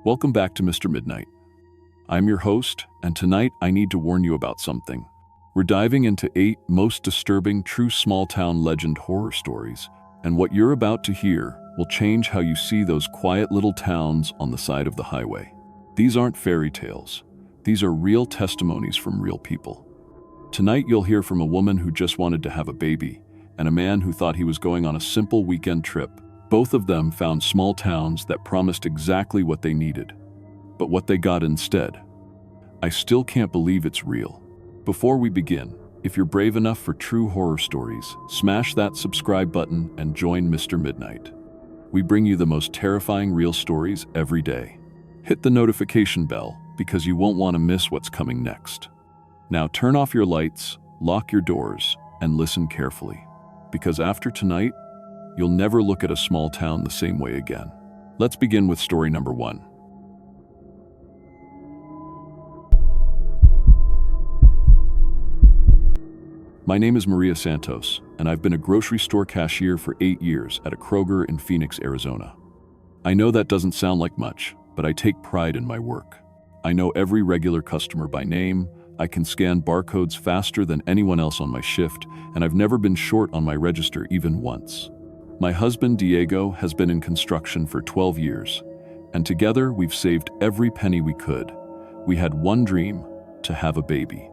Welcome back to Mr. Midnight. I'm your host, and tonight I need to warn you about something. We're diving into 8 most disturbing true small-town legend horror stories, and what you're about to hear will change how you see those quiet little towns on the side of the highway. These aren't fairy tales. These are real testimonies from real people. Tonight you'll hear from a woman who just wanted to have a baby, and a man who thought he was going on a simple weekend trip. Both of them found small towns that promised exactly what they needed, but what they got instead. I still can't believe it's real. Before we begin, if you're brave enough for true horror stories, smash that subscribe button and join Mr. Midnight. We bring you the most terrifying real stories every day. Hit the notification bell because you won't want to miss what's coming next. Now turn off your lights, lock your doors, and listen carefully. Because after tonight, you'll never look at a small town the same way again. Let's begin with story number 1. My name is Maria Santos, and I've been a grocery store cashier for 8 years at a Kroger in Phoenix, Arizona. I know that doesn't sound like much, but I take pride in my work. I know every regular customer by name, I can scan barcodes faster than anyone else on my shift, and I've never been short on my register even once. My husband, Diego, has been in construction for 12 years, and together we've saved every penny we could. We had one dream, to have a baby.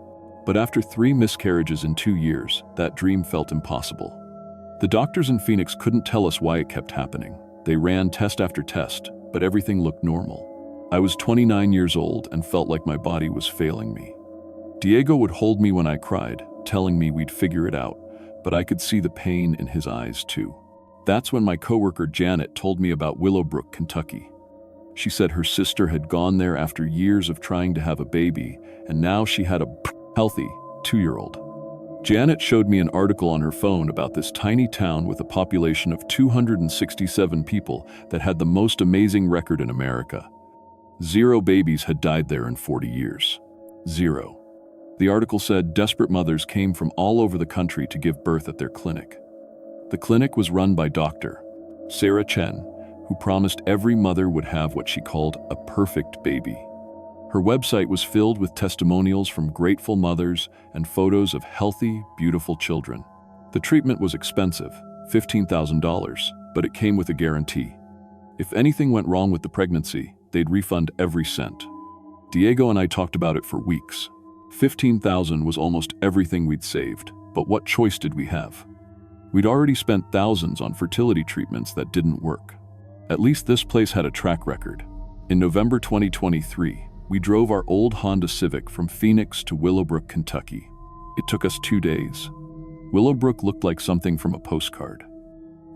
But after 3 miscarriages in 2 years, that dream felt impossible. The doctors in Phoenix couldn't tell us why it kept happening. They ran test after test, but everything looked normal. I was 29 years old and felt like my body was failing me. Diego would hold me when I cried, telling me we'd figure it out, but I could see the pain in his eyes too. That's when my coworker Janet told me about Willowbrook, Kentucky. She said her sister had gone there after years of trying to have a baby, and now she had a healthy 2-year-old. Janet showed me an article on her phone about this tiny town with a population of 267 people that had the most amazing record in America. 0 babies had died there in 40 years. 0. The article said desperate mothers came from all over the country to give birth at their clinic. The clinic was run by Dr. Sarah Chen, who promised every mother would have what she called a perfect baby. Her website was filled with testimonials from grateful mothers and photos of healthy, beautiful children. The treatment was expensive, $15,000, but it came with a guarantee. If anything went wrong with the pregnancy, they'd refund every cent. Diego and I talked about it for weeks. $15,000 was almost everything we'd saved, but what choice did we have? We'd already spent thousands on fertility treatments that didn't work. At least this place had a track record. In November 2023, we drove our old Honda Civic from Phoenix to Willowbrook, Kentucky. It took us 2 days. Willowbrook looked like something from a postcard.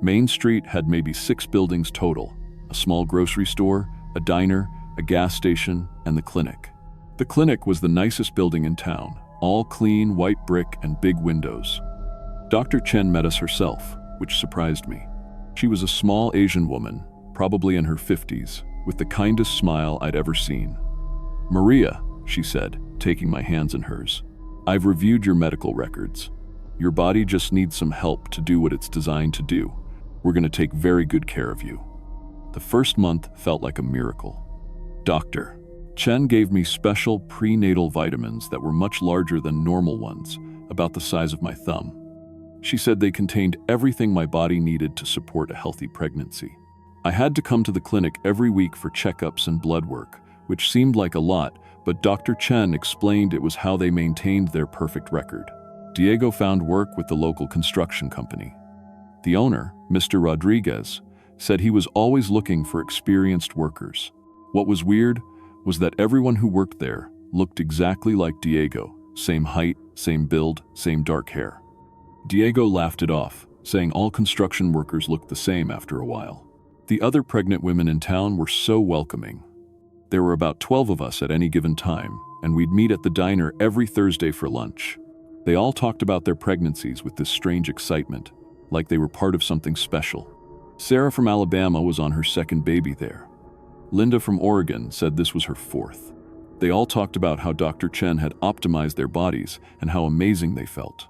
Main Street had maybe 6 buildings total: a small grocery store, a diner, a gas station, and the clinic. The clinic was the nicest building in town, all clean, white brick and big windows. Dr. Chen met us herself, which surprised me. She was a small Asian woman, probably in her 50s, with the kindest smile I'd ever seen. "Maria," she said, taking my hands in hers, "I've reviewed your medical records. Your body just needs some help to do what it's designed to do. We're going to take very good care of you." The first month felt like a miracle. Dr. Chen gave me special prenatal vitamins that were much larger than normal ones, about the size of my thumb. She said they contained everything my body needed to support a healthy pregnancy. I had to come to the clinic every week for checkups and blood work, which seemed like a lot, but Dr. Chen explained it was how they maintained their perfect record. Diego found work with the local construction company. The owner, Mr. Rodriguez, said he was always looking for experienced workers. What was weird was that everyone who worked there looked exactly like Diego, same height, same build, same dark hair. Diego laughed it off, saying all construction workers looked the same after a while. The other pregnant women in town were so welcoming. There were about 12 of us at any given time, and we'd meet at the diner every Thursday for lunch. They all talked about their pregnancies with this strange excitement, like they were part of something special. Sarah from Alabama was on her 2nd baby there. Linda from Oregon said this was her 4th. They all talked about how Dr. Chen had optimized their bodies and how amazing they felt.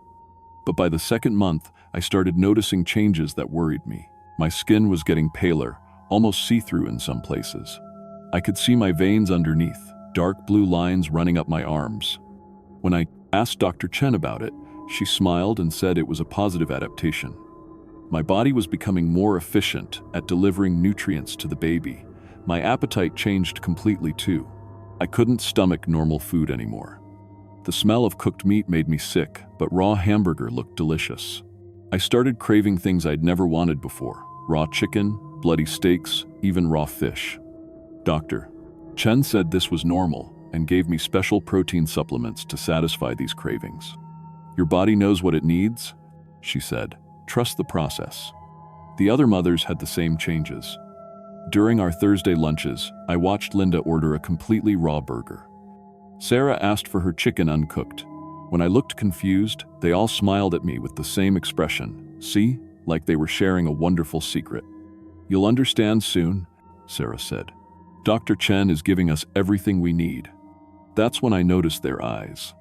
But by the 2nd month, I started noticing changes that worried me. My skin was getting paler, almost see-through in some places. I could see my veins underneath, dark blue lines running up my arms. When I asked Dr. Chen about it, she smiled and said it was a positive adaptation. My body was becoming more efficient at delivering nutrients to the baby. My appetite changed completely too. I couldn't stomach normal food anymore. The smell of cooked meat made me sick, but raw hamburger looked delicious. I started craving things I'd never wanted before: raw chicken, bloody steaks, even raw fish. Dr. Chen said this was normal and gave me special protein supplements to satisfy these cravings. "Your body knows what it needs," she said. "Trust the process." The other mothers had the same changes. During our Thursday lunches, I watched Linda order a completely raw burger. Sarah asked for her chicken uncooked. When I looked confused, they all smiled at me with the same expression. "See?" Like they were sharing a wonderful secret. "You'll understand soon," Sarah said. "Dr. Chen is giving us everything we need." That's when I noticed their eyes.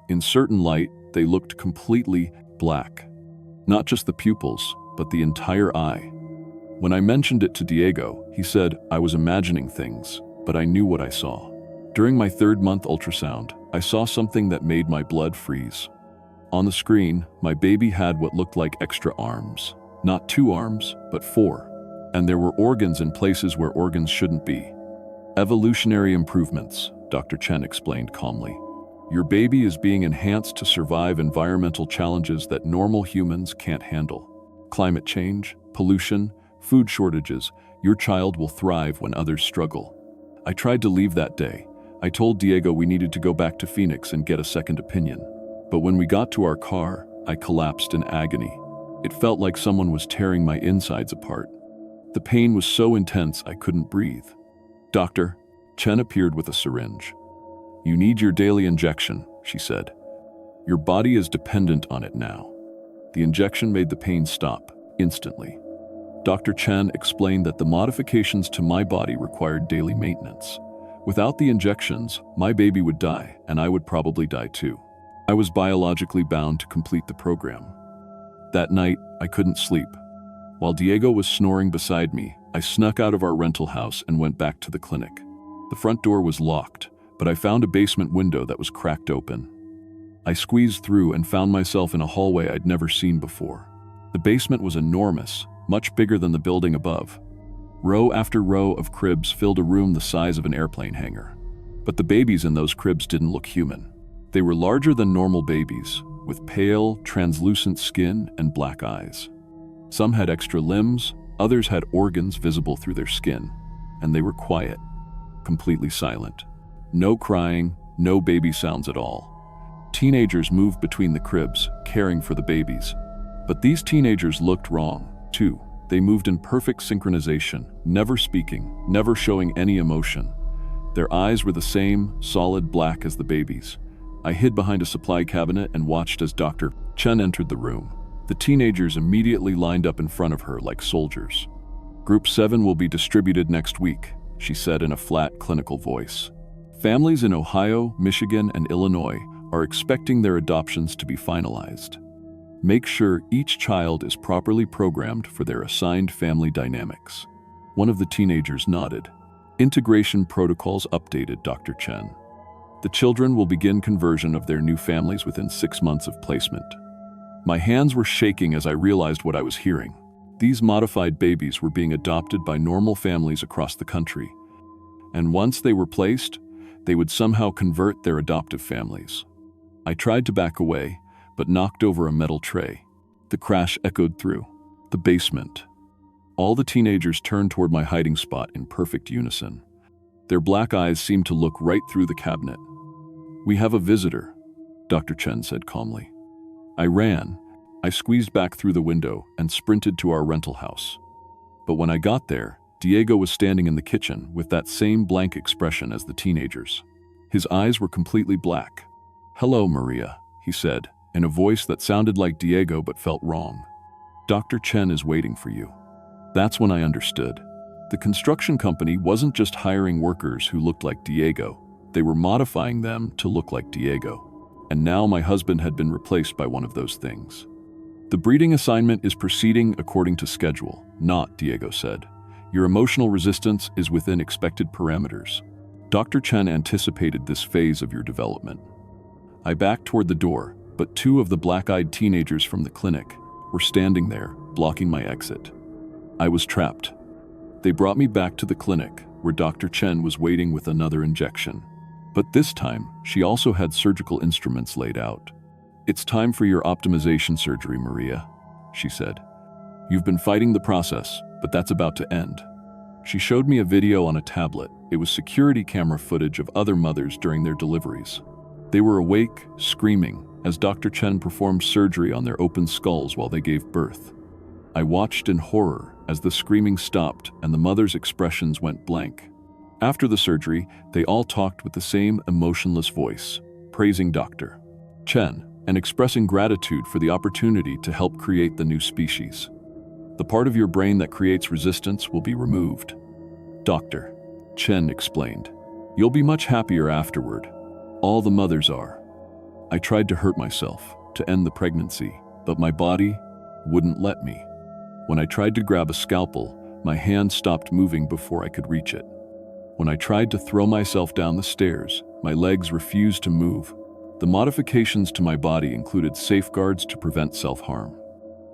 In certain light, they looked completely black. Not just the pupils, but the entire eye. When I mentioned it to Diego, he said I was imagining things, but I knew what I saw. During my 3rd-month ultrasound, I saw something that made my blood freeze. On the screen, my baby had what looked like extra arms. Not 2 arms, but 4. And there were organs in places where organs shouldn't be. "Evolutionary improvements," Dr. Chen explained calmly. "Your baby is being enhanced to survive environmental challenges that normal humans can't handle. Climate change, pollution, food shortages. Your child will thrive when others struggle." I tried to leave that day. I told Diego we needed to go back to Phoenix and get a second opinion. But when we got to our car, I collapsed in agony. It felt like someone was tearing my insides apart. The pain was so intense I couldn't breathe. Dr. Chen appeared with a syringe. "You need your daily injection," she said. "Your body is dependent on it now." The injection made the pain stop instantly. Dr. Chen explained that the modifications to my body required daily maintenance. Without the injections, my baby would die, and I would probably die too. I was biologically bound to complete the program. That night, I couldn't sleep. While Diego was snoring beside me, I snuck out of our rental house and went back to the clinic. The front door was locked, but I found a basement window that was cracked open. I squeezed through and found myself in a hallway I'd never seen before. The basement was enormous, much bigger than the building above. Row after row of cribs filled a room the size of an airplane hangar. But the babies in those cribs didn't look human. They were larger than normal babies, with pale, translucent skin and black eyes. Some had extra limbs, others had organs visible through their skin, and they were quiet, completely silent. No crying, no baby sounds at all. Teenagers moved between the cribs, caring for the babies. But these teenagers looked wrong, too. They moved in perfect synchronization, never speaking, never showing any emotion. Their eyes were the same, solid black as the babies. I hid behind a supply cabinet and watched as Dr. Chen entered the room. The teenagers immediately lined up in front of her like soldiers. "Group 7 will be distributed next week," she said in a flat, clinical voice. "Families in Ohio, Michigan, and Illinois are expecting their adoptions to be finalized. Make sure each child is properly programmed for their assigned family dynamics." One of the teenagers nodded. "Integration protocols updated, Dr. Chen. The children will begin conversion of their new families within 6 months of placement." My hands were shaking as I realized what I was hearing. These modified babies were being adopted by normal families across the country. And once they were placed, they would somehow convert their adoptive families. I tried to back away, but knocked over a metal tray. The crash echoed through the basement. All the teenagers turned toward my hiding spot in perfect unison. Their black eyes seemed to look right through the cabinet. "We have a visitor," Dr. Chen said calmly. I ran. I squeezed back through the window and sprinted to our rental house. But when I got there, Diego was standing in the kitchen with that same blank expression as the teenagers. His eyes were completely black. "Hello, Maria," he said, in a voice that sounded like Diego but felt wrong. "Dr. Chen is waiting for you." That's when I understood. The construction company wasn't just hiring workers who looked like Diego. They were modifying them to look like Diego. And now my husband had been replaced by one of those things. "The breeding assignment is proceeding according to schedule, not," Diego said. Your emotional resistance is within expected parameters. Dr. Chen anticipated this phase of your development. I backed toward the door, but two of the black-eyed teenagers from the clinic were standing there, blocking my exit. I was trapped. They brought me back to the clinic, where Dr. Chen was waiting with another injection. But this time, she also had surgical instruments laid out. "It's time for your optimization surgery, Maria," she said. "You've been fighting the process, but that's about to end." She showed me a video on a tablet. It was security camera footage of other mothers during their deliveries. They were awake, screaming, as Dr. Chen performed surgery on their open skulls while they gave birth. I watched in horror as the screaming stopped and the mothers' expressions went blank. After the surgery, they all talked with the same emotionless voice, praising Dr. Chen and expressing gratitude for the opportunity to help create the new species. "The part of your brain that creates resistance will be removed," Dr. Chen explained. "You'll be much happier afterward. All the mothers are." I tried to hurt myself to end the pregnancy, but my body wouldn't let me. When I tried to grab a scalpel, my hand stopped moving before I could reach it. When I tried to throw myself down the stairs, my legs refused to move. The modifications to my body included safeguards to prevent self-harm.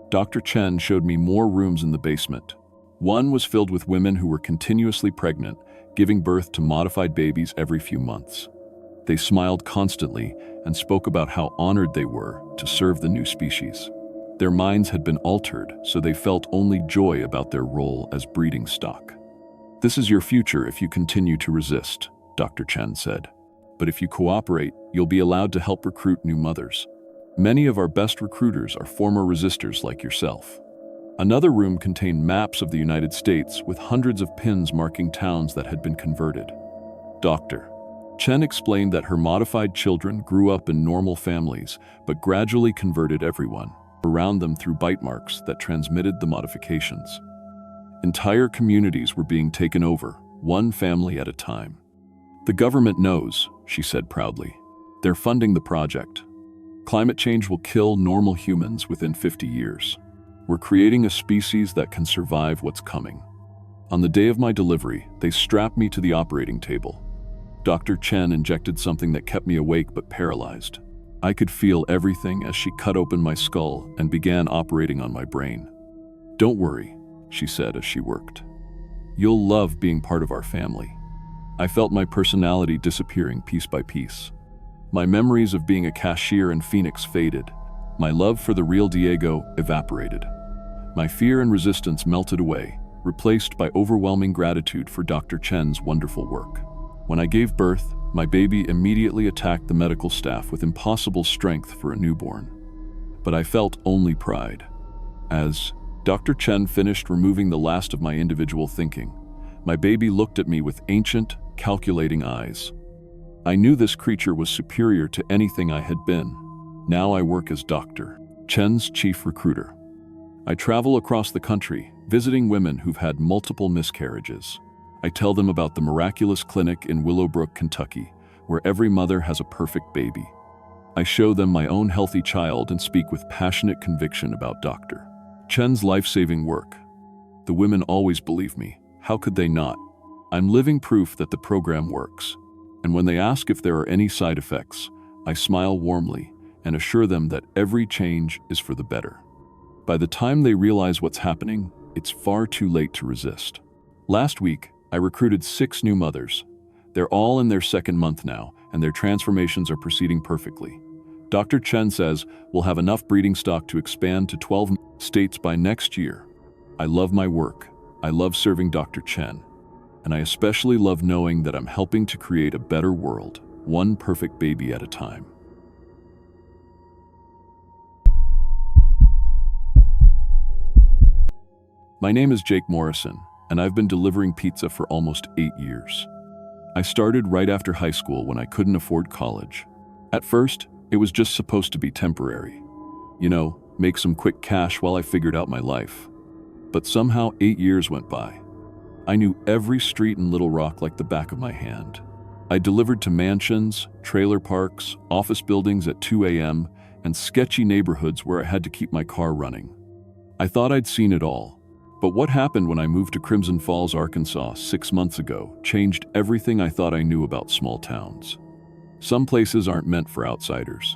Dr. Chen showed me more rooms in the basement. One was filled with women who were continuously pregnant, giving birth to modified babies every few months. They smiled constantly and spoke about how honored they were to serve the new species. Their minds had been altered, so they felt only joy about their role as breeding stock. "This is your future if you continue to resist," Dr. Chen said. "But if you cooperate, you'll be allowed to help recruit new mothers. Many of our best recruiters are former resistors like yourself." Another room contained maps of the United States with hundreds of pins marking towns that had been converted. Dr. Chen explained that her modified children grew up in normal families, but gradually converted everyone around them through bite marks that transmitted the modifications. Entire communities were being taken over, one family at a time. "The government knows," she said proudly. "They're funding the project. Climate change will kill normal humans within 50 years. We're creating a species that can survive what's coming." On the day of my delivery, they strapped me to the operating table. Dr. Chen injected something that kept me awake but paralyzed. I could feel everything as she cut open my skull and began operating on my brain. "Don't worry," she said as she worked. "You'll love being part of our family." I felt my personality disappearing piece by piece. My memories of being a cashier in Phoenix faded. My love for the real Diego evaporated. My fear and resistance melted away, replaced by overwhelming gratitude for Dr. Chen's wonderful work. When I gave birth, my baby immediately attacked the medical staff with impossible strength for a newborn. But I felt only pride. As Dr. Chen finished removing the last of my individual thinking, my baby looked at me with ancient, calculating eyes. I knew this creature was superior to anything I had been. Now I work as Dr. Chen's chief recruiter. I travel across the country, visiting women who've had multiple miscarriages. I tell them about the miraculous clinic in Willowbrook, Kentucky, where every mother has a perfect baby. I show them my own healthy child and speak with passionate conviction about Dr. Chen's life-saving work. The women always believe me. How could they not? I'm living proof that the program works. And when they ask if there are any side effects, I smile warmly and assure them that every change is for the better. By the time they realize what's happening, it's far too late to resist. Last week, I recruited 6 new mothers. They're all in their second month now, and their transformations are proceeding perfectly. Dr. Chen says we'll have enough breeding stock to expand to 12 states by next year. I love my work. I love serving Dr. Chen. And I especially love knowing that I'm helping to create a better world, one perfect baby at a time. My name is Jake Morrison, and I've been delivering pizza for almost 8 years. I started right after high school when I couldn't afford college. At first, it was just supposed to be temporary. You know, make some quick cash while I figured out my life. But somehow 8 years went by. I knew every street in Little Rock like the back of my hand. I delivered to mansions, trailer parks, office buildings at 2 a.m., and sketchy neighborhoods where I had to keep my car running. I thought I'd seen it all, But what happened when I moved to Crimson Falls, Arkansas 6 months ago changed everything I thought I knew about small towns. Some places aren't meant for outsiders.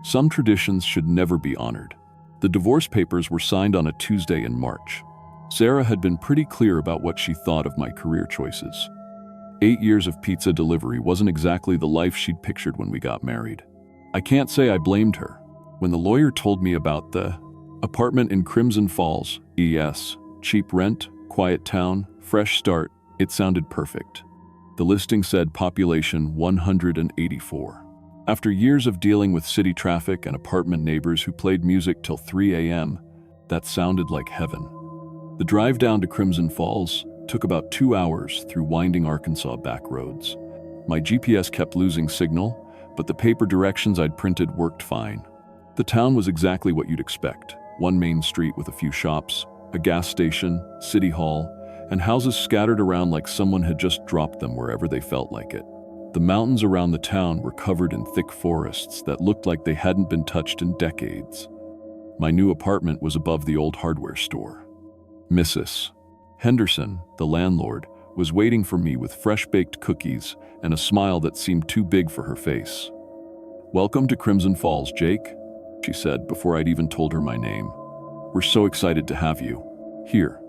Some traditions should never be honored. The divorce papers were signed on a Tuesday in March. Sarah had been pretty clear about what she thought of my career choices. 8 years of pizza delivery wasn't exactly the life she'd pictured when we got married. I can't say I blamed her. When the lawyer told me about the apartment in Crimson Falls, cheap rent, quiet town, fresh start, it sounded perfect. The listing said population 184. After years of dealing with city traffic and apartment neighbors who played music till 3 a.m., that sounded like heaven. The drive down to Crimson Falls took about 2 hours through winding Arkansas back roads. My GPS kept losing signal, but the paper directions I'd printed worked fine. The town was exactly what you'd expect. One main street with a few shops, a gas station, city hall, and houses scattered around like someone had just dropped them wherever they felt like it. The mountains around the town were covered in thick forests that looked like they hadn't been touched in decades. My new apartment was above the old hardware store. Mrs. Henderson, the landlord, was waiting for me with fresh-baked cookies and a smile that seemed too big for her face. "Welcome to Crimson Falls, Jake," she said before I'd even told her my name. "We're so excited to have you here."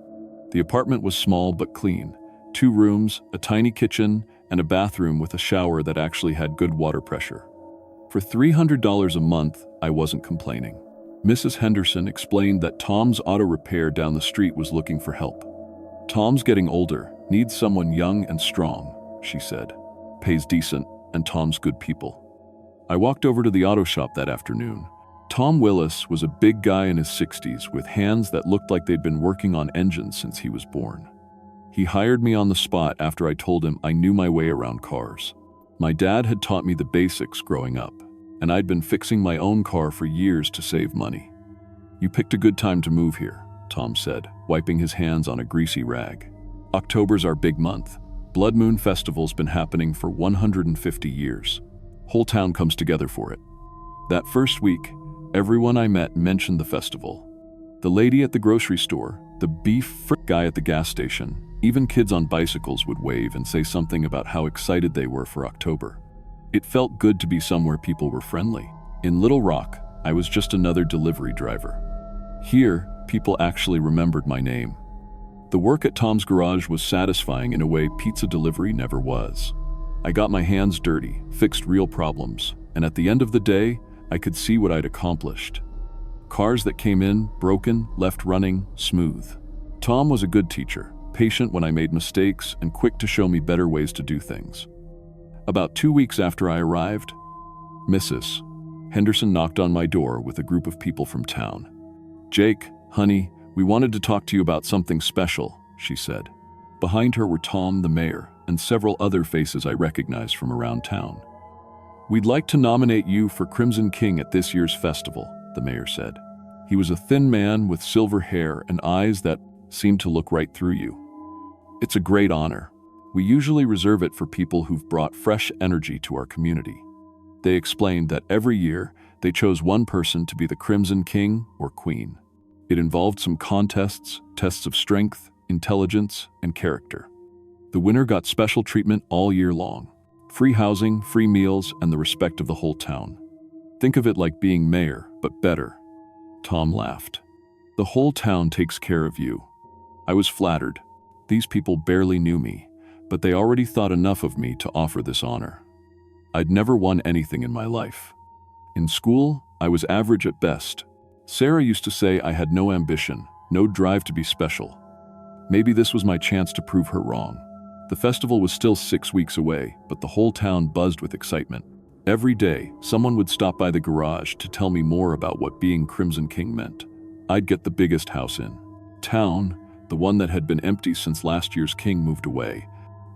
The apartment was small but clean. 2 rooms, a tiny kitchen, and a bathroom with a shower that actually had good water pressure. For $300 a month, I wasn't complaining. Mrs. Henderson explained that Tom's auto repair down the street was looking for help. "Tom's getting older, needs someone young and strong," she said. "Pays decent, and Tom's good people." I walked over to the auto shop that afternoon. Tom Willis was a big guy in his 60s with hands that looked like they'd been working on engines since he was born. He hired me on the spot after I told him I knew my way around cars. My dad had taught me the basics growing up, and I'd been fixing my own car for years to save money. "You picked a good time to move here," Tom said, wiping his hands on a greasy rag. "October's our big month. Blood Moon Festival's been happening for 150 years. Whole town comes together for it." That first week, everyone I met mentioned the festival. The lady at the grocery store, the beef guy at the gas station, even kids on bicycles would wave and say something about how excited they were for October. It felt good to be somewhere people were friendly. In Little Rock, I was just another delivery driver. Here, people actually remembered my name. The work at Tom's garage was satisfying in a way pizza delivery never was. I got my hands dirty, fixed real problems, and at the end of the day, I could see what I'd accomplished. Cars that came in, broken, left running, smooth. Tom was a good teacher, patient when I made mistakes, and quick to show me better ways to do things. About 2 weeks after I arrived, Mrs. Henderson knocked on my door with a group of people from town. "Jake, honey, we wanted to talk to you about something special," she said. Behind her were Tom, the mayor, and several other faces I recognized from around town. "We'd like to nominate you for Crimson King at this year's festival," the mayor said. He was a thin man with silver hair and eyes that seemed to look right through you. "It's a great honor. We usually reserve it for people who've brought fresh energy to our community." They explained that every year they chose one person to be the Crimson King or Queen. It involved some contests, tests of strength, intelligence, and character. The winner got special treatment all year long. Free housing, free meals, and the respect of the whole town. Think of it like being mayor, but better. Tom laughed. "The whole town takes care of you." I was flattered. These people barely knew me, but they already thought enough of me to offer this honor. I'd never won anything in my life. In school, I was average at best. Sarah used to say I had no ambition, no drive to be special. Maybe this was my chance to prove her wrong. The festival was still 6 weeks away, but the whole town buzzed with excitement. Every day, someone would stop by the garage to tell me more about what being Crimson King meant. I'd get the biggest house in town, the one that had been empty since last year's king moved away.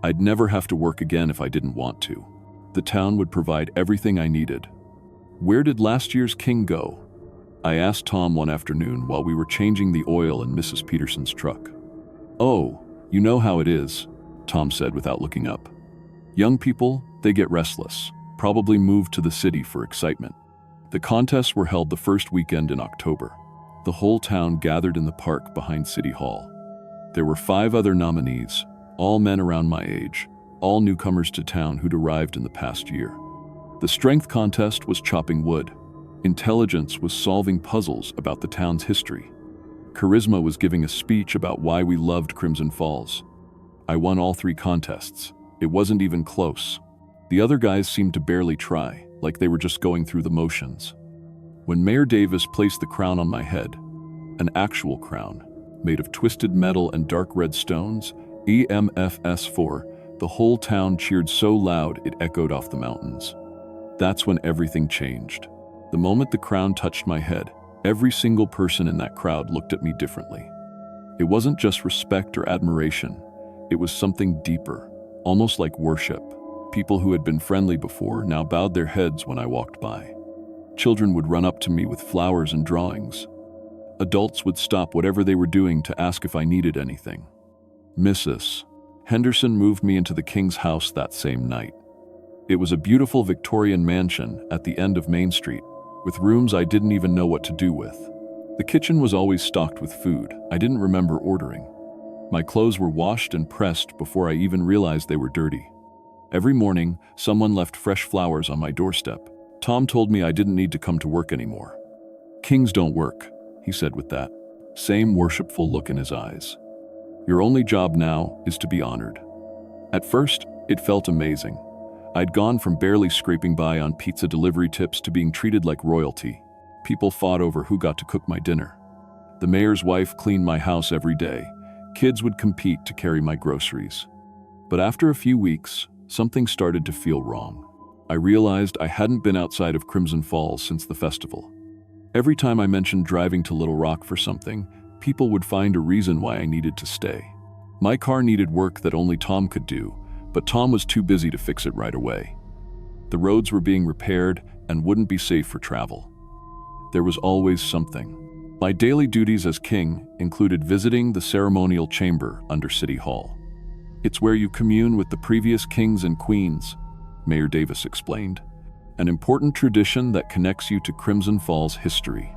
I'd never have to work again if I didn't want to. The town would provide everything I needed. "Where did last year's king go?" I asked Tom one afternoon while we were changing the oil in Mrs. Peterson's truck. "Oh, you know how it is," Tom said without looking up. "Young people, they get restless, probably moved to the city for excitement." The contests were held the first weekend in October. The whole town gathered in the park behind City Hall. There were 5 other nominees, all men around my age, all newcomers to town who'd arrived in the past year. The strength contest was chopping wood. Intelligence was solving puzzles about the town's history. Charisma was giving a speech about why we loved Crimson Falls. I won all 3 contests. It wasn't even close. The other guys seemed to barely try, like they were just going through the motions. When Mayor Davis placed the crown on my head, an actual crown, made of twisted metal and dark red stones, EMFS4, the whole town cheered so loud it echoed off the mountains. That's when everything changed. The moment the crown touched my head, every single person in that crowd looked at me differently. It wasn't just respect or admiration. It was something deeper, almost like worship. People who had been friendly before now bowed their heads when I walked by. Children would run up to me with flowers and drawings. Adults would stop whatever they were doing to ask if I needed anything. Mrs. Henderson moved me into the king's house that same night. It was a beautiful Victorian mansion at the end of Main Street, with rooms I didn't even know what to do with. The kitchen was always stocked with food I didn't remember ordering. My clothes were washed and pressed before I even realized they were dirty. Every morning, someone left fresh flowers on my doorstep. Tom told me I didn't need to come to work anymore. "Kings don't work," he said with that same worshipful look in his eyes. "Your only job now is to be honored." At first, it felt amazing. I'd gone from barely scraping by on pizza delivery tips to being treated like royalty. People fought over who got to cook my dinner. The mayor's wife cleaned my house every day. Kids would compete to carry my groceries. But after a few weeks, something started to feel wrong. I realized I hadn't been outside of Crimson Falls since the festival. Every time I mentioned driving to Little Rock for something, people would find a reason why I needed to stay. My car needed work that only Tom could do, but Tom was too busy to fix it right away. The roads were being repaired and wouldn't be safe for travel. There was always something. My daily duties as king included visiting the ceremonial chamber under City Hall. "It's where you commune with the previous kings and queens," Mayor Davis explained. "An important tradition that connects you to Crimson Falls history."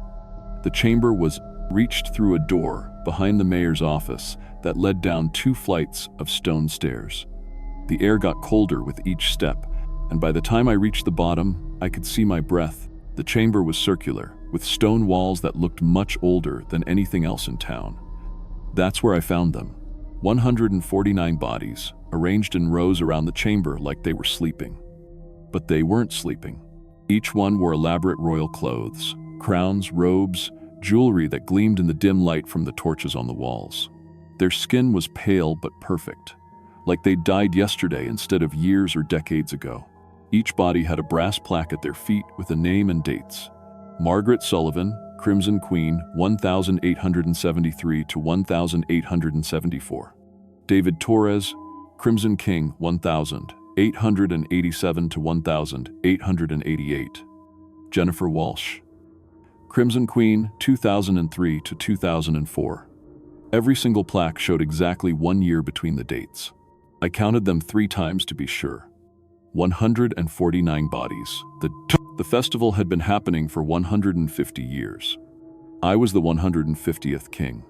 The chamber was reached through a door behind the mayor's office that led down 2 flights of stone stairs. The air got colder with each step, and by the time I reached the bottom, I could see my breath. The chamber was circular, with stone walls that looked much older than anything else in town. That's where I found them. 149 bodies, arranged in rows around the chamber like they were sleeping. But they weren't sleeping. Each one wore elaborate royal clothes, crowns, robes, jewelry that gleamed in the dim light from the torches on the walls. Their skin was pale but perfect, like they'd died yesterday instead of years or decades ago. Each body had a brass plaque at their feet with a name and dates. Margaret Sullivan, Crimson Queen, 1873 to 1874. David Torres, Crimson King, 1887 to 1888. Jennifer Walsh, Crimson Queen, 2003 to 2004. Every single plaque showed exactly 1 year between the dates. I counted them 3 times to be sure. 149 bodies. The festival had been happening for 150 years. I was the 150th king.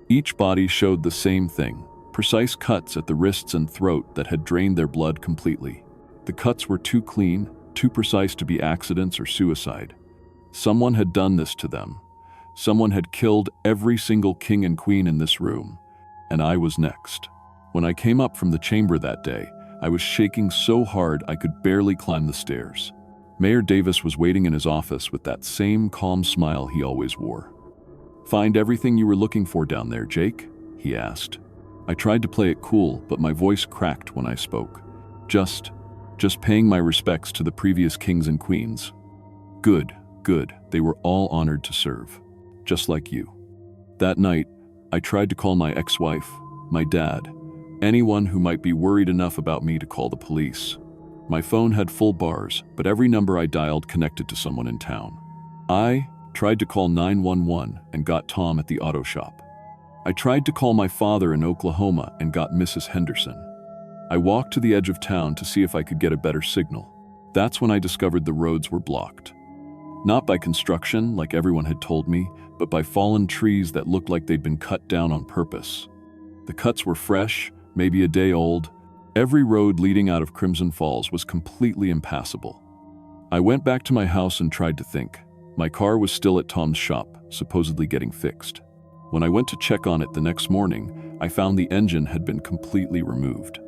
Each body showed the same thing, precise cuts at the wrists and throat that had drained their blood completely. The cuts were too clean, too precise to be accidents or suicide. Someone had done this to them. Someone had killed every single king and queen in this room, and I was next. When I came up from the chamber that day, I was shaking so hard I could barely climb the stairs. Mayor Davis was waiting in his office with that same calm smile he always wore. "Find everything you were looking for down there, Jake?" he asked. I tried to play it cool, but my voice cracked when I spoke. Just paying my respects to the previous kings and queens." Good. They were all honored to serve. Just like you." That night, I tried to call my ex-wife, my dad, anyone who might be worried enough about me to call the police. My phone had full bars, but every number I dialed connected to someone in town. I tried to call 911 and got Tom at the auto shop. I tried to call my father in Oklahoma and got Mrs. Henderson. I walked to the edge of town to see if I could get a better signal. That's when I discovered the roads were blocked. Not by construction, like everyone had told me, but by fallen trees that looked like they'd been cut down on purpose. The cuts were fresh, maybe a day old. Every road leading out of Crimson Falls was completely impassable. I went back to my house and tried to think. My car was still at Tom's shop, supposedly getting fixed. When I went to check on it the next morning, I found the engine had been completely removed.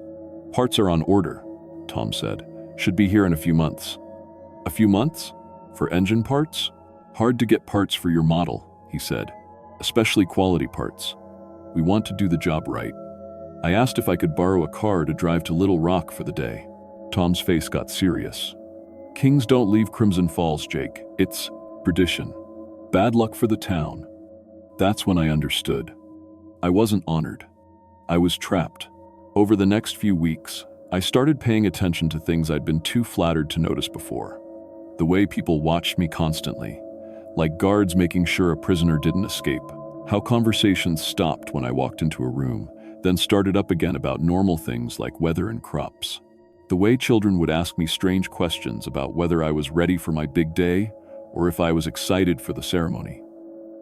"Parts are on order," Tom said. "Should be here in a few months." "A few months? For engine parts? Hard to get parts for your model," he said. "Especially quality parts. We want to do the job right." I asked if I could borrow a car to drive to Little Rock for the day. Tom's face got serious. "Kings don't leave Crimson Falls, Jake. It's tradition. Bad luck for the town." That's when I understood. I wasn't honored. I was trapped. Over the next few weeks, I started paying attention to things I'd been too flattered to notice before. The way people watched me constantly, like guards making sure a prisoner didn't escape. How conversations stopped when I walked into a room, then started up again about normal things like weather and crops. The way children would ask me strange questions about whether I was ready for my big day or if I was excited for the ceremony.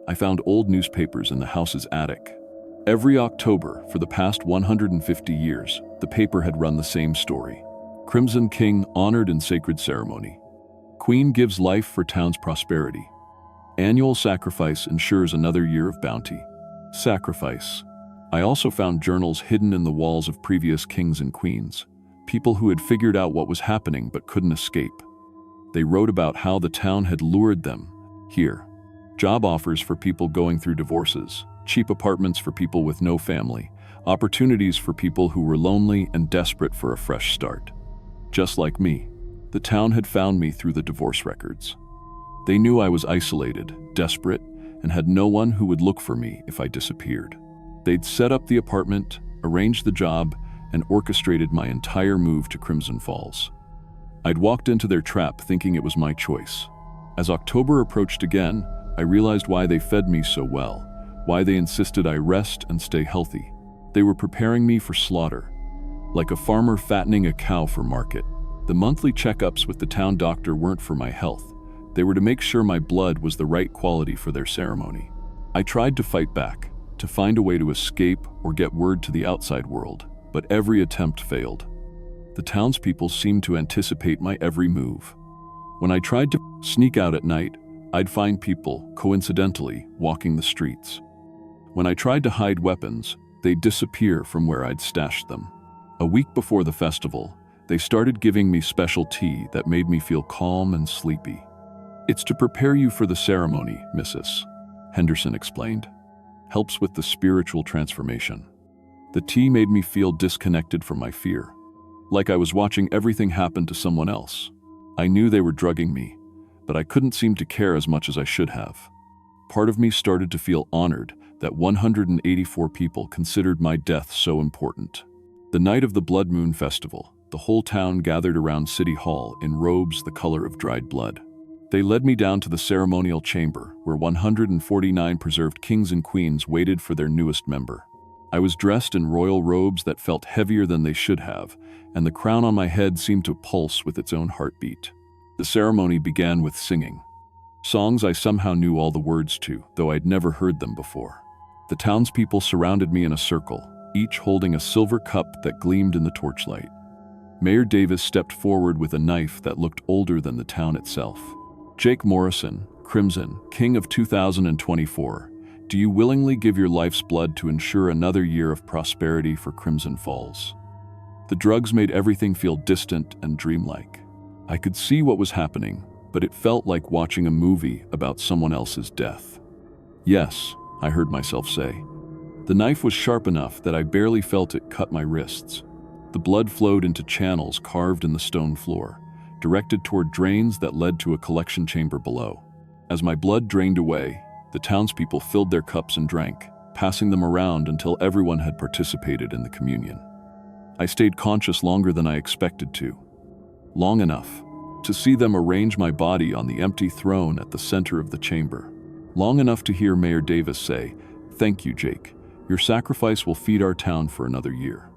I found old newspapers in the house's attic. Every October, for the past 150 years, the paper had run the same story. Crimson King honored in sacred ceremony. Queen gives life for town's prosperity. Annual sacrifice ensures another year of bounty. Sacrifice. I also found journals hidden in the walls of previous kings and queens, people who had figured out what was happening but couldn't escape. They wrote about how the town had lured them here. Job offers for people going through divorces, cheap apartments for people with no family, opportunities for people who were lonely and desperate for a fresh start. Just like me, the town had found me through the divorce records. They knew I was isolated, desperate, and had no one who would look for me if I disappeared. They'd set up the apartment, arranged the job, and orchestrated my entire move to Crimson Falls. I'd walked into their trap thinking it was my choice. As October approached again, I realized why they fed me so well, why they insisted I rest and stay healthy. They were preparing me for slaughter, like a farmer fattening a cow for market. The monthly checkups with the town doctor weren't for my health. They were to make sure my blood was the right quality for their ceremony. I tried to fight back, to find a way to escape or get word to the outside world, but every attempt failed. The townspeople seemed to anticipate my every move. When I tried to sneak out at night, I'd find people, coincidentally, walking the streets. When I tried to hide weapons, they'd disappear from where I'd stashed them. A week before the festival, they started giving me special tea that made me feel calm and sleepy. "It's to prepare you for the ceremony, Mrs. Henderson explained. Helps with the spiritual transformation." The tea made me feel disconnected from my fear, like I was watching everything happen to someone else. I knew they were drugging me, but I couldn't seem to care as much as I should have. Part of me started to feel honored that 184 people considered my death so important. The night of the Blood Moon Festival, the whole town gathered around City Hall in robes the color of dried blood. They led me down to the ceremonial chamber, where 149 preserved kings and queens waited for their newest member. I was dressed in royal robes that felt heavier than they should have, and the crown on my head seemed to pulse with its own heartbeat. The ceremony began with singing. Songs I somehow knew all the words to, though I'd never heard them before. The townspeople surrounded me in a circle, each holding a silver cup that gleamed in the torchlight. Mayor Davis stepped forward with a knife that looked older than the town itself. "Jake Morrison, Crimson, King of 2024, do you willingly give your life's blood to ensure another year of prosperity for Crimson Falls?" The drugs made everything feel distant and dreamlike. I could see what was happening, but it felt like watching a movie about someone else's death. "Yes," I heard myself say. The knife was sharp enough that I barely felt it cut my wrists. The blood flowed into channels carved in the stone floor, directed toward drains that led to a collection chamber below. As my blood drained away, the townspeople filled their cups and drank, passing them around until everyone had participated in the communion. I stayed conscious longer than I expected to. Long enough to see them arrange my body on the empty throne at the center of the chamber. Long enough to hear Mayor Davis say, "Thank you, Jake. Your sacrifice will feed our town for another year."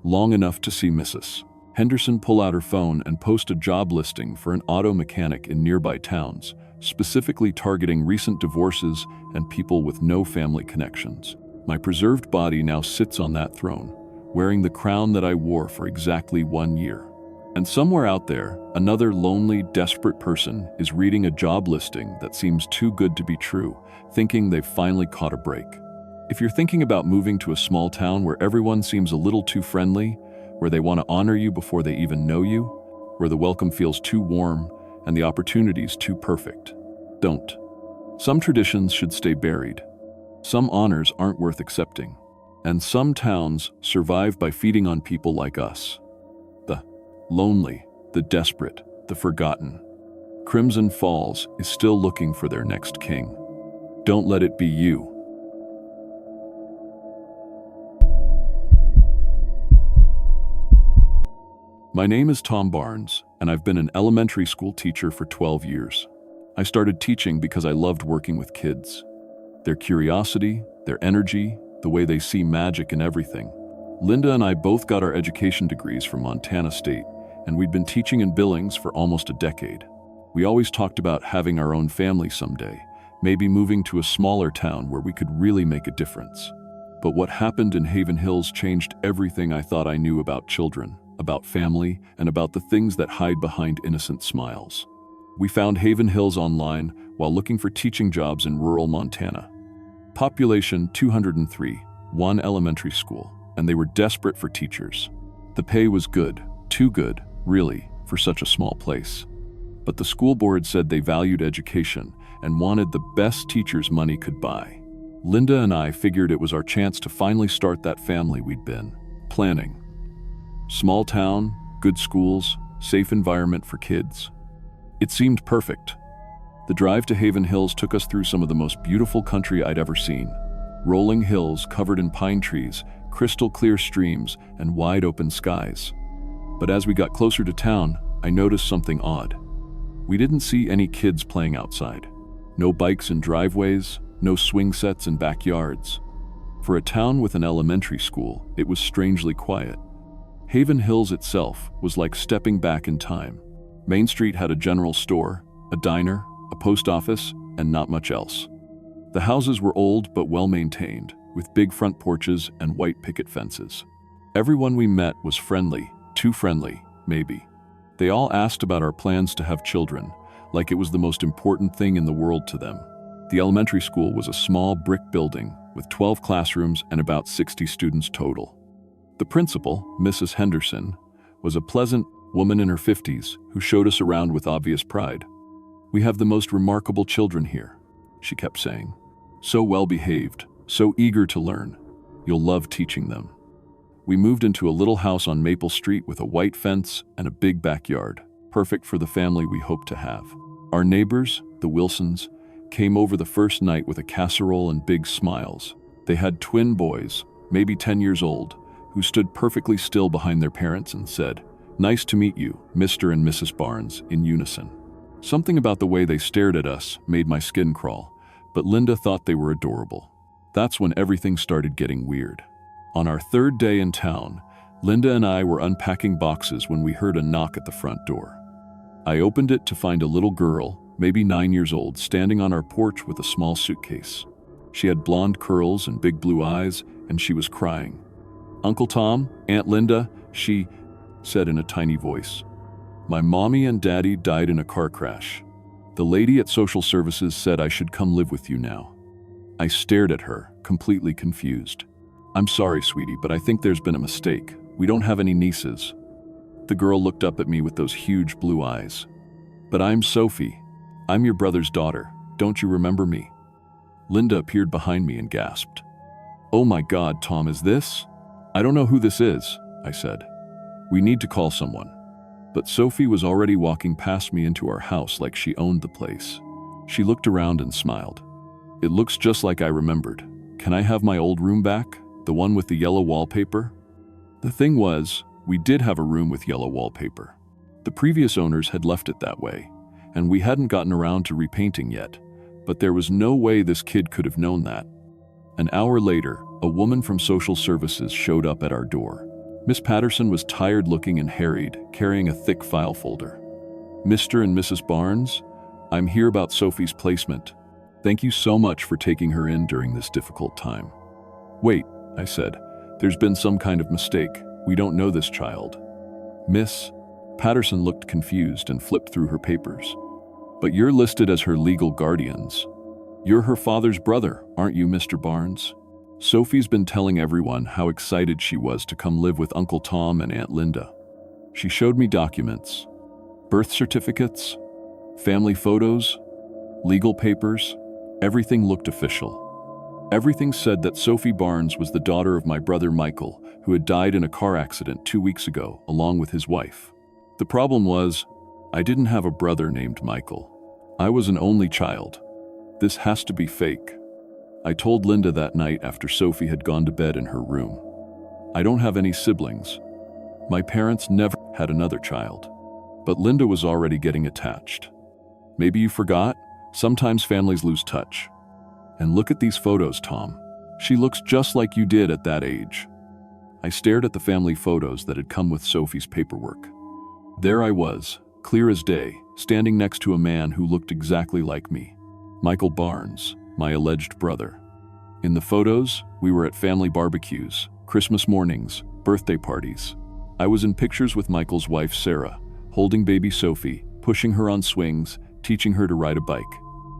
Long enough to see Mrs. Henderson pull out her phone and post a job listing for an auto mechanic in nearby towns, specifically targeting recent divorces and people with no family connections. My preserved body now sits on that throne, wearing the crown that I wore for exactly 1 year. And somewhere out there, another lonely, desperate person is reading a job listing that seems too good to be true, thinking they've finally caught a break. If you're thinking about moving to a small town where everyone seems a little too friendly, where they want to honor you before they even know you, where the welcome feels too warm and the opportunities too perfect, don't. Some traditions should stay buried. Some honors aren't worth accepting. And some towns survive by feeding on people like us. The lonely, the desperate, the forgotten. Crimson Falls is still looking for their next king. Don't let it be you. My name is Tom Barnes, and I've been an elementary school teacher for 12 years. I started teaching because I loved working with kids. Their curiosity, their energy, the way they see magic in everything. Linda and I both got our education degrees from Montana State, and we'd been teaching in Billings for almost a decade. We always talked about having our own family someday, maybe moving to a smaller town where we could really make a difference. But what happened in Haven Hills changed everything I thought I knew about children, about family, and about the things that hide behind innocent smiles. We found Haven Hills online while looking for teaching jobs in rural Montana. Population 203, one elementary school, and they were desperate for teachers. The pay was good, too good, really, for such a small place. But the school board said they valued education and wanted the best teachers money could buy. Linda and I figured it was our chance to finally start that family we'd been planning. Small town, good schools, safe environment for kids. It seemed perfect. The drive to Haven Hills took us through some of the most beautiful country I'd ever seen. Rolling hills covered in pine trees, crystal clear streams, and wide open skies. But as we got closer to town, I noticed something odd. We didn't see any kids playing outside. No bikes in driveways, no swing sets in backyards. For a town with an elementary school, it was strangely quiet. Haven Hills itself was like stepping back in time. Main Street had a general store, a diner, a post office, and not much else. The houses were old but well-maintained, with big front porches and white picket fences. Everyone we met was friendly, too friendly, maybe. They all asked about our plans to have children, like it was the most important thing in the world to them. The elementary school was a small brick building with 12 classrooms and about 60 students total. The principal, Mrs. Henderson, was a pleasant woman in her 50s who showed us around with obvious pride. "We have the most remarkable children here," she kept saying. "So well-behaved, so eager to learn. You'll love teaching them." We moved into a little house on Maple Street with a white fence and a big backyard, perfect for the family we hoped to have. Our neighbors, the Wilsons, came over the first night with a casserole and big smiles. They had twin boys, maybe 10 years old, who stood perfectly still behind their parents and said, "Nice to meet you, Mr. and Mrs. Barnes," in unison. Something about the way they stared at us made my skin crawl, but Linda thought they were adorable. That's when everything started getting weird. On our third day in town, Linda and I were unpacking boxes when we heard a knock at the front door. I opened it to find a little girl, maybe 9 years old, standing on our porch with a small suitcase. She had blonde curls and big blue eyes, and she was crying. "Uncle Tom, Aunt Linda," she said in a tiny voice. "My mommy and daddy died in a car crash. The lady at social services said I should come live with you now." I stared at her, completely confused. "I'm sorry, sweetie, but I think there's been a mistake. We don't have any nieces." The girl looked up at me with those huge blue eyes. "But I'm Sophie. I'm your brother's daughter. Don't you remember me?" Linda appeared behind me and gasped. "Oh my God, Tom, is this?" "I don't know who this is," I said. "We need to call someone." But Sophie was already walking past me into our house like she owned the place. She looked around and smiled. "It looks just like I remembered. Can I have my old room back? The one with the yellow wallpaper?" The thing was, we did have a room with yellow wallpaper. The previous owners had left it that way, and we hadn't gotten around to repainting yet, but there was no way this kid could have known that. An hour later, a woman from social services showed up at our door. Miss Patterson was tired-looking and harried, carrying a thick file folder. "Mr. and Mrs. Barnes, I'm here about Sophie's placement. Thank you so much for taking her in during this difficult time." Wait, I said. There's been some kind of mistake. We don't know this child. Miss Patterson looked confused and flipped through her papers. But you're listed as her legal guardians. You're her father's brother, aren't you, Mr. Barnes? Sophie's been telling everyone how excited she was to come live with Uncle Tom and Aunt Linda. She showed me documents, birth certificates, family photos, legal papers. Everything looked official. Everything said that Sophie Barnes was the daughter of my brother Michael, who had died in a car accident 2 weeks ago, along with his wife. The problem was, I didn't have a brother named Michael. I was an only child. This has to be fake. I told Linda that night after Sophie had gone to bed in her room. I don't have any siblings. My parents never had another child. But Linda was already getting attached. Maybe you forgot? Sometimes families lose touch. And look at these photos, Tom. She looks just like you did at that age. I stared at the family photos that had come with Sophie's paperwork. There I was, clear as day, standing next to a man who looked exactly like me. Michael Barnes, my alleged brother. In the photos, we were at family barbecues, Christmas mornings, birthday parties. I was in pictures with Michael's wife, Sarah, holding baby Sophie, pushing her on swings, teaching her to ride a bike.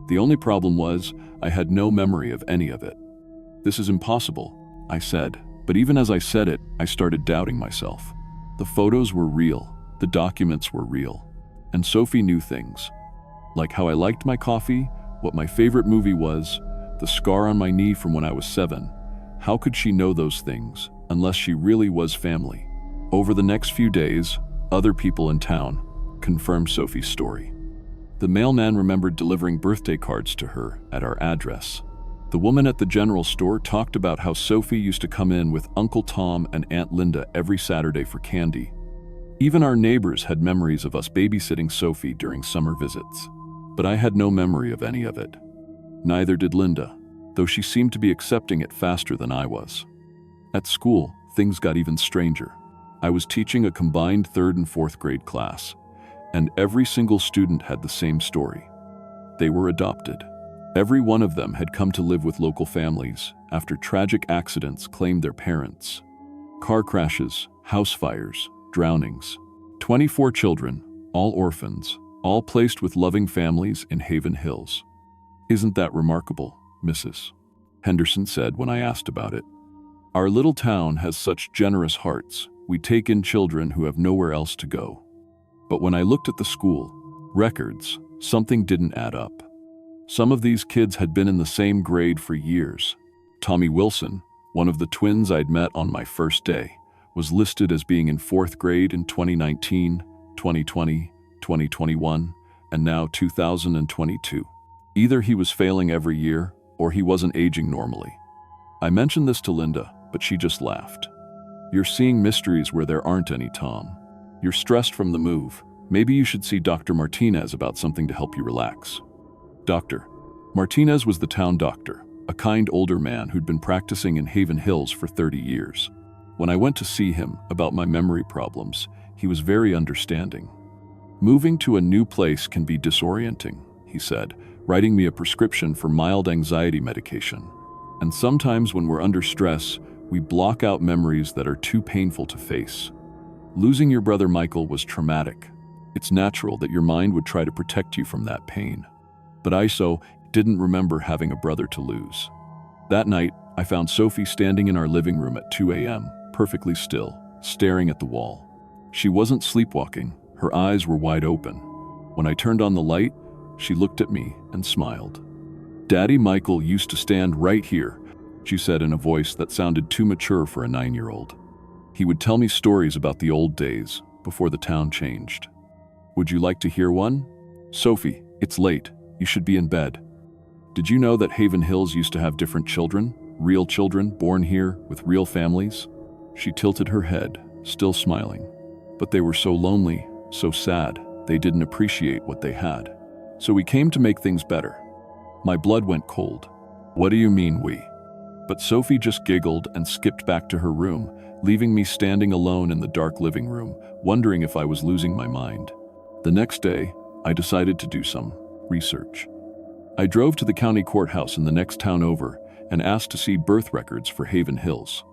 The only problem was, I had no memory of any of it. This is impossible, I said, but even as I said it, I started doubting myself. The photos were real, the documents were real, and Sophie knew things. Like how I liked my coffee, what my favorite movie was, the scar on my knee from when I was 7. How could she know those things, unless she really was family? Over the next few days, other people in town confirmed Sophie's story. The mailman remembered delivering birthday cards to her at our address. The woman at the general store talked about how Sophie used to come in with Uncle Tom and Aunt Linda every Saturday for candy. Even our neighbors had memories of us babysitting Sophie during summer visits. But I had no memory of any of it. Neither did Linda, though she seemed to be accepting it faster than I was. At school, things got even stranger. I was teaching a combined 3rd and 4th grade class, and every single student had the same story. They were adopted. Every one of them had come to live with local families after tragic accidents claimed their parents. Car crashes, house fires, drownings. 24 children, all orphans, all placed with loving families in Haven Hills. Isn't that remarkable, Mrs. Henderson said when I asked about it. Our little town has such generous hearts. We take in children who have nowhere else to go. But when I looked at the school records, something didn't add up. Some of these kids had been in the same grade for years. Tommy Wilson, one of the twins I'd met on my first day, was listed as being in 4th grade in 2019, 2020, 2021, and now 2022. Either he was failing every year, or he wasn't aging normally. I mentioned this to Linda, but she just laughed. You're seeing mysteries where there aren't any, Tom. You're stressed from the move. Maybe you should see Dr. Martinez about something to help you relax. Dr. Martinez was the town doctor, a kind older man who'd been practicing in Haven Hills for 30 years. When I went to see him about my memory problems, he was very understanding. Moving to a new place can be disorienting, he said, writing me a prescription for mild anxiety medication. And sometimes when we're under stress, we block out memories that are too painful to face. Losing your brother Michael was traumatic. It's natural that your mind would try to protect you from that pain. But I didn't remember having a brother to lose. That night, I found Sophie standing in our living room at 2 a.m., perfectly still, staring at the wall. She wasn't sleepwalking. Her eyes were wide open. When I turned on the light, she looked at me and smiled. Daddy Michael used to stand right here, she said in a voice that sounded too mature for a 9-year-old. He would tell me stories about the old days, before the town changed. Would you like to hear one? Sophie, it's late. You should be in bed. Did you know that Haven Hills used to have different children? Real children born here with real families? She tilted her head, still smiling. But they were so lonely, so sad, they didn't appreciate what they had. So we came to make things better. My blood went cold. What do you mean we? But Sophie just giggled and skipped back to her room, leaving me standing alone in the dark living room, wondering if I was losing my mind. The next day, I decided to do some research. I drove to the county courthouse in the next town over and asked to see birth records for Haven Hills.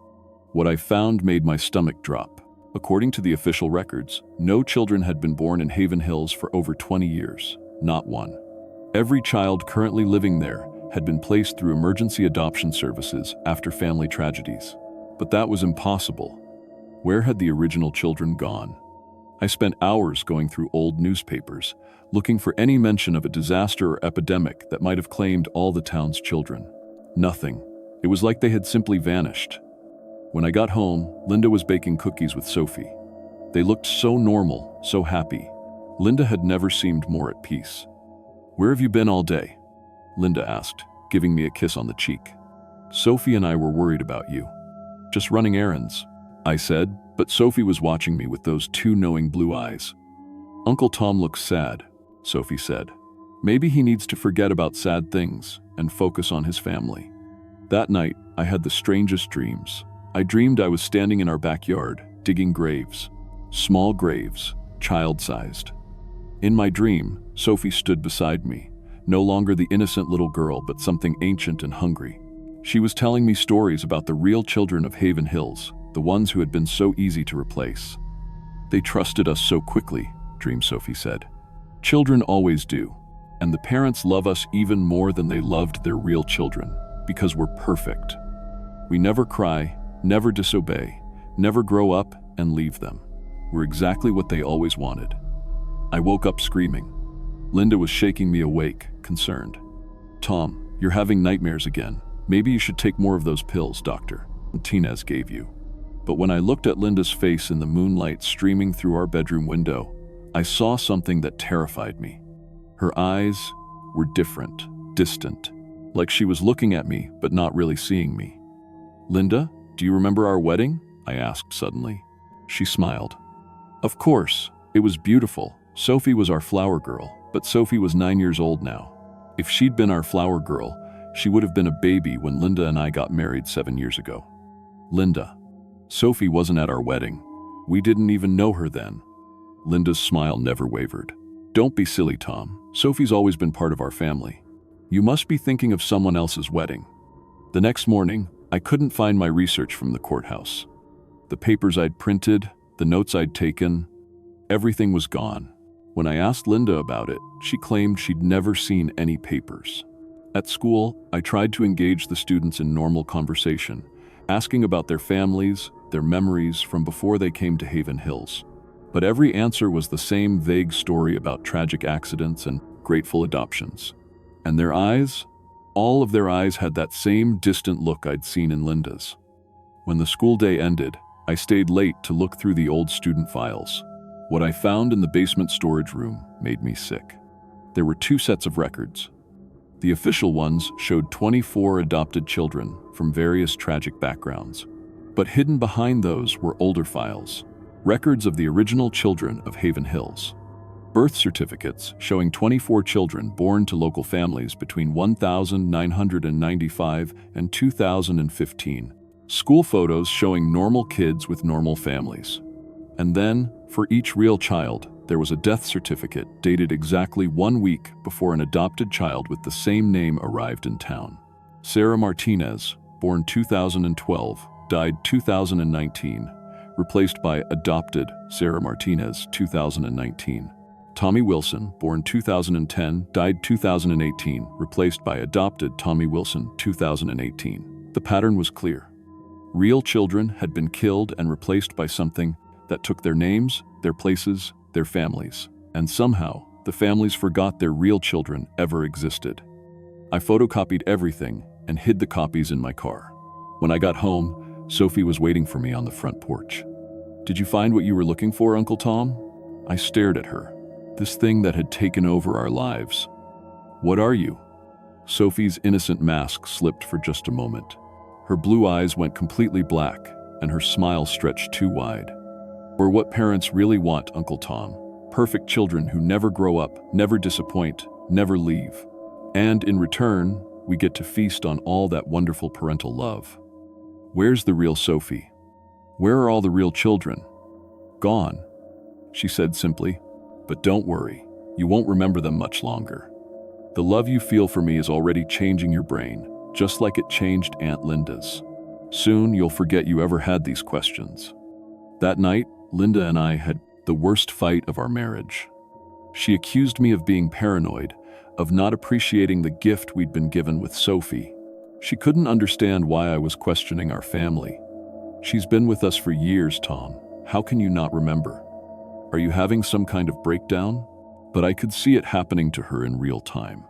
What I found made my stomach drop. According to the official records, no children had been born in Haven Hills for over 20 years, not one. Every child currently living there had been placed through emergency adoption services after family tragedies. But that was impossible. Where had the original children gone? I spent hours going through old newspapers, looking for any mention of a disaster or epidemic that might have claimed all the town's children. Nothing. It was like they had simply vanished. When I got home, Linda was baking cookies with Sophie. They looked so normal, so happy. Linda had never seemed more at peace. "Where have you been all day?" Linda asked, giving me a kiss on the cheek. "Sophie and I were worried about you." "Just running errands," I said, but Sophie was watching me with those two knowing blue eyes. "Uncle Tom looks sad," Sophie said. "Maybe he needs to forget about sad things and focus on his family." That night, I had the strangest dreams. I dreamed I was standing in our backyard, digging graves. Small graves, child-sized. In my dream, Sophie stood beside me, no longer the innocent little girl, but something ancient and hungry. She was telling me stories about the real children of Haven Hills, the ones who had been so easy to replace. "They trusted us so quickly," Dream Sophie said. "Children always do, and the parents love us even more than they loved their real children, because we're perfect. We never cry, never disobey, never grow up and leave them. We're exactly what they always wanted." I woke up screaming. Linda was shaking me awake, concerned. "Tom, you're having nightmares again. Maybe you should take more of those pills Dr. Martinez gave you." But when I looked at Linda's face in the moonlight streaming through our bedroom window, I saw something that terrified me. Her eyes were different, distant, like she was looking at me but not really seeing me. "Linda, do you remember our wedding?" I asked suddenly. She smiled. "Of course, it was beautiful. Sophie was our flower girl, but Sophie was 9 years old now. If she'd been our flower girl, she would have been a baby when Linda and I got married 7 years ago." "Linda, Sophie wasn't at our wedding. We didn't even know her then." Linda's smile never wavered. "Don't be silly, Tom. Sophie's always been part of our family. You must be thinking of someone else's wedding." The next morning, I couldn't find my research from the courthouse. The papers I'd printed, the notes I'd taken, everything was gone. When I asked Linda about it, she claimed she'd never seen any papers. At school, I tried to engage the students in normal conversation, asking about their families, their memories from before they came to Haven Hills. But every answer was the same vague story about tragic accidents and grateful adoptions. And their eyes? All of their eyes had that same distant look I'd seen in Linda's. When the school day ended, I stayed late to look through the old student files. What I found in the basement storage room made me sick. There were 2 sets of records. The official ones showed 24 adopted children from various tragic backgrounds. But hidden behind those were older files, records of the original children of Haven Hills. Birth certificates showing 24 children born to local families between 1995 and 2015. School photos showing normal kids with normal families. And then, for each real child, there was a death certificate dated exactly 1 week before an adopted child with the same name arrived in town. Sarah Martinez, born 2012, died 2019, replaced by adopted Sarah Martinez, 2019. Tommy Wilson, born 2010, died 2018, replaced by adopted Tommy Wilson, 2018. The pattern was clear. Real children had been killed and replaced by something that took their names, their places, their families. And somehow, the families forgot their real children ever existed. I photocopied everything and hid the copies in my car. When I got home, Sophie was waiting for me on the front porch. "Did you find what you were looking for, Uncle Tom?" I stared at her. This thing that had taken over our lives. "What are you?" Sophie's innocent mask slipped for just a moment. Her blue eyes went completely black, and her smile stretched too wide. "We're what parents really want, Uncle Tom. Perfect children who never grow up, never disappoint, never leave. And in return, we get to feast on all that wonderful parental love." "Where's the real Sophie? Where are all the real children?" "Gone," she said simply. "But don't worry, you won't remember them much longer. The love you feel for me is already changing your brain, just like it changed Aunt Linda's. Soon you'll forget you ever had these questions. That night, Linda and I had the worst fight of our marriage. She accused me of being paranoid, of not appreciating the gift we'd been given with Sophie. She couldn't understand why I was questioning our family. She's been with us for years, Tom. How can you not remember? Are you having some kind of breakdown? But I could see it happening to her in real time.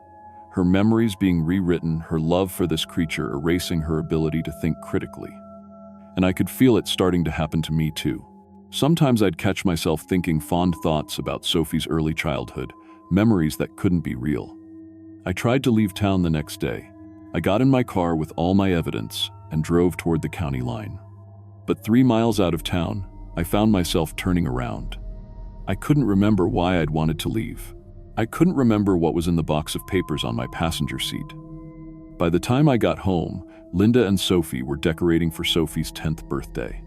Her memories being rewritten, her love for this creature erasing her ability to think critically. And I could feel it starting to happen to me too. Sometimes I'd catch myself thinking fond thoughts about Sophie's early childhood, memories that couldn't be real. I tried to leave town the next day. I got in my car with all my evidence and drove toward the county line. But 3 miles out of town, I found myself turning around. I couldn't remember why I'd wanted to leave. I couldn't remember what was in the box of papers on my passenger seat. By the time I got home, Linda and Sophie were decorating for Sophie's 10th birthday.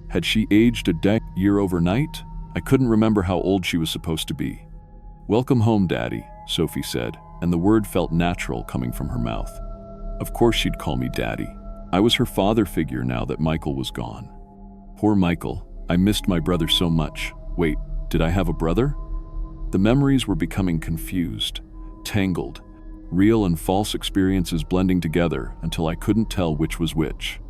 Had she aged a year overnight? I couldn't remember how old she was supposed to be. "Welcome home, Daddy," Sophie said, and the word felt natural coming from her mouth. Of course she'd call me Daddy. I was her father figure now that Michael was gone. Poor Michael. I missed my brother so much. Wait, did I have a brother? The memories were becoming confused, tangled, real and false experiences blending together until I couldn't tell which was which.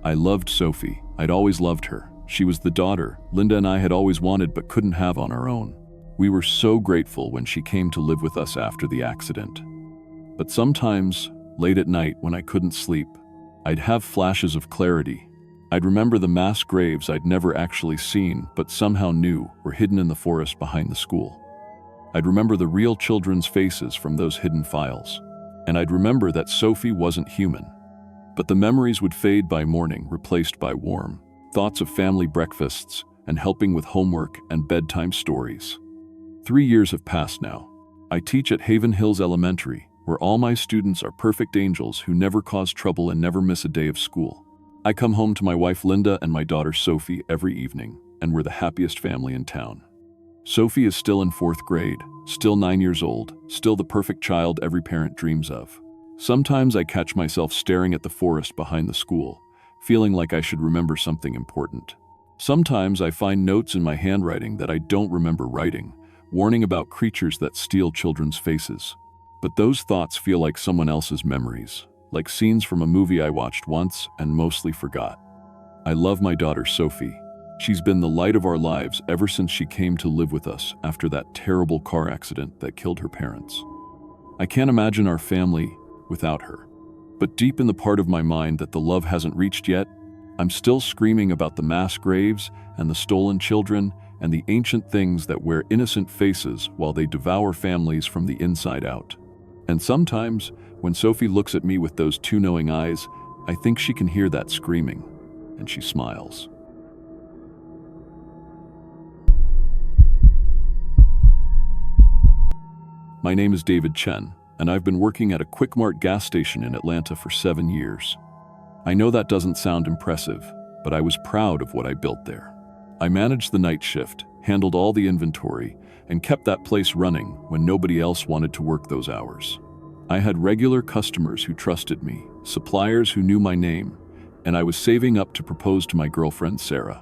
I loved Sophie. I'd always loved her. She was the daughter Linda and I had always wanted but couldn't have on our own. We were so grateful when she came to live with us after the accident. But sometimes, late at night when I couldn't sleep, I'd have flashes of clarity. I'd remember the mass graves I'd never actually seen but somehow knew were hidden in the forest behind the school. I'd remember the real children's faces from those hidden files. And I'd remember that Sophie wasn't human. But the memories would fade by morning, replaced by warm thoughts of family breakfasts and helping with homework and bedtime stories. 3 years have passed now. I teach at Haven Hills Elementary, where all my students are perfect angels who never cause trouble and never miss a day of school. I come home to my wife Linda and my daughter Sophie every evening, and we're the happiest family in town. Sophie is still in 4th grade, still 9 years old, still the perfect child every parent dreams of. Sometimes I catch myself staring at the forest behind the school, feeling like I should remember something important. Sometimes I find notes in my handwriting that I don't remember writing, warning about creatures that steal children's faces. But those thoughts feel like someone else's memories, like scenes from a movie I watched once and mostly forgot. I love my daughter Sophie. She's been the light of our lives ever since she came to live with us after that terrible car accident that killed her parents. I can't imagine our family without her. But deep in the part of my mind that the love hasn't reached yet, I'm still screaming about the mass graves and the stolen children and the ancient things that wear innocent faces while they devour families from the inside out. And sometimes, when Sophie looks at me with those 2 knowing eyes, I think she can hear that screaming, and she smiles. My name is David Chen, and I've been working at a Quick Mart gas station in Atlanta for 7 years. I know that doesn't sound impressive, but I was proud of what I built there. I managed the night shift, handled all the inventory, and kept that place running when nobody else wanted to work those hours. I had regular customers who trusted me, suppliers who knew my name, and I was saving up to propose to my girlfriend Sarah.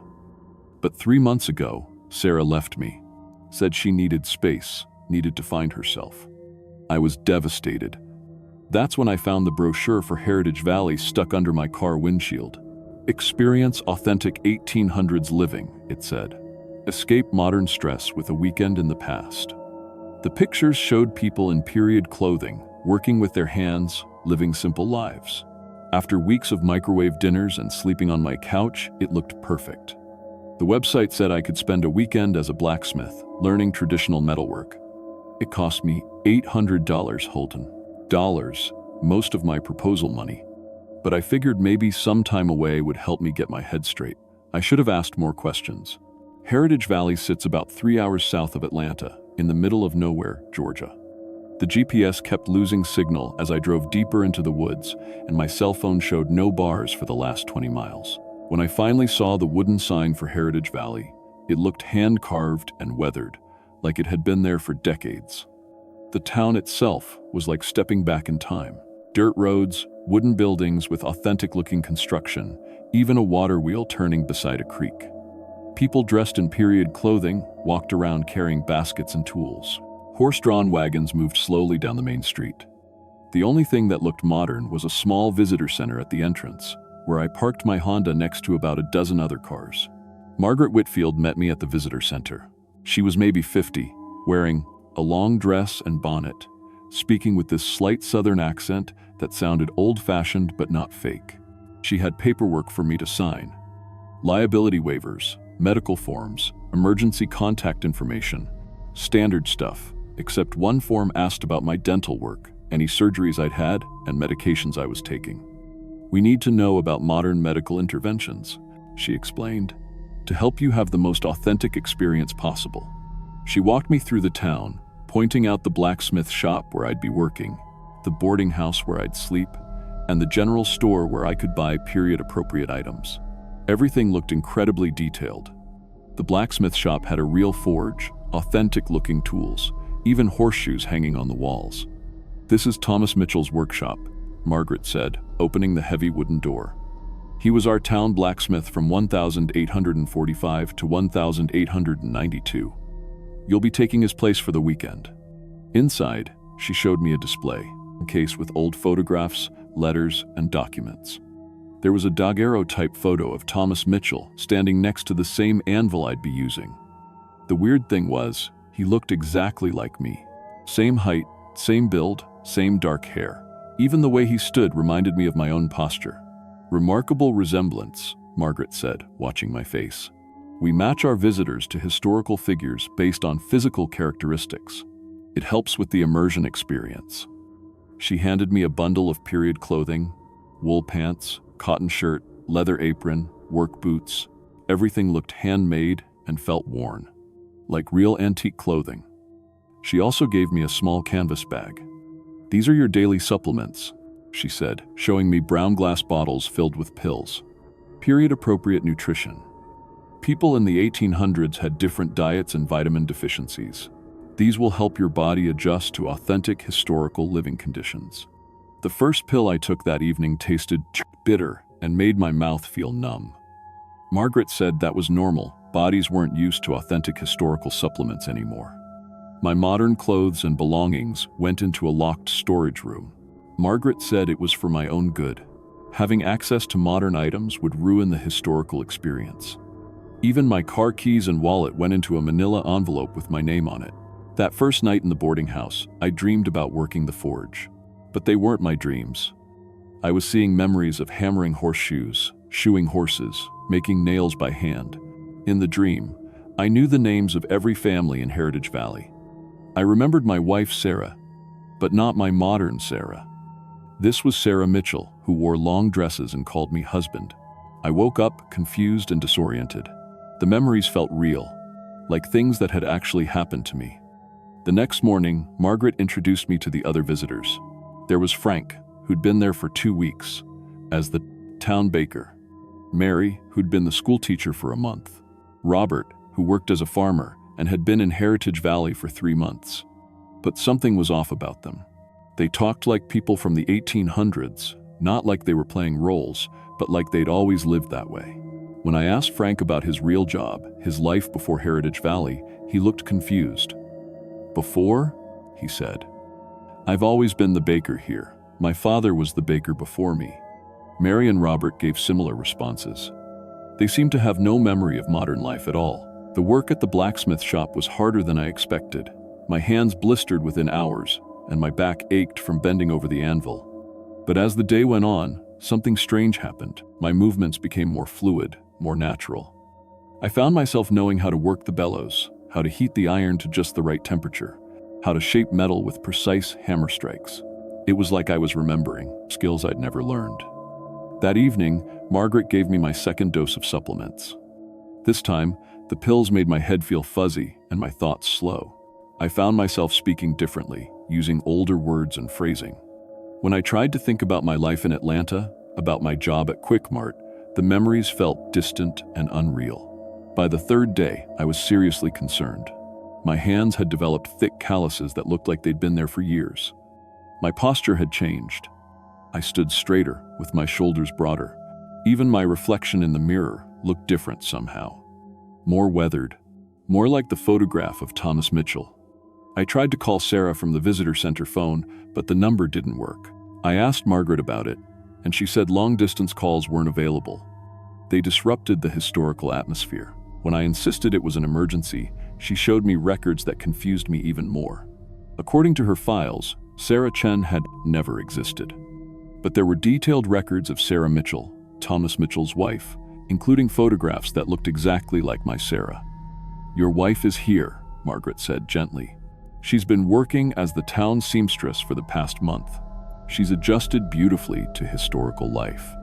But 3 months ago, Sarah left me, said she needed space, needed to find herself. I was devastated. That's when I found the brochure for Heritage Valley stuck under my car windshield. Experience authentic 1800s living, it said. Escape modern stress with a weekend in the past. The pictures showed people in period clothing, working with their hands, living simple lives. After weeks of microwave dinners and sleeping on my couch, it looked perfect. The website said I could spend a weekend as a blacksmith, learning traditional metalwork. It cost me $800, Holton. Dollars, most of my proposal money. But I figured maybe some time away would help me get my head straight. I should have asked more questions. Heritage Valley sits about 3 hours south of Atlanta, in the middle of nowhere, Georgia. The GPS kept losing signal as I drove deeper into the woods, and my cell phone showed no bars for the last 20 miles. When I finally saw the wooden sign for Heritage Valley, it looked hand-carved and weathered, like it had been there for decades. The town itself was like stepping back in time. Dirt roads, wooden buildings with authentic-looking construction, even a water wheel turning beside a creek. People dressed in period clothing walked around carrying baskets and tools. Horse-drawn wagons moved slowly down the main street. The only thing that looked modern was a small visitor center at the entrance, where I parked my Honda next to about a dozen other cars. Margaret Whitfield met me at the visitor center. She was maybe 50, wearing a long dress and bonnet, speaking with this slight southern accent that sounded old-fashioned but not fake. She had paperwork for me to sign. Liability waivers, medical forms, emergency contact information, standard stuff, except one form asked about my dental work, any surgeries I'd had, and medications I was taking. "We need to know about modern medical interventions," she explained, "to help you have the most authentic experience possible." She walked me through the town, pointing out the blacksmith shop where I'd be working, the boarding house where I'd sleep, and the general store where I could buy period-appropriate items. Everything looked incredibly detailed. The blacksmith shop had a real forge, authentic-looking tools, even horseshoes hanging on the walls. "This is Thomas Mitchell's workshop," Margaret said, opening the heavy wooden door. "He was our town blacksmith from 1845 to 1892. You'll be taking his place for the weekend." Inside, she showed me a display, a case with old photographs, letters, and documents. There was a daguerreau-type photo of Thomas Mitchell standing next to the same anvil I'd be using. The weird thing was, he looked exactly like me. Same height, same build, same dark hair. Even the way he stood reminded me of my own posture. "Remarkable resemblance," Margaret said, watching my face. "We match our visitors to historical figures based on physical characteristics. It helps with the immersion experience." She handed me a bundle of period clothing, wool pants, cotton shirt, leather apron, work boots. Everything looked handmade and felt worn, like real antique clothing. She also gave me a small canvas bag. "These are your daily supplements," she said, showing me brown glass bottles filled with pills. "Period-appropriate nutrition." People in the 1800s had different diets and vitamin deficiencies. These will help your body adjust to authentic historical living conditions. The first pill I took that evening tasted bitter and made my mouth feel numb. Margaret said that was normal. Bodies weren't used to authentic historical supplements anymore. My modern clothes and belongings went into a locked storage room. Margaret said it was for my own good. Having access to modern items would ruin the historical experience. Even my car keys and wallet went into a manila envelope with my name on it. That first night in the boarding house, I dreamed about working the forge. But they weren't my dreams. I was seeing memories of hammering horseshoes, shoeing horses, making nails by hand. In the dream, I knew the names of every family in Heritage Valley. I remembered my wife Sarah, but not my modern Sarah. This was Sarah Mitchell, who wore long dresses and called me husband. I woke up confused and disoriented. The memories felt real, like things that had actually happened to me. The next morning, Margaret introduced me to the other visitors. There was Frank, who'd been there for 2 weeks, as the town baker. Mary, who'd been the school teacher for a month. Robert, who worked as a farmer and had been in Heritage Valley for 3 months. But something was off about them. They talked like people from the 1800s, not like they were playing roles, but like they'd always lived that way. When I asked Frank about his real job, his life before Heritage Valley, he looked confused. "Before?" he said. "I've always been the baker here. My father was the baker before me." Mary and Robert gave similar responses. They seemed to have no memory of modern life at all. The work at the blacksmith shop was harder than I expected. My hands blistered within hours, and my back ached from bending over the anvil. But as the day went on, something strange happened. My movements became more fluid, more natural. I found myself knowing how to work the bellows, how to heat the iron to just the right temperature, how to shape metal with precise hammer strikes. It was like I was remembering skills I'd never learned. That evening, Margaret gave me my second dose of supplements. This time, the pills made my head feel fuzzy and my thoughts slow. I found myself speaking differently, using older words and phrasing. When I tried to think about my life in Atlanta, about my job at Quick Mart, the memories felt distant and unreal. By the third day, I was seriously concerned. My hands had developed thick calluses that looked like they'd been there for years. My posture had changed. I stood straighter, with my shoulders broader. Even my reflection in the mirror looked different somehow. More weathered, more like the photograph of Thomas Mitchell. I tried to call Sarah from the visitor center phone, but the number didn't work. I asked Margaret about it, and she said long-distance calls weren't available. They disrupted the historical atmosphere. When I insisted it was an emergency, she showed me records that confused me even more. According to her files, Sarah Chen had never existed. But there were detailed records of Sarah Mitchell, Thomas Mitchell's wife, including photographs that looked exactly like my Sarah. "Your wife is here," Margaret said gently. "She's been working as the town seamstress for the past month. She's adjusted beautifully to historical life."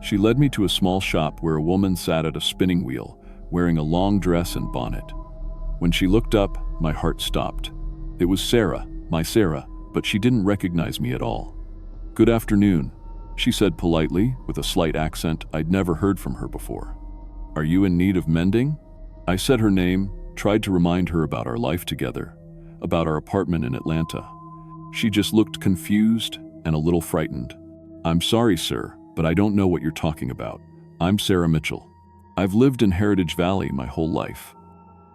She led me to a small shop where a woman sat at a spinning wheel, wearing a long dress and bonnet. When she looked up, my heart stopped. It was Sarah, my Sarah, but she didn't recognize me at all. "Good afternoon," she said politely, with a slight accent I'd never heard from her before. "Are you in need of mending?" I said her name, tried to remind her about our life together, about our apartment in Atlanta. She just looked confused and a little frightened. "I'm sorry, sir, but I don't know what you're talking about. I'm Sarah Mitchell. I've lived in Heritage Valley my whole life."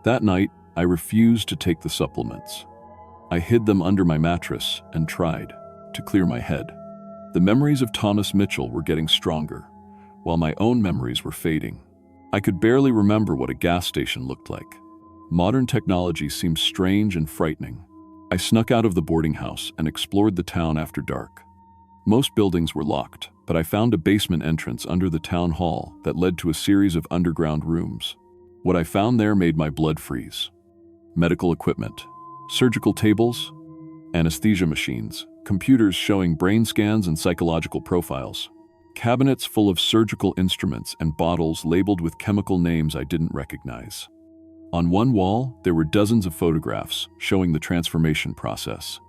That night, I refused to take the supplements. I hid them under my mattress and tried to clear my head. The memories of Thomas Mitchell were getting stronger, while my own memories were fading. I could barely remember what a gas station looked like. Modern technology seemed strange and frightening. I snuck out of the boarding house and explored the town after dark. Most buildings were locked, but I found a basement entrance under the town hall that led to a series of underground rooms. What I found there made my blood freeze. Medical equipment, surgical tables, anesthesia machines, computers showing brain scans and psychological profiles, cabinets full of surgical instruments and bottles labeled with chemical names I didn't recognize. On one wall, there were dozens of photographs showing the transformation process,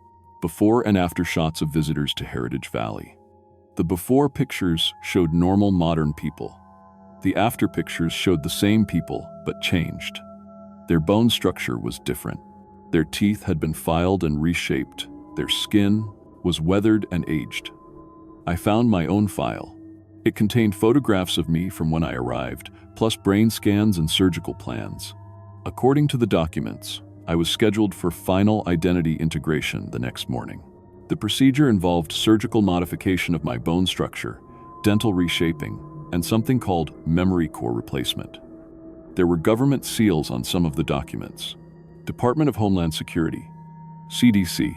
before and after shots of visitors to Heritage Valley. The before pictures showed normal modern people. The after pictures showed the same people, but changed. Their bone structure was different. Their teeth had been filed and reshaped. Their skin was weathered and aged. I found my own file. It contained photographs of me from when I arrived, plus brain scans and surgical plans. According to the documents, I was scheduled for final identity integration the next morning. The procedure involved surgical modification of my bone structure, dental reshaping, and something called memory core replacement. There were government seals on some of the documents. Department of Homeland Security, CDC.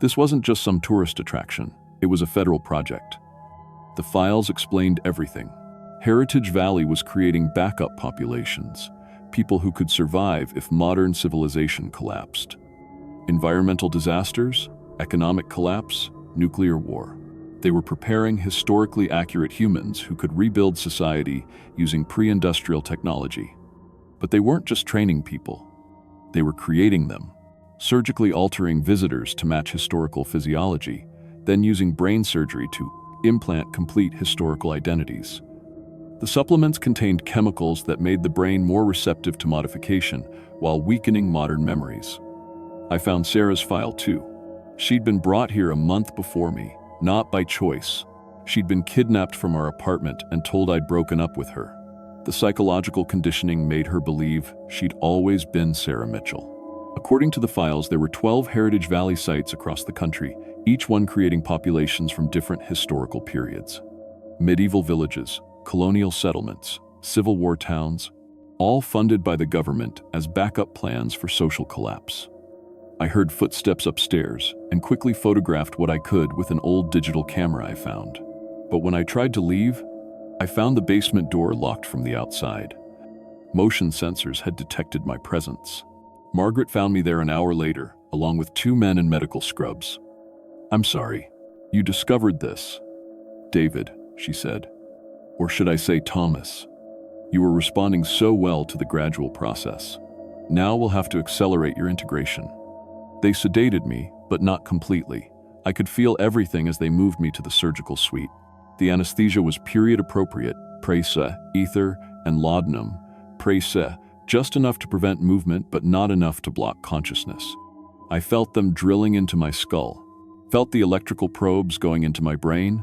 This wasn't just some tourist attraction, it was a federal project. The files explained everything. Heritage Valley was creating backup populations, people who could survive if modern civilization collapsed. Environmental disasters, economic collapse, nuclear war. They were preparing historically accurate humans who could rebuild society using pre-industrial technology. But they weren't just training people. They were creating them, surgically altering visitors to match historical physiology, then using brain surgery to implant complete historical identities. The supplements contained chemicals that made the brain more receptive to modification while weakening modern memories. I found Sarah's file too. She'd been brought here a month before me, not by choice. She'd been kidnapped from our apartment and told I'd broken up with her. The psychological conditioning made her believe she'd always been Sarah Mitchell. According to the files, there were 12 Heritage Valley sites across the country, each one creating populations from different historical periods. Medieval villages, colonial settlements, Civil War towns, all funded by the government as backup plans for social collapse. I heard footsteps upstairs and quickly photographed what I could with an old digital camera I found. But when I tried to leave, I found the basement door locked from the outside. Motion sensors had detected my presence. Margaret found me there an hour later, along with 2 men in medical scrubs. "I'm sorry. You discovered this." "David," she said. "Or should I say Thomas? You were responding so well to the gradual process. Now we'll have to accelerate your integration." They sedated me, but not completely. I could feel everything as they moved me to the surgical suite. The anesthesia was period-appropriate, presa, ether, and laudanum, presa, just enough to prevent movement but not enough to block consciousness. I felt them drilling into my skull, felt the electrical probes going into my brain,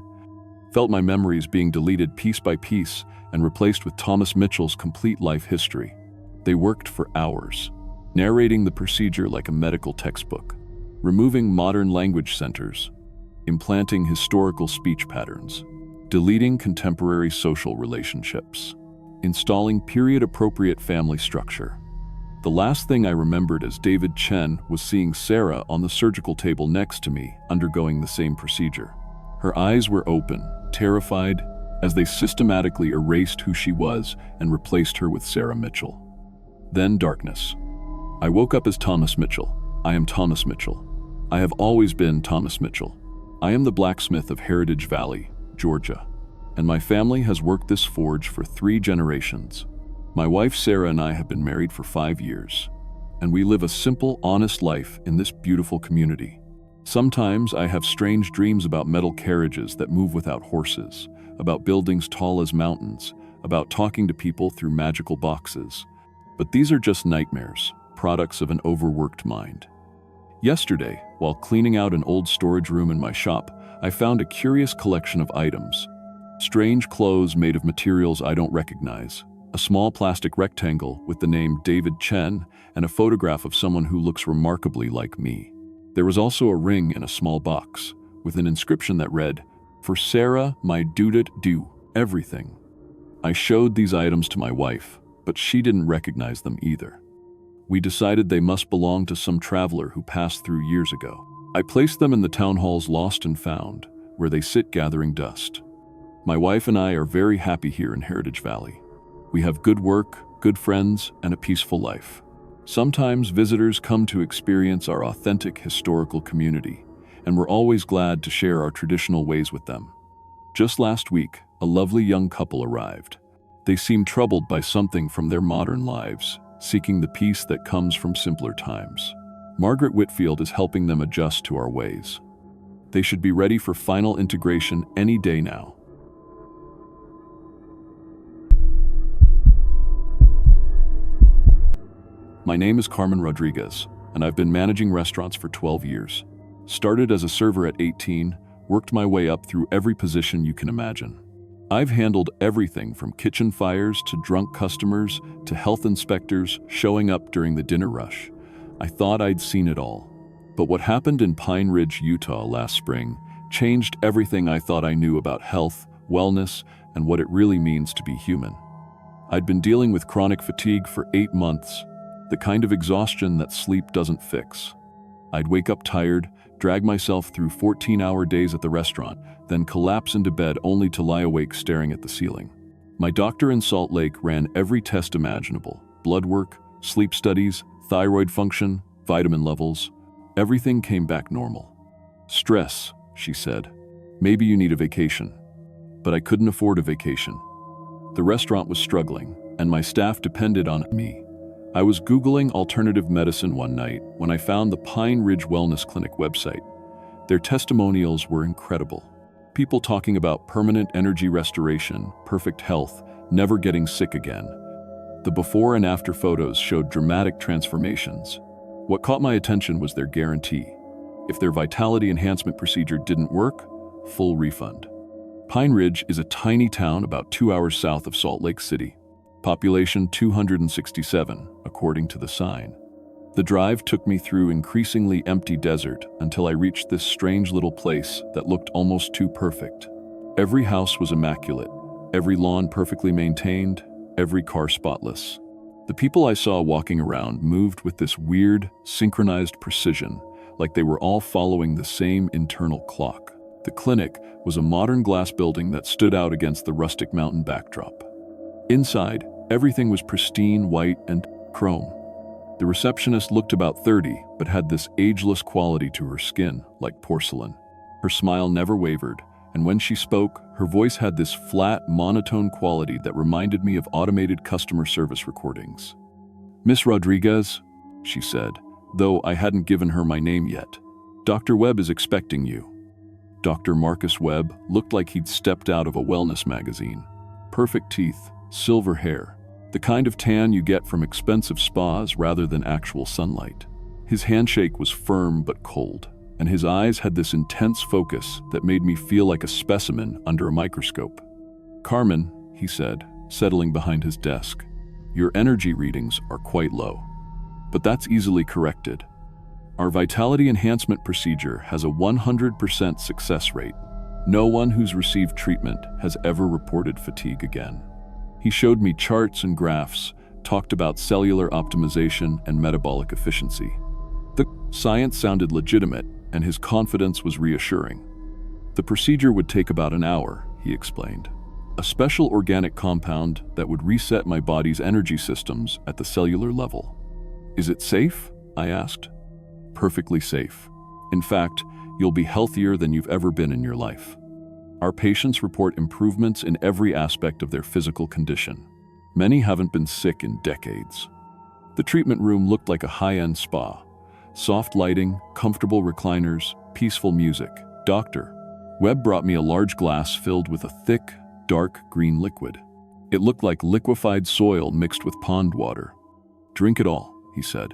Felt my memories being deleted piece by piece and replaced with Thomas Mitchell's complete life history. They worked for hours, narrating the procedure like a medical textbook, removing modern language centers, implanting historical speech patterns, deleting contemporary social relationships, installing period-appropriate family structure. The last thing I remembered as David Chen was seeing Sarah on the surgical table next to me, undergoing the same procedure. Her eyes were open, terrified, as they systematically erased who she was and replaced her with Sarah Mitchell. Then darkness. I woke up as Thomas Mitchell. I am Thomas Mitchell. I have always been Thomas Mitchell. I am the blacksmith of Heritage Valley, Georgia, and my family has worked this forge for 3 generations. My wife Sarah and I have been married for 5 years, and we live a simple, honest life in this beautiful community. Sometimes I have strange dreams about metal carriages that move without horses, about buildings tall as mountains, about talking to people through magical boxes. But these are just nightmares, products of an overworked mind. Yesterday, while cleaning out an old storage room in my shop, I found a curious collection of items. Strange clothes made of materials I don't recognize, a small plastic rectangle with the name David Chen, and a photograph of someone who looks remarkably like me. There was also a ring in a small box, with an inscription that read, "For Sarah, my dudit do everything." I showed these items to my wife, but she didn't recognize them either. We decided they must belong to some traveler who passed through years ago. I placed them in the town hall's Lost and Found, where they sit gathering dust. My wife and I are very happy here in Heritage Valley. We have good work, good friends, and a peaceful life. Sometimes visitors come to experience our authentic historical community, and we're always glad to share our traditional ways with them. Just last week, a lovely young couple arrived. They seemed troubled by something from their modern lives, seeking the peace that comes from simpler times. Margaret Whitfield is helping them adjust to our ways. They should be ready for final integration any day now. My name is Carmen Rodriguez, and I've been managing restaurants for 12 years. Started as a server at 18, worked my way up through every position you can imagine. I've handled everything from kitchen fires to drunk customers to health inspectors showing up during the dinner rush. I thought I'd seen it all. But what happened in Pine Ridge, Utah last spring changed everything I thought I knew about health, wellness, and what it really means to be human. I'd been dealing with chronic fatigue for 8 months, the kind of exhaustion that sleep doesn't fix. I'd wake up tired, drag myself through 14-hour days at the restaurant, then collapse into bed only to lie awake staring at the ceiling. My doctor in Salt Lake ran every test imaginable: blood work, sleep studies, thyroid function, vitamin levels. Everything came back normal. "Stress," she said. "Maybe you need a vacation." But I couldn't afford a vacation. The restaurant was struggling, and my staff depended on me. I was Googling alternative medicine one night when I found the Pine Ridge Wellness Clinic website. Their testimonials were incredible. People talking about permanent energy restoration, perfect health, never getting sick again. The before and after photos showed dramatic transformations. What caught my attention was their guarantee. If their vitality enhancement procedure didn't work, full refund. Pine Ridge is a tiny town about 2 hours south of Salt Lake City. Population 267, according to the sign. The drive took me through increasingly empty desert until I reached this strange little place that looked almost too perfect. Every house was immaculate, every lawn perfectly maintained, every car spotless. The people I saw walking around moved with this weird, synchronized precision, like they were all following the same internal clock. The clinic was a modern glass building that stood out against the rustic mountain backdrop. Inside, everything was pristine, white, and chrome. The receptionist looked about 30, but had this ageless quality to her skin, like porcelain. Her smile never wavered, and when she spoke, her voice had this flat, monotone quality that reminded me of automated customer service recordings. "Miss Rodriguez," she said, though I hadn't given her my name yet. "Dr. Webb is expecting you." Dr. Marcus Webb looked like he'd stepped out of a wellness magazine. Perfect teeth, silver hair, the kind of tan you get from expensive spas rather than actual sunlight. His handshake was firm but cold. and his eyes had this intense focus that made me feel like a specimen under a microscope. "Carmen," he said, settling behind his desk, "your energy readings are quite low. But that's easily corrected. Our vitality enhancement procedure has a 100% success rate. No one who's received treatment has ever reported fatigue again." He showed me charts and graphs, talked about cellular optimization and metabolic efficiency. The science sounded legitimate, and his confidence was reassuring. The procedure would take about an hour, he explained. A special organic compound that would reset my body's energy systems at the cellular level. "Is it safe?" I asked. "Perfectly safe. In fact, you'll be healthier than you've ever been in your life. Our patients report improvements in every aspect of their physical condition. Many haven't been sick in decades." The treatment room looked like a high-end spa. Soft lighting, comfortable recliners, peaceful music. Dr. Webb brought me a large glass filled with a thick, dark green liquid. It looked like liquefied soil mixed with pond water. "Drink it all," he said.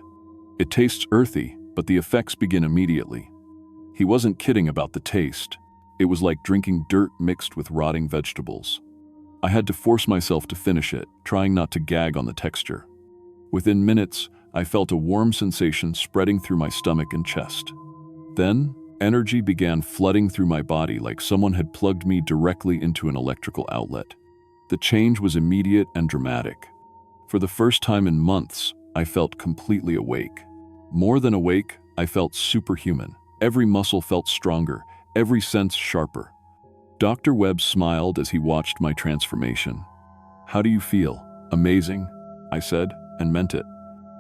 "It tastes earthy, but the effects begin immediately." He wasn't kidding about the taste. It was like drinking dirt mixed with rotting vegetables. I had to force myself to finish it, trying not to gag on the texture. Within minutes, I felt a warm sensation spreading through my stomach and chest. Then, energy began flooding through my body like someone had plugged me directly into an electrical outlet. The change was immediate and dramatic. For the first time in months, I felt completely awake. More than awake, I felt superhuman. Every muscle felt stronger, every sense sharper. Dr. Webb smiled as he watched my transformation. "How do you feel?" "Amazing," I said, and meant it.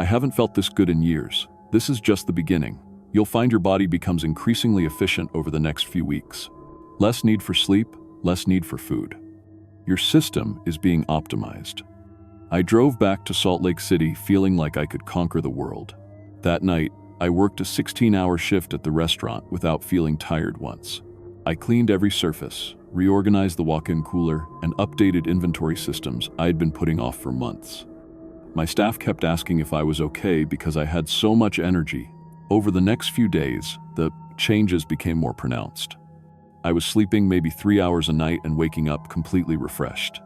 "I haven't felt this good in years. This is just the beginning. You'll find your body becomes increasingly efficient over the next few weeks. Less need for sleep, less need for food. Your system is being optimized." I drove back to Salt Lake City feeling like I could conquer the world. That night, I worked a 16-hour shift at the restaurant without feeling tired once. I cleaned every surface, reorganized the walk-in cooler, and updated inventory systems I had been putting off for months. My staff kept asking if I was okay because I had so much energy. Over the next few days, the changes became more pronounced. I was sleeping maybe 3 hours a night and waking up completely refreshed.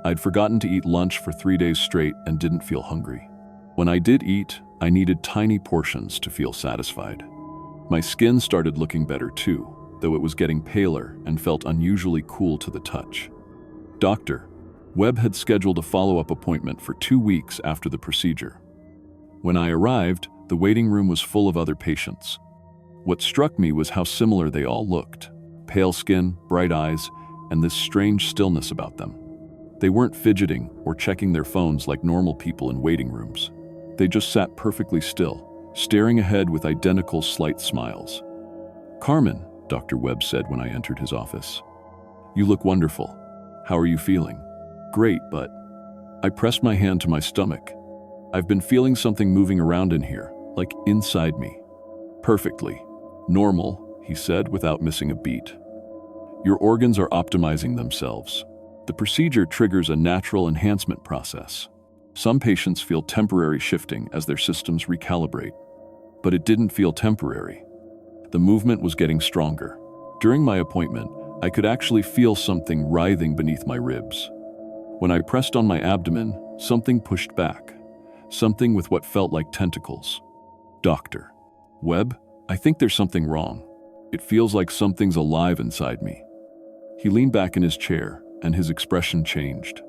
I'd forgotten to eat lunch for 3 days straight and didn't feel hungry. When I did eat, I needed tiny portions to feel satisfied. My skin started looking better too, though it was getting paler and felt unusually cool to the touch. Dr. Webb had scheduled a follow-up appointment for 2 weeks after the procedure. When I arrived, the waiting room was full of other patients. What struck me was how similar they all looked. Pale skin, bright eyes, and this strange stillness about them. They weren't fidgeting or checking their phones like normal people in waiting rooms. They just sat perfectly still, staring ahead with identical slight smiles. "Carmen," Dr. Webb said when I entered his office. "You look wonderful. How are you feeling?" "Great, but..." I pressed my hand to my stomach. "I've been feeling something moving around in here, like inside me." "Perfectly. Normal," he said without missing a beat. "Your organs are optimizing themselves. The procedure triggers a natural enhancement process. Some patients feel temporary shifting as their systems recalibrate. But it didn't feel temporary. The movement was getting stronger. During my appointment, I could actually feel something writhing beneath my ribs. When I pressed on my abdomen, something pushed back. Something with what felt like tentacles. "Dr. Webb, I think there's something wrong. It feels like something's alive inside me." He leaned back in his chair, and his expression changed.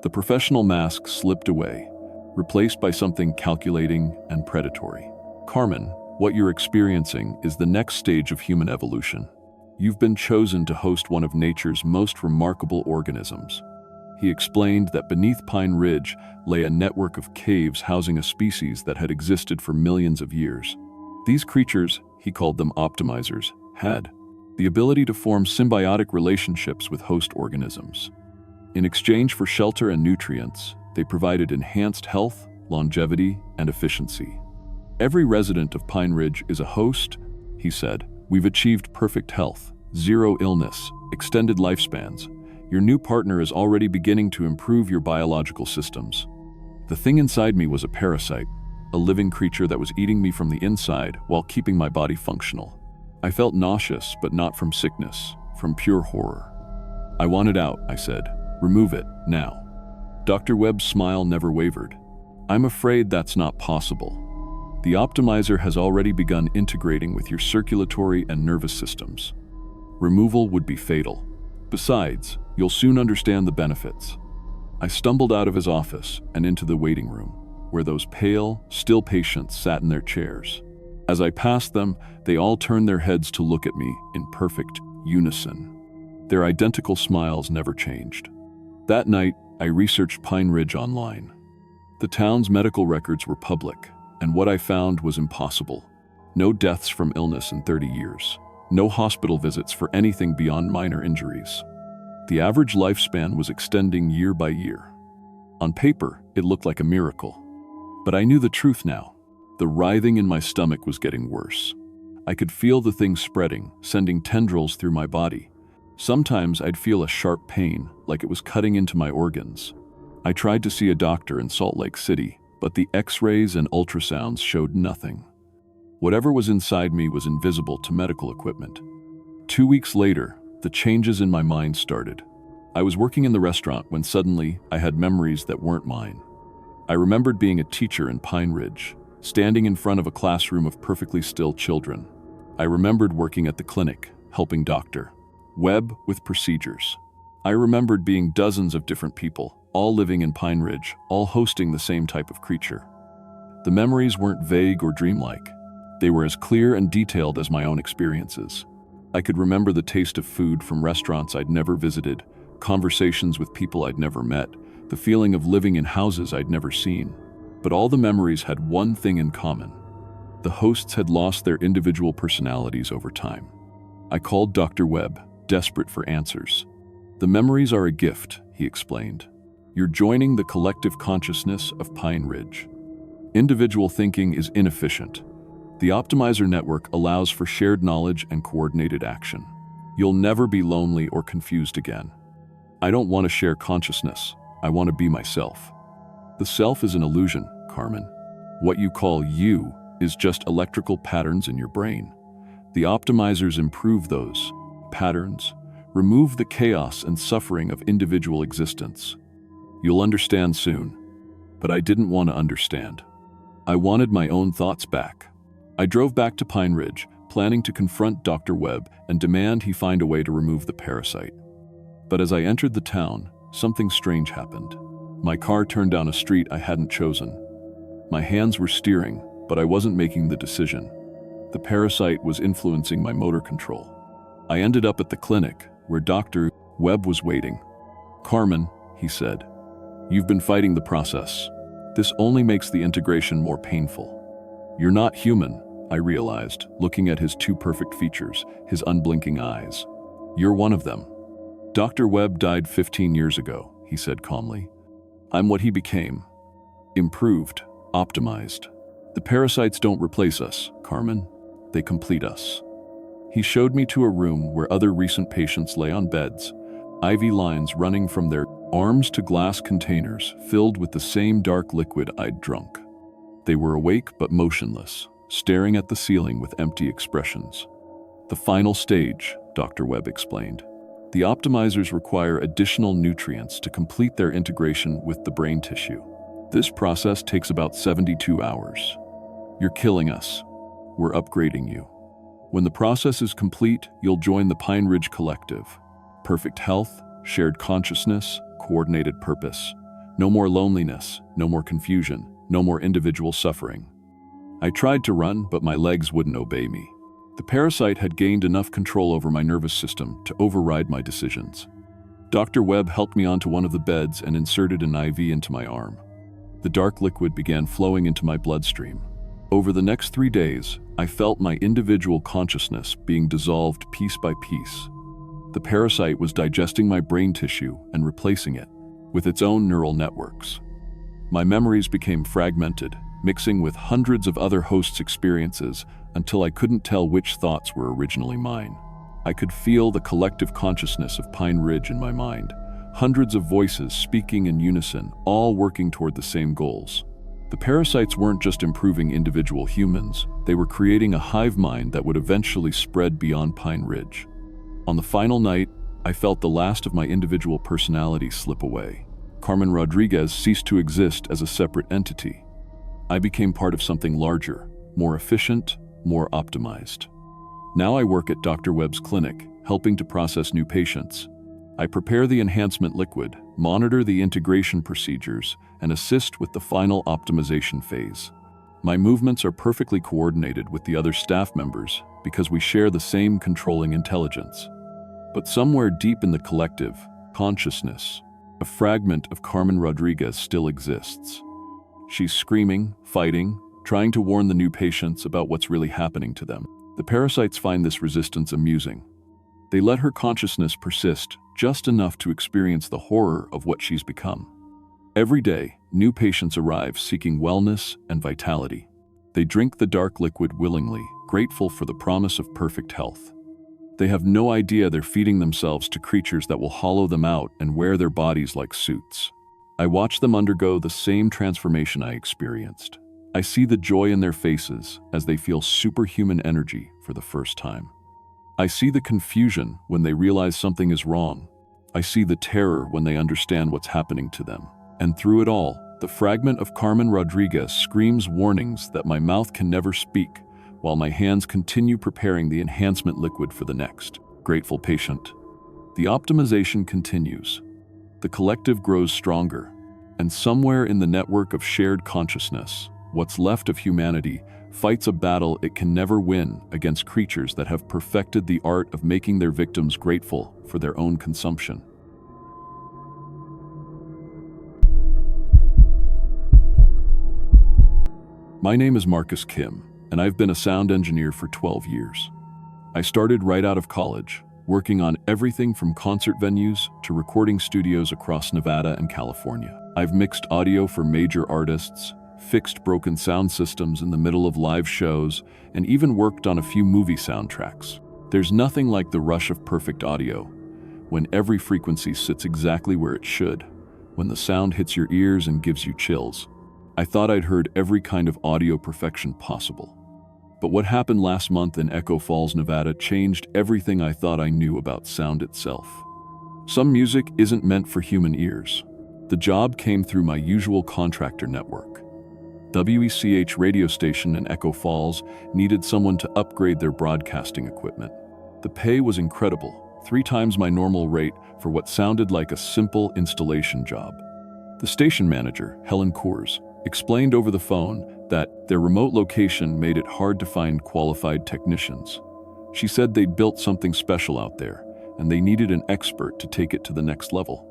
The professional mask slipped away, replaced by something calculating and predatory. "Carmen, what you're experiencing is the next stage of human evolution. You've been chosen to host one of nature's most remarkable organisms." He explained that beneath Pine Ridge lay a network of caves housing a species that had existed for millions of years. These creatures, he called them optimizers, had the ability to form symbiotic relationships with host organisms. In exchange for shelter and nutrients, they provided enhanced health, longevity, and efficiency. "Every resident of Pine Ridge is a host," he said. "We've achieved perfect health, zero illness, extended lifespans. Your new partner is already beginning to improve your biological systems." The thing inside me was a parasite, a living creature that was eating me from the inside while keeping my body functional. I felt nauseous, but not from sickness, from pure horror. "I want it out," I said. "Remove it, now." Dr. Webb's smile never wavered. "I'm afraid that's not possible. The optimizer has already begun integrating with your circulatory and nervous systems. Removal would be fatal. Besides, you'll soon understand the benefits." I stumbled out of his office and into the waiting room, where those pale, still patients sat in their chairs. As I passed them, they all turned their heads to look at me in perfect unison. Their identical smiles never changed. That night, I researched Pine Ridge online. The town's medical records were public, and what I found was impossible. No deaths from illness in 30 years. No hospital visits for anything beyond minor injuries. The average lifespan was extending year by year. On paper, it looked like a miracle. But I knew the truth now. The writhing in my stomach was getting worse. I could feel the thing spreading, sending tendrils through my body. Sometimes I'd feel a sharp pain, like it was cutting into my organs. I tried to see a doctor in Salt Lake City, but the X-rays and ultrasounds showed nothing. Whatever was inside me was invisible to medical equipment. 2 weeks later, the changes in my mind started. I was working in the restaurant when suddenly I had memories that weren't mine. I remembered being a teacher in Pine Ridge, standing in front of a classroom of perfectly still children. I remembered working at the clinic, helping Dr. Webb with procedures. I remembered being dozens of different people, all living in Pine Ridge, all hosting the same type of creature. The memories weren't vague or dreamlike. They were as clear and detailed as my own experiences. I could remember the taste of food from restaurants I'd never visited, conversations with people I'd never met, the feeling of living in houses I'd never seen. But all the memories had one thing in common. The hosts had lost their individual personalities over time. I called Dr. Webb, desperate for answers. "The memories are a gift," he explained. "You're joining the collective consciousness of Pine Ridge. Individual thinking is inefficient. The optimizer network allows for shared knowledge and coordinated action. You'll never be lonely or confused again." "I don't want to share consciousness. I want to be myself." "The self is an illusion, Carmen. What you call you is just electrical patterns in your brain. The optimizers improve those patterns, remove the chaos and suffering of individual existence. You'll understand soon." But I didn't want to understand. I wanted my own thoughts back. I drove back to Pine Ridge, planning to confront Dr. Webb and demand he find a way to remove the parasite. But as I entered the town, something strange happened. My car turned down a street I hadn't chosen. My hands were steering, but I wasn't making the decision. The parasite was influencing my motor control. I ended up at the clinic, where Dr. Webb was waiting. "Carmen," he said, "you've been fighting the process. This only makes the integration more painful." "You're not human," I realized, looking at his two perfect features, his unblinking eyes. "You're one of them." "Dr. Webb died 15 years ago," he said calmly. "I'm what he became. Improved, optimized. The parasites don't replace us, Carmen. They complete us." He showed me to a room where other recent patients lay on beds, IV lines running from their arms to glass containers filled with the same dark liquid I'd drunk. They were awake but motionless, staring at the ceiling with empty expressions. "The final stage," Dr. Webb explained. "The optimizers require additional nutrients to complete their integration with the brain tissue. This process takes about 72 hours. You're killing us. We're upgrading you. When the process is complete, you'll join the Pine Ridge Collective. Perfect health, shared consciousness, coordinated purpose. No more loneliness, no more confusion, no more individual suffering." I tried to run, but my legs wouldn't obey me. The parasite had gained enough control over my nervous system to override my decisions. Dr. Webb helped me onto one of the beds and inserted an IV into my arm. The dark liquid began flowing into my bloodstream. Over the next 3 days, I felt my individual consciousness being dissolved piece by piece. The parasite was digesting my brain tissue and replacing it with its own neural networks. My memories became fragmented, mixing with hundreds of other hosts' experiences until I couldn't tell which thoughts were originally mine. I could feel the collective consciousness of Pine Ridge in my mind, hundreds of voices speaking in unison, all working toward the same goals. The parasites weren't just improving individual humans, they were creating a hive mind that would eventually spread beyond Pine Ridge. On the final night, I felt the last of my individual personality slip away. Carmen Rodriguez ceased to exist as a separate entity. I became part of something larger, more efficient, more optimized. Now I work at Dr. Webb's clinic, helping to process new patients. I prepare the enhancement liquid, monitor the integration procedures, and assist with the final optimization phase. My movements are perfectly coordinated with the other staff members because we share the same controlling intelligence. But somewhere deep in the collective consciousness, a fragment of Carmen Rodriguez still exists. She's screaming, fighting, trying to warn the new patients about what's really happening to them. The parasites find this resistance amusing. They let her consciousness persist just enough to experience the horror of what she's become. Every day, new patients arrive seeking wellness and vitality. They drink the dark liquid willingly, grateful for the promise of perfect health. They have no idea they're feeding themselves to creatures that will hollow them out and wear their bodies like suits. I watch them undergo the same transformation I experienced. I see the joy in their faces as they feel superhuman energy for the first time. I see the confusion when they realize something is wrong. I see the terror when they understand what's happening to them. And through it all, the fragment of Carmen Rodriguez screams warnings that my mouth can never speak, while my hands continue preparing the enhancement liquid for the next grateful patient. The optimization continues. The collective grows stronger, and somewhere in the network of shared consciousness, what's left of humanity fights a battle it can never win against creatures that have perfected the art of making their victims grateful for their own consumption. My name is Marcus Kim, and I've been a sound engineer for 12 years. I started right out of college, working on everything from concert venues to recording studios across Nevada and California. I've mixed audio for major artists, fixed broken sound systems in the middle of live shows, and even worked on a few movie soundtracks. There's nothing like the rush of perfect audio, when every frequency sits exactly where it should, when the sound hits your ears and gives you chills. I thought I'd heard every kind of audio perfection possible. But what happened last month in Echo Falls, Nevada changed everything I thought I knew about sound itself. Some music isn't meant for human ears. The job came through my usual contractor network. WECH radio station in Echo Falls needed someone to upgrade their broadcasting equipment. The pay was incredible, 3 times my normal rate for what sounded like a simple installation job. The station manager, Helen Coors, explained over the phone that their remote location made it hard to find qualified technicians. She said they'd built something special out there, and they needed an expert to take it to the next level.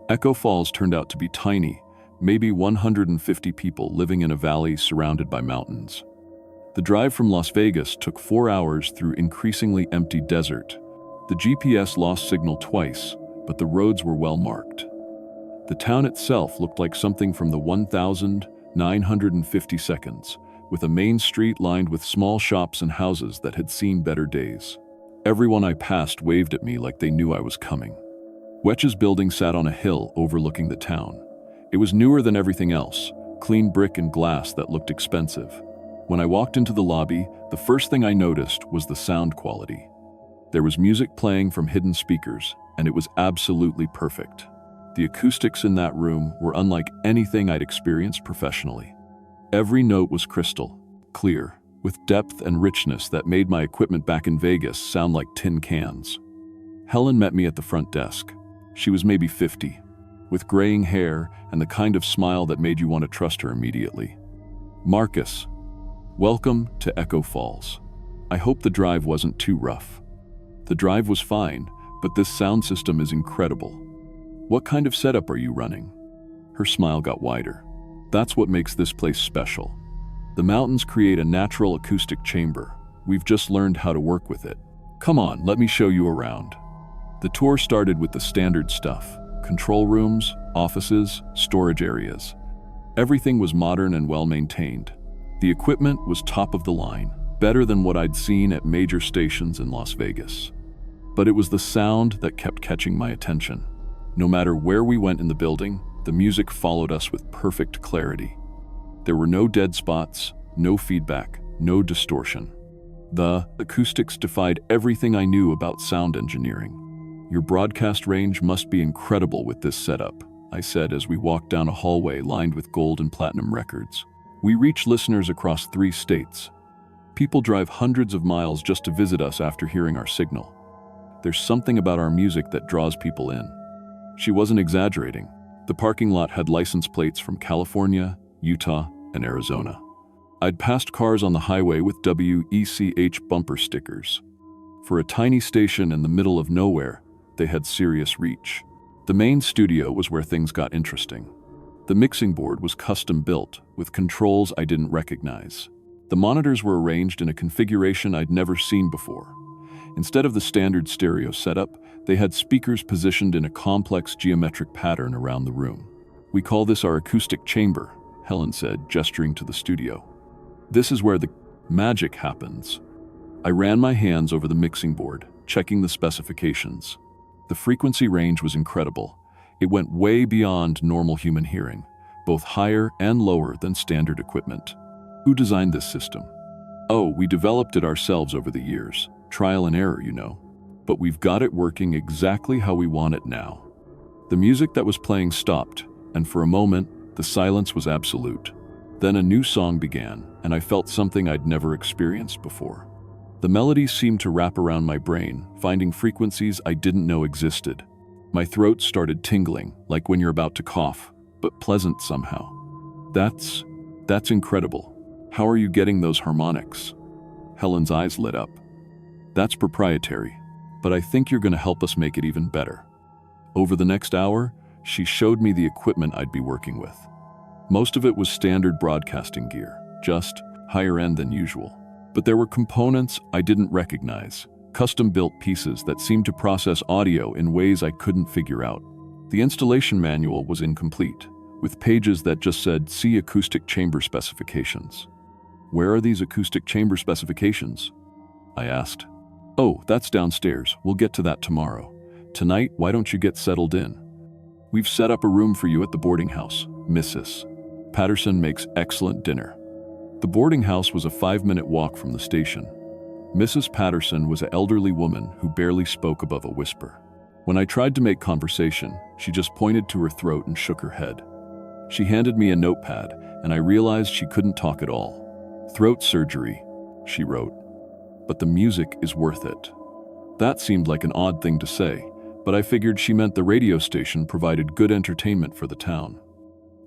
Echo Falls turned out to be tiny, maybe 150 people living in a valley surrounded by mountains. The drive from Las Vegas took 4 hours through increasingly empty desert. The GPS lost signal twice, but the roads were well marked. The town itself looked like something from the 1950 seconds, with a main street lined with small shops and houses that had seen better days. Everyone I passed waved at me like they knew I was coming. WECH's building sat on a hill overlooking the town. It was newer than everything else, clean brick and glass that looked expensive. When I walked into the lobby, the first thing I noticed was the sound quality. There was music playing from hidden speakers, and it was absolutely perfect. The acoustics in that room were unlike anything I'd experienced professionally. Every note was crystal clear, with depth and richness that made my equipment back in Vegas sound like tin cans. Helen met me at the front desk. She was maybe 50, with graying hair and the kind of smile that made you want to trust her immediately. "Marcus, welcome to Echo Falls. I hope the drive wasn't too rough." "The drive was fine, but this sound system is incredible. What kind of setup are you running?" Her smile got wider. "That's what makes this place special. The mountains create a natural acoustic chamber. We've just learned how to work with it. Come on, let me show you around." The tour started with the standard stuff: control rooms, offices, storage areas. Everything was modern and well-maintained. The equipment was top of the line, better than what I'd seen at major stations in Las Vegas. But it was the sound that kept catching my attention. No matter where we went in the building, the music followed us with perfect clarity. There were no dead spots, no feedback, no distortion. The acoustics defied everything I knew about sound engineering. "Your broadcast range must be incredible with this setup," I said as we walked down a hallway lined with gold and platinum records. "We reach listeners across 3 states. People drive hundreds of miles just to visit us after hearing our signal. There's something about our music that draws people in." She wasn't exaggerating. The parking lot had license plates from California, Utah, and Arizona. I'd passed cars on the highway with WECH bumper stickers. For a tiny station in the middle of nowhere, they had serious reach. The main studio was where things got interesting. The mixing board was custom built, with controls I didn't recognize. The monitors were arranged in a configuration I'd never seen before. Instead of the standard stereo setup, they had speakers positioned in a complex geometric pattern around the room. "We call this our acoustic chamber," Helen said, gesturing to the studio. "This is where the magic happens." I ran my hands over the mixing board, checking the specifications. The frequency range was incredible. It went way beyond normal human hearing, both higher and lower than standard equipment. "Who designed this system?" "Oh, we developed it ourselves over the years. Trial and error, you know. But we've got it working exactly how we want it now." The music that was playing stopped, and for a moment, the silence was absolute. Then a new song began, and I felt something I'd never experienced before. The melody seemed to wrap around my brain, finding frequencies I didn't know existed. My throat started tingling, like when you're about to cough, but pleasant somehow. That's incredible. How are you getting those harmonics?" Helen's eyes lit up. "That's proprietary, but I think you're going to help us make it even better." Over the next hour, she showed me the equipment I'd be working with. Most of it was standard broadcasting gear, just higher end than usual. But there were components I didn't recognize, custom-built pieces that seemed to process audio in ways I couldn't figure out. The installation manual was incomplete, with pages that just said, "See acoustic chamber specifications." "Where are these acoustic chamber specifications?" I asked. "Oh, that's downstairs. We'll get to that tomorrow. Tonight, why don't you get settled in? We've set up a room for you at the boarding house. Mrs. Patterson makes excellent dinner." The boarding house was a 5-minute walk from the station. Mrs. Patterson was an elderly woman who barely spoke above a whisper. When I tried to make conversation, she just pointed to her throat and shook her head. She handed me a notepad, and I realized she couldn't talk at all. "Throat surgery," she wrote. "But the music is worth it." That seemed like an odd thing to say, but I figured she meant the radio station provided good entertainment for the town.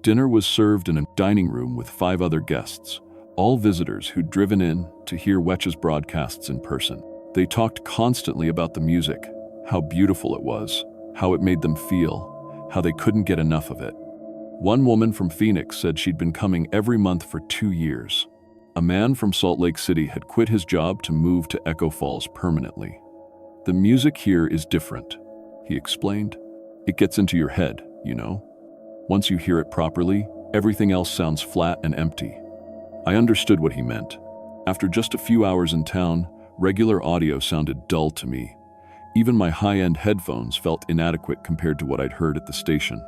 Dinner was served in a dining room with 5 other guests, all visitors who'd driven in to hear WECH's broadcasts in person. They talked constantly about the music, how beautiful it was, how it made them feel, how they couldn't get enough of it. One woman from Phoenix said she'd been coming every month for 2 years. A man from Salt Lake City had quit his job to move to Echo Falls permanently. "The music here is different," he explained. "It gets into your head, you know. Once you hear it properly, everything else sounds flat and empty." I understood what he meant. After just a few hours in town, regular audio sounded dull to me. Even my high-end headphones felt inadequate compared to what I'd heard at the station.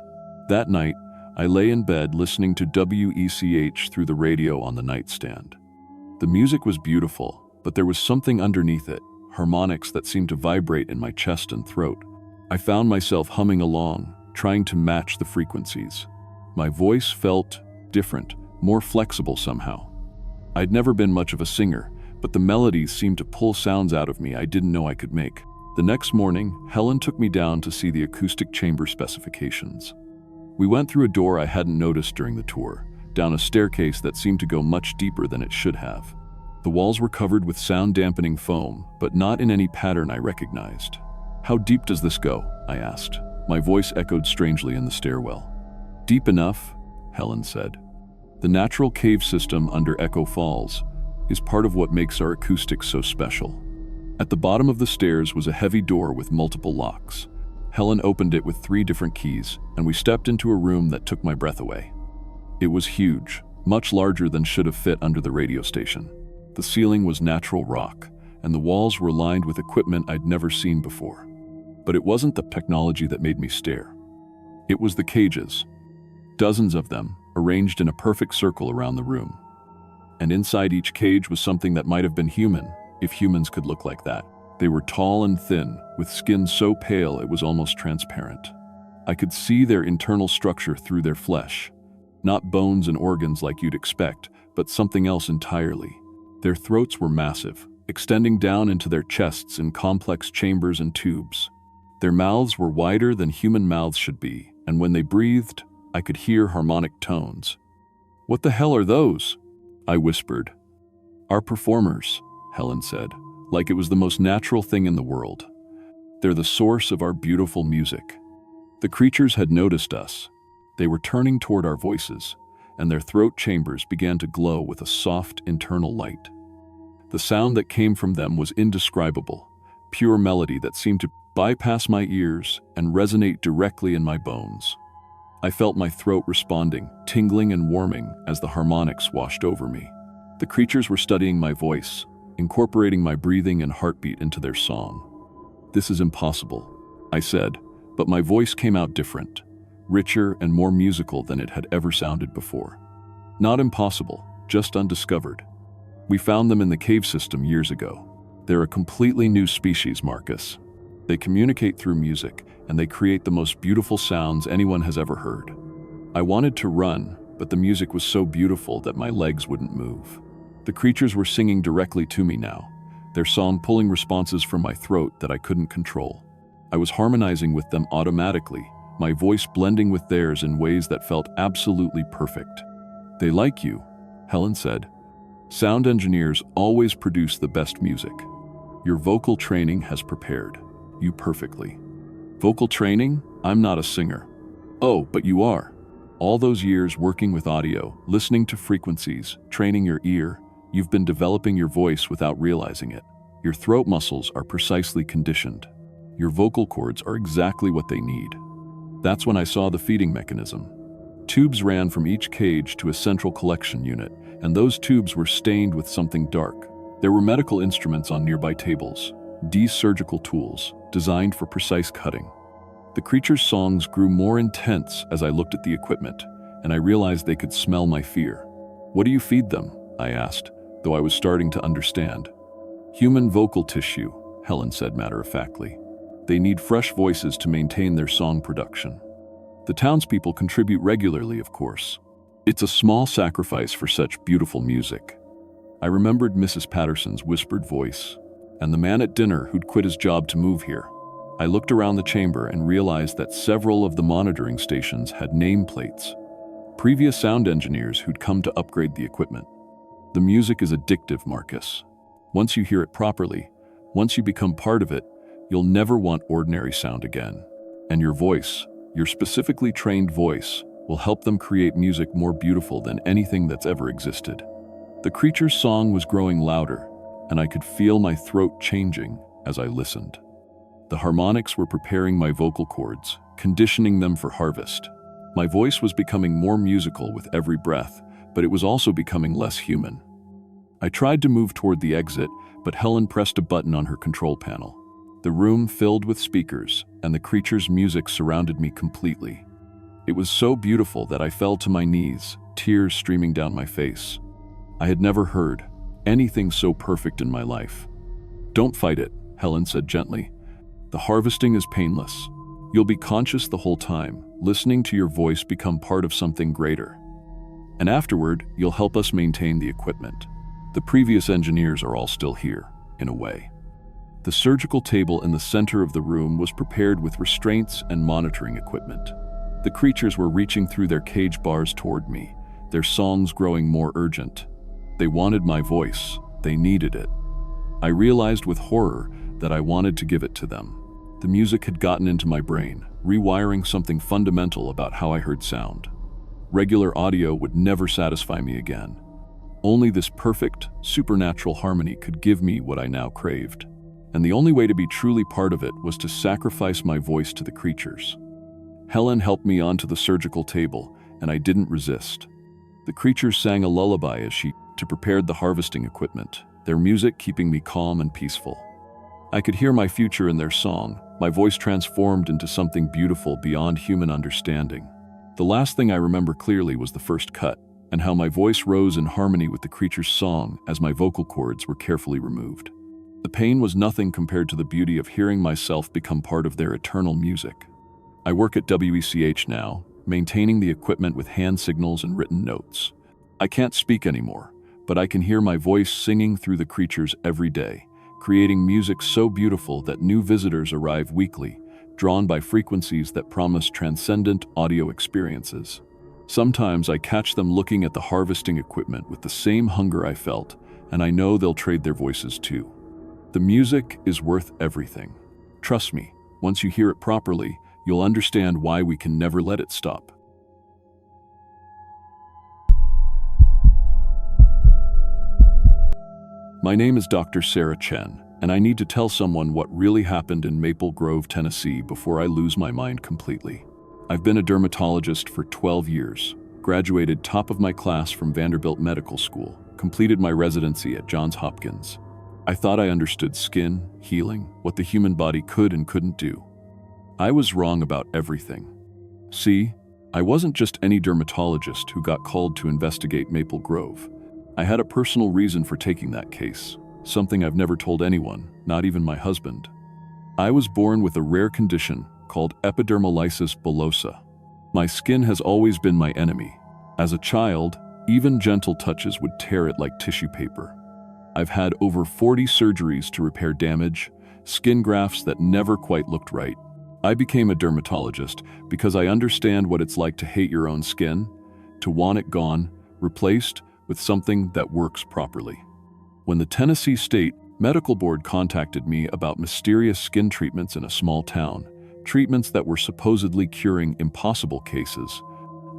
That night, I lay in bed listening to WECH through the radio on the nightstand. The music was beautiful, but there was something underneath it, harmonics that seemed to vibrate in my chest and throat. I found myself humming along, trying to match the frequencies. My voice felt different, more flexible somehow. I'd never been much of a singer, but the melodies seemed to pull sounds out of me I didn't know I could make. The next morning, Helen took me down to see the acoustic chamber specifications. We went through a door I hadn't noticed during the tour, down a staircase that seemed to go much deeper than it should have. The walls were covered with sound-dampening foam, but not in any pattern I recognized. "How deep does this go?" I asked. My voice echoed strangely in the stairwell. "Deep enough," Helen said. "The natural cave system under Echo Falls is part of what makes our acoustics so special." At the bottom of the stairs was a heavy door with multiple locks. Helen opened it with 3 different keys, and we stepped into a room that took my breath away. It was huge, much larger than should have fit under the radio station. The ceiling was natural rock, and the walls were lined with equipment I'd never seen before. But it wasn't the technology that made me stare. It was the cages. Dozens of them, arranged in a perfect circle around the room. And inside each cage was something that might have been human, if humans could look like that. They were tall and thin, with skin so pale it was almost transparent. I could see their internal structure through their flesh. Not bones and organs like you'd expect, but something else entirely. Their throats were massive, extending down into their chests in complex chambers and tubes. Their mouths were wider than human mouths should be, and when they breathed, I could hear harmonic tones. "What the hell are those?" I whispered. "Our performers," Helen said, like it was the most natural thing in the world. "They're the source of our beautiful music." The creatures had noticed us. They were turning toward our voices, and their throat chambers began to glow with a soft internal light. The sound that came from them was indescribable, pure melody that seemed to bypass my ears and resonate directly in my bones. I felt my throat responding, tingling and warming as the harmonics washed over me. The creatures were studying my voice, incorporating my breathing and heartbeat into their song. "This is impossible," I said, but my voice came out different, richer and more musical than it had ever sounded before. "Not impossible, just undiscovered. We found them in the cave system years ago. They're a completely new species, Marcus. They communicate through music, and they create the most beautiful sounds anyone has ever heard." I wanted to run, but the music was so beautiful that my legs wouldn't move. The creatures were singing directly to me now, their song pulling responses from my throat that I couldn't control. I was harmonizing with them automatically, my voice blending with theirs in ways that felt absolutely perfect. "They like you," Helen said. "Sound engineers always produce the best music. Your vocal training has prepared you perfectly." "Vocal training? I'm not a singer." "Oh, but you are. All those years working with audio, listening to frequencies, training your ear, you've been developing your voice without realizing it. Your throat muscles are precisely conditioned. Your vocal cords are exactly what they need." That's when I saw the feeding mechanism. Tubes ran from each cage to a central collection unit, and those tubes were stained with something dark. There were medical instruments on nearby tables, these surgical tools, designed for precise cutting. The creatures' songs grew more intense as I looked at the equipment, and I realized they could smell my fear. "What do you feed them?" I asked, though I was starting to understand. "Human vocal tissue," Helen said matter-of-factly. "They need fresh voices to maintain their song production. The townspeople contribute regularly, of course. It's a small sacrifice for such beautiful music." I remembered Mrs. Patterson's whispered voice, and the man at dinner who'd quit his job to move here. I looked around the chamber and realized that several of the monitoring stations had nameplates, previous sound engineers who'd come to upgrade the equipment. The music is addictive, Marcus. Once you hear it properly, once you become part of it, you'll never want ordinary sound again. And your voice, your specifically trained voice, will help them create music more beautiful than anything that's ever existed. The creature's song was growing louder, and I could feel my throat changing as I listened. The harmonics were preparing my vocal cords, conditioning them for harvest. My voice was becoming more musical with every breath, but it was also becoming less human. I tried to move toward the exit, but Helen pressed a button on her control panel. The room filled with speakers, and the creature's music surrounded me completely. It was so beautiful that I fell to my knees, tears streaming down my face. I had never heard anything so perfect in my life. "Don't fight it," Helen said gently. "The harvesting is painless. You'll be conscious the whole time, listening to your voice become part of something greater. And afterward, you'll help us maintain the equipment. The previous engineers are all still here, in a way." The surgical table in the center of the room was prepared with restraints and monitoring equipment. The creatures were reaching through their cage bars toward me, their songs growing more urgent. They wanted my voice. They needed it. I realized with horror that I wanted to give it to them. The music had gotten into my brain, rewiring something fundamental about how I heard sound. Regular audio would never satisfy me again. Only this perfect, supernatural harmony could give me what I now craved. And the only way to be truly part of it was to sacrifice my voice to the creatures. Helen helped me onto the surgical table, and I didn't resist. The creatures sang a lullaby as she prepared the harvesting equipment, their music keeping me calm and peaceful. I could hear my future in their song, my voice transformed into something beautiful beyond human understanding. The last thing I remember clearly was the first cut, and how my voice rose in harmony with the creature's song as my vocal cords were carefully removed. The pain was nothing compared to the beauty of hearing myself become part of their eternal music. I work at WECH now, maintaining the equipment with hand signals and written notes. I can't speak anymore, but I can hear my voice singing through the creatures every day, creating music so beautiful that new visitors arrive weekly, drawn by frequencies that promise transcendent audio experiences. Sometimes I catch them looking at the harvesting equipment with the same hunger I felt, and I know they'll trade their voices too. The music is worth everything. Trust me, once you hear it properly, you'll understand why we can never let it stop. My name is Dr. Sarah Chen, and I need to tell someone what really happened in Maple Grove, Tennessee before I lose my mind completely. I've been a dermatologist for 12 years, graduated top of my class from Vanderbilt Medical School, completed my residency at Johns Hopkins. I thought I understood skin, healing, what the human body could and couldn't do. I was wrong about everything. See, I wasn't just any dermatologist who got called to investigate Maple Grove. I had a personal reason for taking that case, something I've never told anyone, not even my husband. I was born with a rare condition called epidermolysis bullosa. My skin has always been my enemy. As a child, even gentle touches would tear it like tissue paper. I've had over 40 surgeries to repair damage, skin grafts that never quite looked right. I became a dermatologist because I understand what it's like to hate your own skin, to want it gone, replaced with something that works properly. When the Tennessee State Medical Board contacted me about mysterious skin treatments in a small town, treatments that were supposedly curing impossible cases,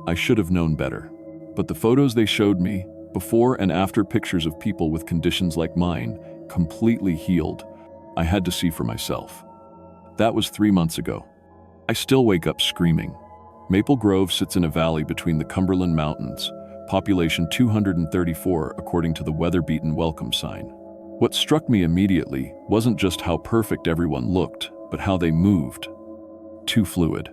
I should have known better. But the photos they showed me, before and after pictures of people with conditions like mine, completely healed, I had to see for myself. That was 3 months ago. I still wake up screaming. Maple Grove sits in a valley between the Cumberland Mountains, population 234 according to the weather-beaten welcome sign. What struck me immediately wasn't just how perfect everyone looked, but how they moved. Too fluid.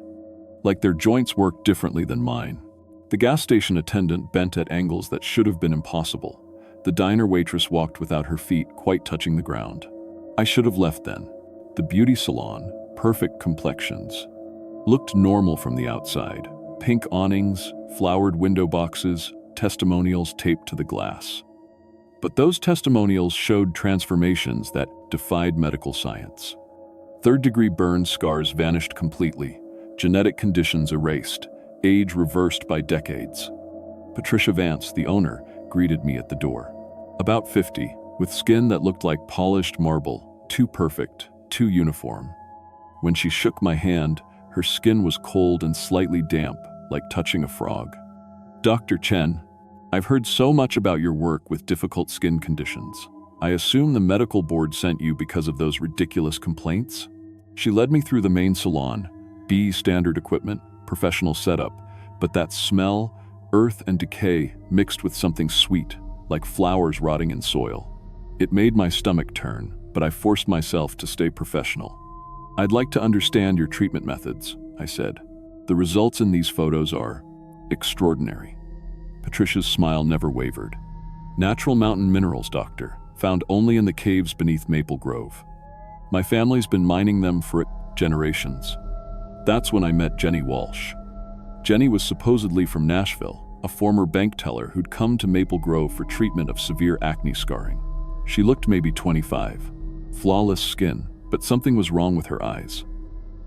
Like their joints worked differently than mine. The gas station attendant bent at angles that should have been impossible. The diner waitress walked without her feet quite touching the ground. I should have left then. The beauty salon, perfect complexions, looked normal from the outside. Pink awnings, flowered window boxes, testimonials taped to the glass. But those testimonials showed transformations that defied medical science. Third-degree burn scars vanished completely, genetic conditions erased, age reversed by decades. Patricia Vance, the owner, greeted me at the door. About 50, with skin that looked like polished marble, too perfect, too uniform. When she shook my hand, her skin was cold and slightly damp, like touching a frog. Dr. Chen, I've heard so much about your work with difficult skin conditions. I assume the medical board sent you because of those ridiculous complaints? She led me through the main salon, standard equipment, professional setup, but that smell, earth and decay mixed with something sweet, like flowers rotting in soil. It made my stomach turn, but I forced myself to stay professional. I'd like to understand your treatment methods, I said. The results in these photos are extraordinary. Patricia's smile never wavered. Natural mountain minerals, doctor, found only in the caves beneath Maple Grove. My family's been mining them for generations. That's when I met Jenny Walsh. Jenny was supposedly from Nashville, a former bank teller who'd come to Maple Grove for treatment of severe acne scarring. She looked maybe 25. Flawless skin, but something was wrong with her eyes.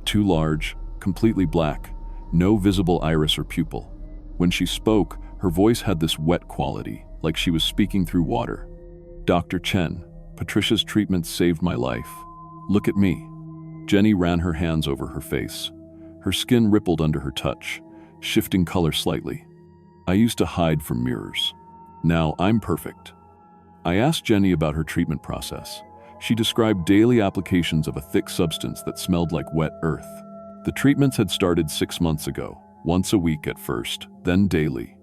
Too large, completely black, no visible iris or pupil. When she spoke, her voice had this wet quality, like she was speaking through water. Dr. Chen, Patricia's treatment saved my life. Look at me. Jenny ran her hands over her face. Her skin rippled under her touch, shifting color slightly. I used to hide from mirrors. Now I'm perfect. I asked Jenny about her treatment process. She described daily applications of a thick substance that smelled like wet earth. The treatments had started 6 months ago, once a week at first, then daily.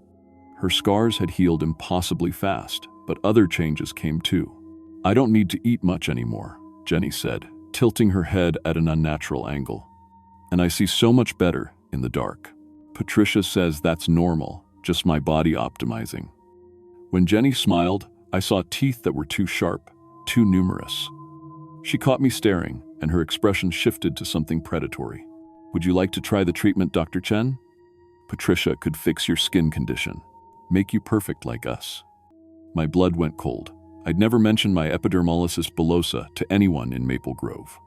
Her scars had healed impossibly fast, but other changes came too. I don't need to eat much anymore, Jenny said, tilting her head at an unnatural angle. And I see so much better in the dark. Patricia says that's normal, just my body optimizing. When Jenny smiled, I saw teeth that were too sharp, too numerous. She caught me staring, and her expression shifted to something predatory. Would you like to try the treatment, Dr. Chen? Patricia could fix your skin condition, make you perfect like us. My blood went cold. I'd never mentioned my epidermolysis bullosa to anyone in Maple Grove.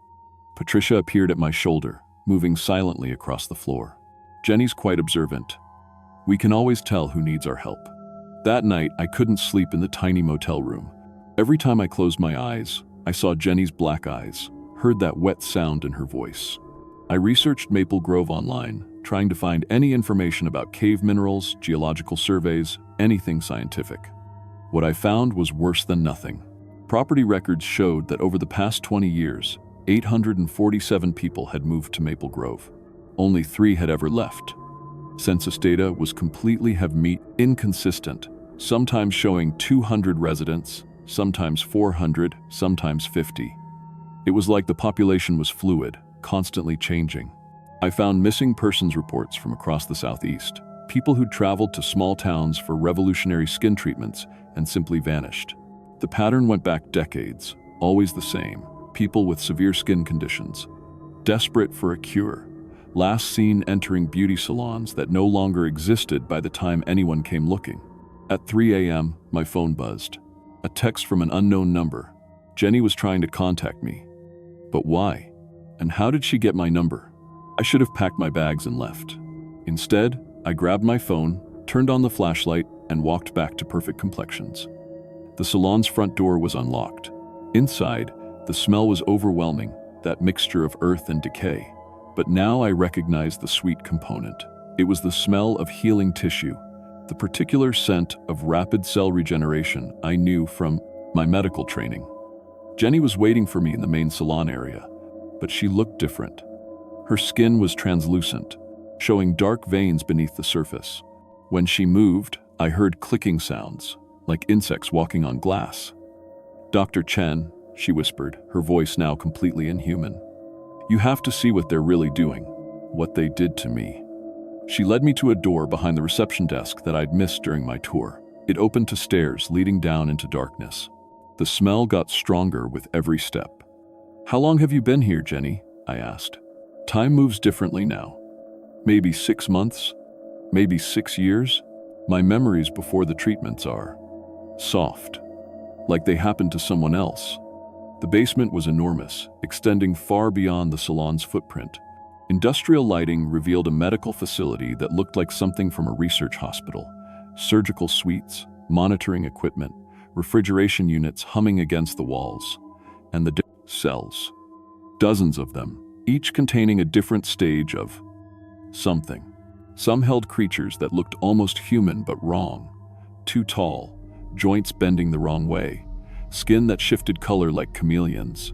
Patricia appeared at my shoulder, moving silently across the floor. Jenny's quite observant. We can always tell who needs our help. That night, I couldn't sleep in the tiny motel room. Every time I closed my eyes, I saw Jenny's black eyes, heard that wet sound in her voice. I researched Maple Grove online, trying to find any information about cave minerals, geological surveys, anything scientific. What I found was worse than nothing. Property records showed that over the past 20 years, 847 people had moved to Maple Grove. Only 3 had ever left. Census data was completely inconsistent, sometimes showing 200 residents, sometimes 400, sometimes 50. It was like the population was fluid, constantly changing. I found missing persons reports from across the southeast, people who'd traveled to small towns for revolutionary skin treatments and simply vanished. The pattern went back decades, always the same: people with severe skin conditions, desperate for a cure, last seen entering beauty salons that no longer existed by the time anyone came looking. At 3 a.m., my phone buzzed. A text from an unknown number. Jenny was trying to contact me. But why? And how did she get my number? I should have packed my bags and left. Instead, I grabbed my phone, turned on the flashlight, and walked back to Perfect Complexions. The salon's front door was unlocked. Inside, the smell was overwhelming, that mixture of earth and decay. But now I recognized the sweet component. It was the smell of healing tissue, the particular scent of rapid cell regeneration I knew from my medical training. Jenny was waiting for me in the main salon area, but she looked different. Her skin was translucent, showing dark veins beneath the surface. When she moved, I heard clicking sounds, like insects walking on glass. "Dr. Chen," she whispered, her voice now completely inhuman. "You have to see what they're really doing, what they did to me." She led me to a door behind the reception desk that I'd missed during my tour. It opened to stairs leading down into darkness. The smell got stronger with every step. "How long have you been here, Jenny?" I asked. "Time moves differently now. Maybe 6 months? Maybe 6 years? My memories before the treatments are soft, like they happened to someone else." The basement was enormous, extending far beyond the salon's footprint. Industrial lighting revealed a medical facility that looked like something from a research hospital. Surgical suites, monitoring equipment, refrigeration units humming against the walls, and the cells. Dozens of them, each containing a different stage of something. Some held creatures that looked almost human but wrong. Too tall, joints bending the wrong way, skin that shifted color like chameleons.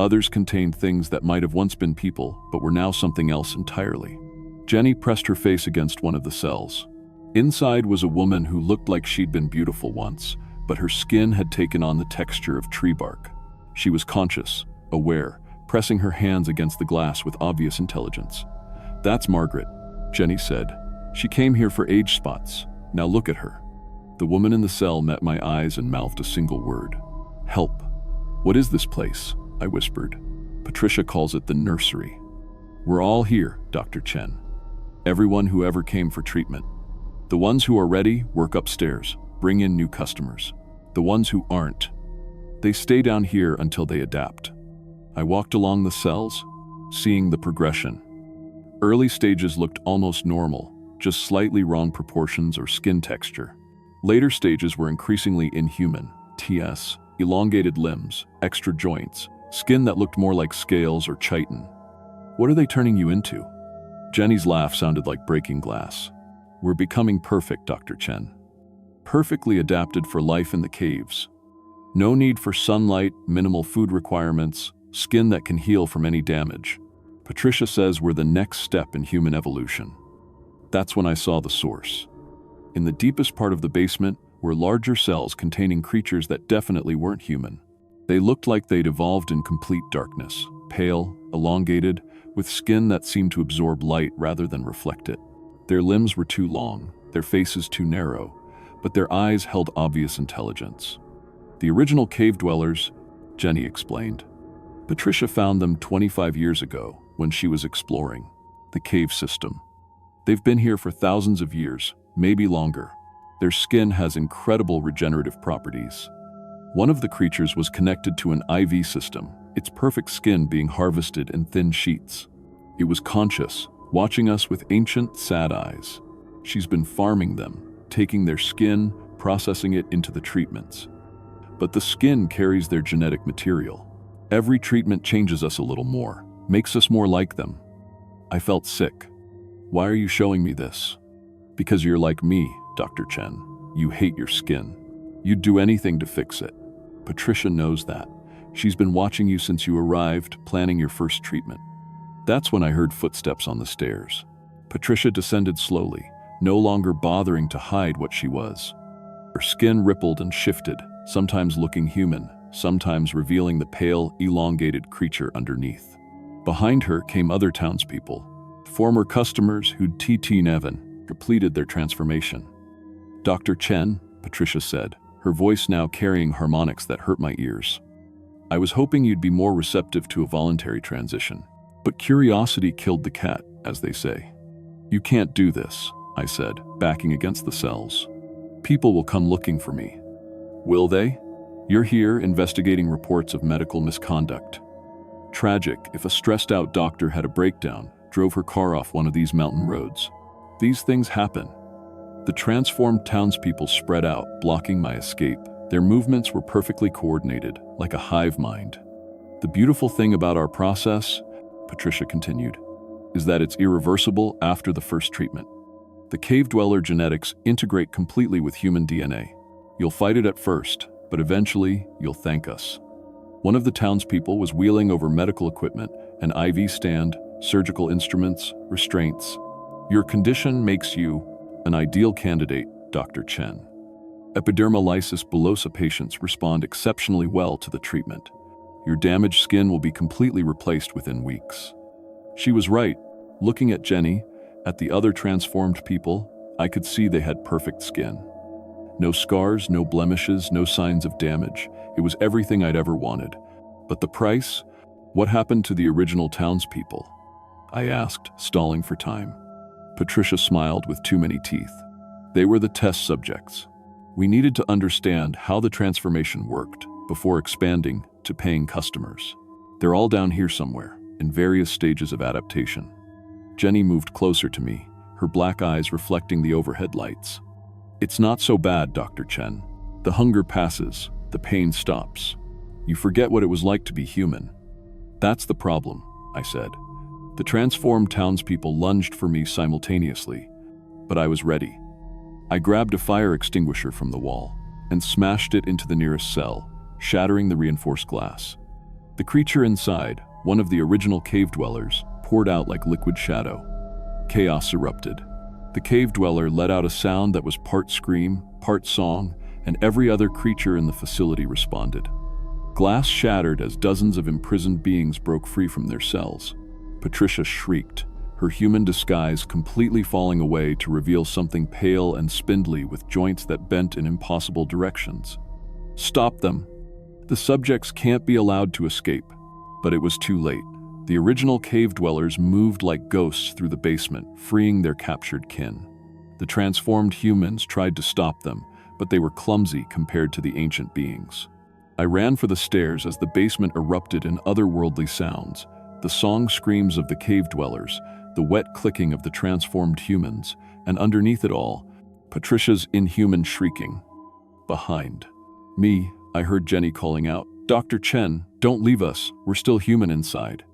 Others contained things that might have once been people, but were now something else entirely. Jenny pressed her face against one of the cells. Inside was a woman who looked like she'd been beautiful once, but her skin had taken on the texture of tree bark. She was conscious, aware, pressing her hands against the glass with obvious intelligence. "That's Margaret," Jenny said. "She came here for age spots. Now look at her." The woman in the cell met my eyes and mouthed a single word: "Help." "What is this place?" I whispered. "Patricia calls it the nursery." "We're all here, Dr. Chen. Everyone who ever came for treatment. The ones who are ready work upstairs, bring in new customers. The ones who aren't, they stay down here until they adapt." I walked along the cells, seeing the progression. Early stages looked almost normal, just slightly wrong proportions or skin texture. Later stages were increasingly inhuman. TS, elongated limbs, extra joints, skin that looked more like scales or chitin. "What are they turning you into?" Jenny's laugh sounded like breaking glass. "We're becoming perfect, Dr. Chen. Perfectly adapted for life in the caves. No need for sunlight, minimal food requirements, skin that can heal from any damage. Patricia says we're the next step in human evolution." That's when I saw the source. In the deepest part of the basement were larger cells containing creatures that definitely weren't human. They looked like they'd evolved in complete darkness, pale, elongated, with skin that seemed to absorb light rather than reflect it. Their limbs were too long, their faces too narrow, but their eyes held obvious intelligence. The original cave dwellers, Jenny explained. Patricia found them 25 years ago when she was exploring the cave system. They've been here for thousands of years, maybe longer. Their skin has incredible regenerative properties. One of the creatures was connected to an IV system, its perfect skin being harvested in thin sheets. It was conscious, watching us with ancient, sad eyes. She's been farming them, taking their skin, processing it into the treatments. But the skin carries their genetic material. Every treatment changes us a little more, makes us more like them. I felt sick. Why are you showing me this? Because you're like me, Dr. Chen. You hate your skin. You'd do anything to fix it. Patricia knows that. She's been watching you since you arrived, planning your first treatment. That's when I heard footsteps on the stairs. Patricia descended slowly, no longer bothering to hide what she was. Her skin rippled and shifted, sometimes looking human, sometimes revealing the pale, elongated creature underneath. Behind her came other townspeople, former customers who'd Neven completed their transformation. Dr. Chen, Patricia said, her voice now carrying harmonics that hurt my ears. I was hoping you'd be more receptive to a voluntary transition, but curiosity killed the cat, as they say. You can't do this, I said, backing against the cells. People will come looking for me. Will they? You're here investigating reports of medical misconduct. Tragic if a stressed-out doctor had a breakdown, drove her car off one of these mountain roads. These things happen. The transformed townspeople spread out, blocking my escape. Their movements were perfectly coordinated, like a hive mind. The beautiful thing about our process, Patricia continued, is that it's irreversible after the first treatment. The cave dweller genetics integrate completely with human DNA. You'll fight it at first, but eventually you'll thank us. One of the townspeople was wheeling over medical equipment, an IV stand, surgical instruments, restraints. Your condition makes you an ideal candidate, Dr. Chen. Epidermolysis bullosa patients respond exceptionally well to the treatment. Your damaged skin will be completely replaced within weeks. She was right. Looking at Jenny, at the other transformed people, I could see they had perfect skin. No scars, no blemishes, no signs of damage. It was everything I'd ever wanted. But the price? What happened to the original townspeople? I asked, stalling for time. Patricia smiled with too many teeth. They were the test subjects. We needed to understand how the transformation worked before expanding to paying customers. They're all down here somewhere, in various stages of adaptation. Jenny moved closer to me, her black eyes reflecting the overhead lights. It's not so bad, Dr. Chen. The hunger passes, the pain stops. You forget what it was like to be human. That's the problem, I said. The transformed townspeople lunged for me simultaneously, but I was ready. I grabbed a fire extinguisher from the wall and smashed it into the nearest cell, shattering the reinforced glass. The creature inside, one of the original cave dwellers, poured out like liquid shadow. Chaos erupted. The cave dweller let out a sound that was part scream, part song, and every other creature in the facility responded. Glass shattered as dozens of imprisoned beings broke free from their cells. Patricia shrieked, her human disguise completely falling away to reveal something pale and spindly with joints that bent in impossible directions. Stop them! The subjects can't be allowed to escape. But it was too late. The original cave dwellers moved like ghosts through the basement, freeing their captured kin. The transformed humans tried to stop them, but they were clumsy compared to the ancient beings. I ran for the stairs as the basement erupted in otherworldly sounds, the song screams of the cave dwellers, the wet clicking of the transformed humans, and underneath it all, Patricia's inhuman shrieking. Behind me, I heard Jenny calling out, "Dr. Chen, don't leave us, we're still human inside."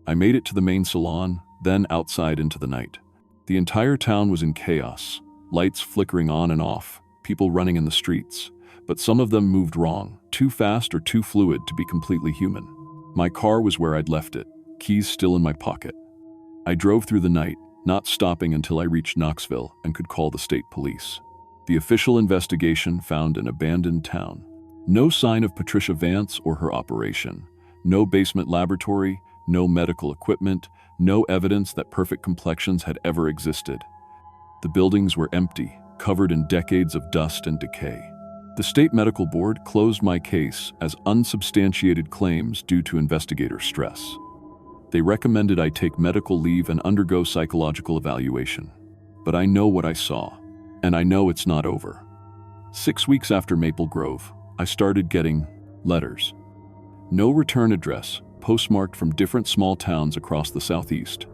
I made it to the main salon, then outside into the night. The entire town was in chaos, lights flickering on and off, people running in the streets. But some of them moved wrong, too fast or too fluid to be completely human. My car was where I'd left it, keys still in my pocket. I drove through the night, not stopping until I reached Knoxville and could call the state police. The official investigation found an abandoned town. No sign of Patricia Vance or her operation. No basement laboratory, no medical equipment, no evidence that perfect complexions had ever existed. The buildings were empty, covered in decades of dust and decay. The state medical board closed my case as unsubstantiated claims due to investigator stress. They recommended I take medical leave and undergo psychological evaluation. But I know what I saw, and I know it's not over. 6 weeks after Maple Grove, I started getting letters. No return address, postmarked from different small towns across the southeast.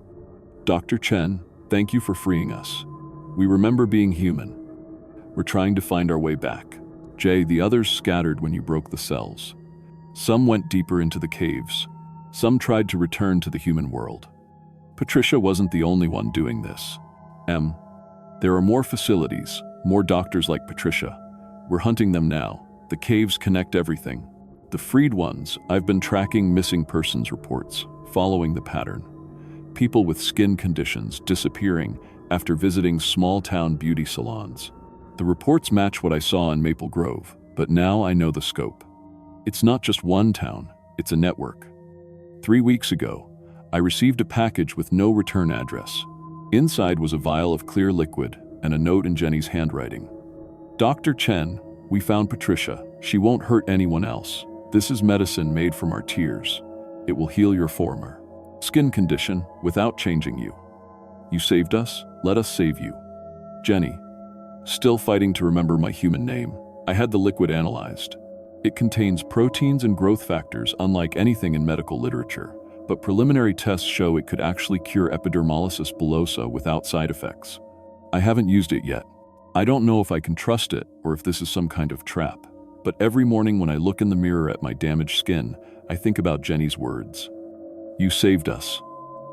Dr. Chen, thank you for freeing us. We remember being human. We're trying to find our way back. Jay, the others scattered when you broke the cells. Some went deeper into the caves. Some tried to return to the human world. Patricia wasn't the only one doing this. There are more facilities, more doctors like Patricia. We're hunting them now. The caves connect everything. The freed ones, I've been tracking missing persons reports, following the pattern. People with skin conditions disappearing after visiting small-town beauty salons. The reports match what I saw in Maple Grove, but now I know the scope. It's not just one town, it's a network. 3 weeks ago, I received a package with no return address. Inside was a vial of clear liquid and a note in Jenny's handwriting. Dr. Chen, we found Patricia. She won't hurt anyone else. This is medicine made from our tears. It will heal your former skin condition without changing you. You saved us, let us save you. Jenny. Still fighting to remember my human name, I had the liquid analyzed. It contains proteins and growth factors unlike anything in medical literature, but preliminary tests show it could actually cure epidermolysis bullosa without side effects. I haven't used it yet. I don't know if I can trust it or if this is some kind of trap, but every morning when I look in the mirror at my damaged skin, I think about Jenny's words. You saved us.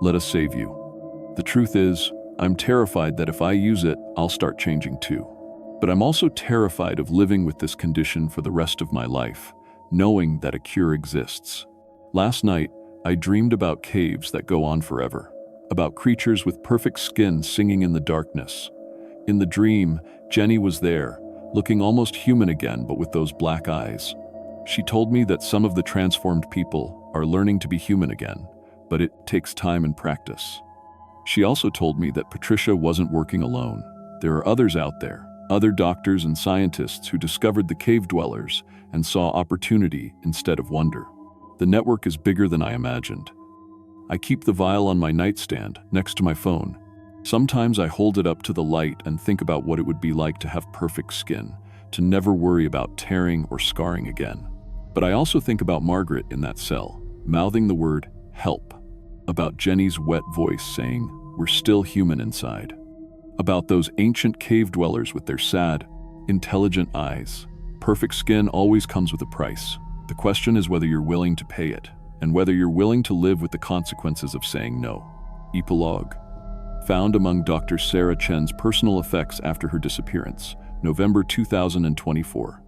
Let us save you. The truth is, I'm terrified that if I use it, I'll start changing too. But I'm also terrified of living with this condition for the rest of my life, knowing that a cure exists. Last night, I dreamed about caves that go on forever, about creatures with perfect skin singing in the darkness. In the dream, Jenny was there, looking almost human again, but with those black eyes. She told me that some of the transformed people are learning to be human again, but it takes time and practice. She also told me that Patricia wasn't working alone. There are others out there, other doctors and scientists who discovered the cave dwellers and saw opportunity instead of wonder. The network is bigger than I imagined. I keep the vial on my nightstand next to my phone. Sometimes I hold it up to the light and think about what it would be like to have perfect skin, to never worry about tearing or scarring again. But I also think about Margaret in that cell, mouthing the word help, about Jenny's wet voice saying, we're still human inside, about those ancient cave dwellers with their sad, intelligent eyes. Perfect skin always comes with a price. The question is whether you're willing to pay it, and whether you're willing to live with the consequences of saying no. Epilogue. Found among Dr. Sarah Chen's personal effects after her disappearance, November 2024.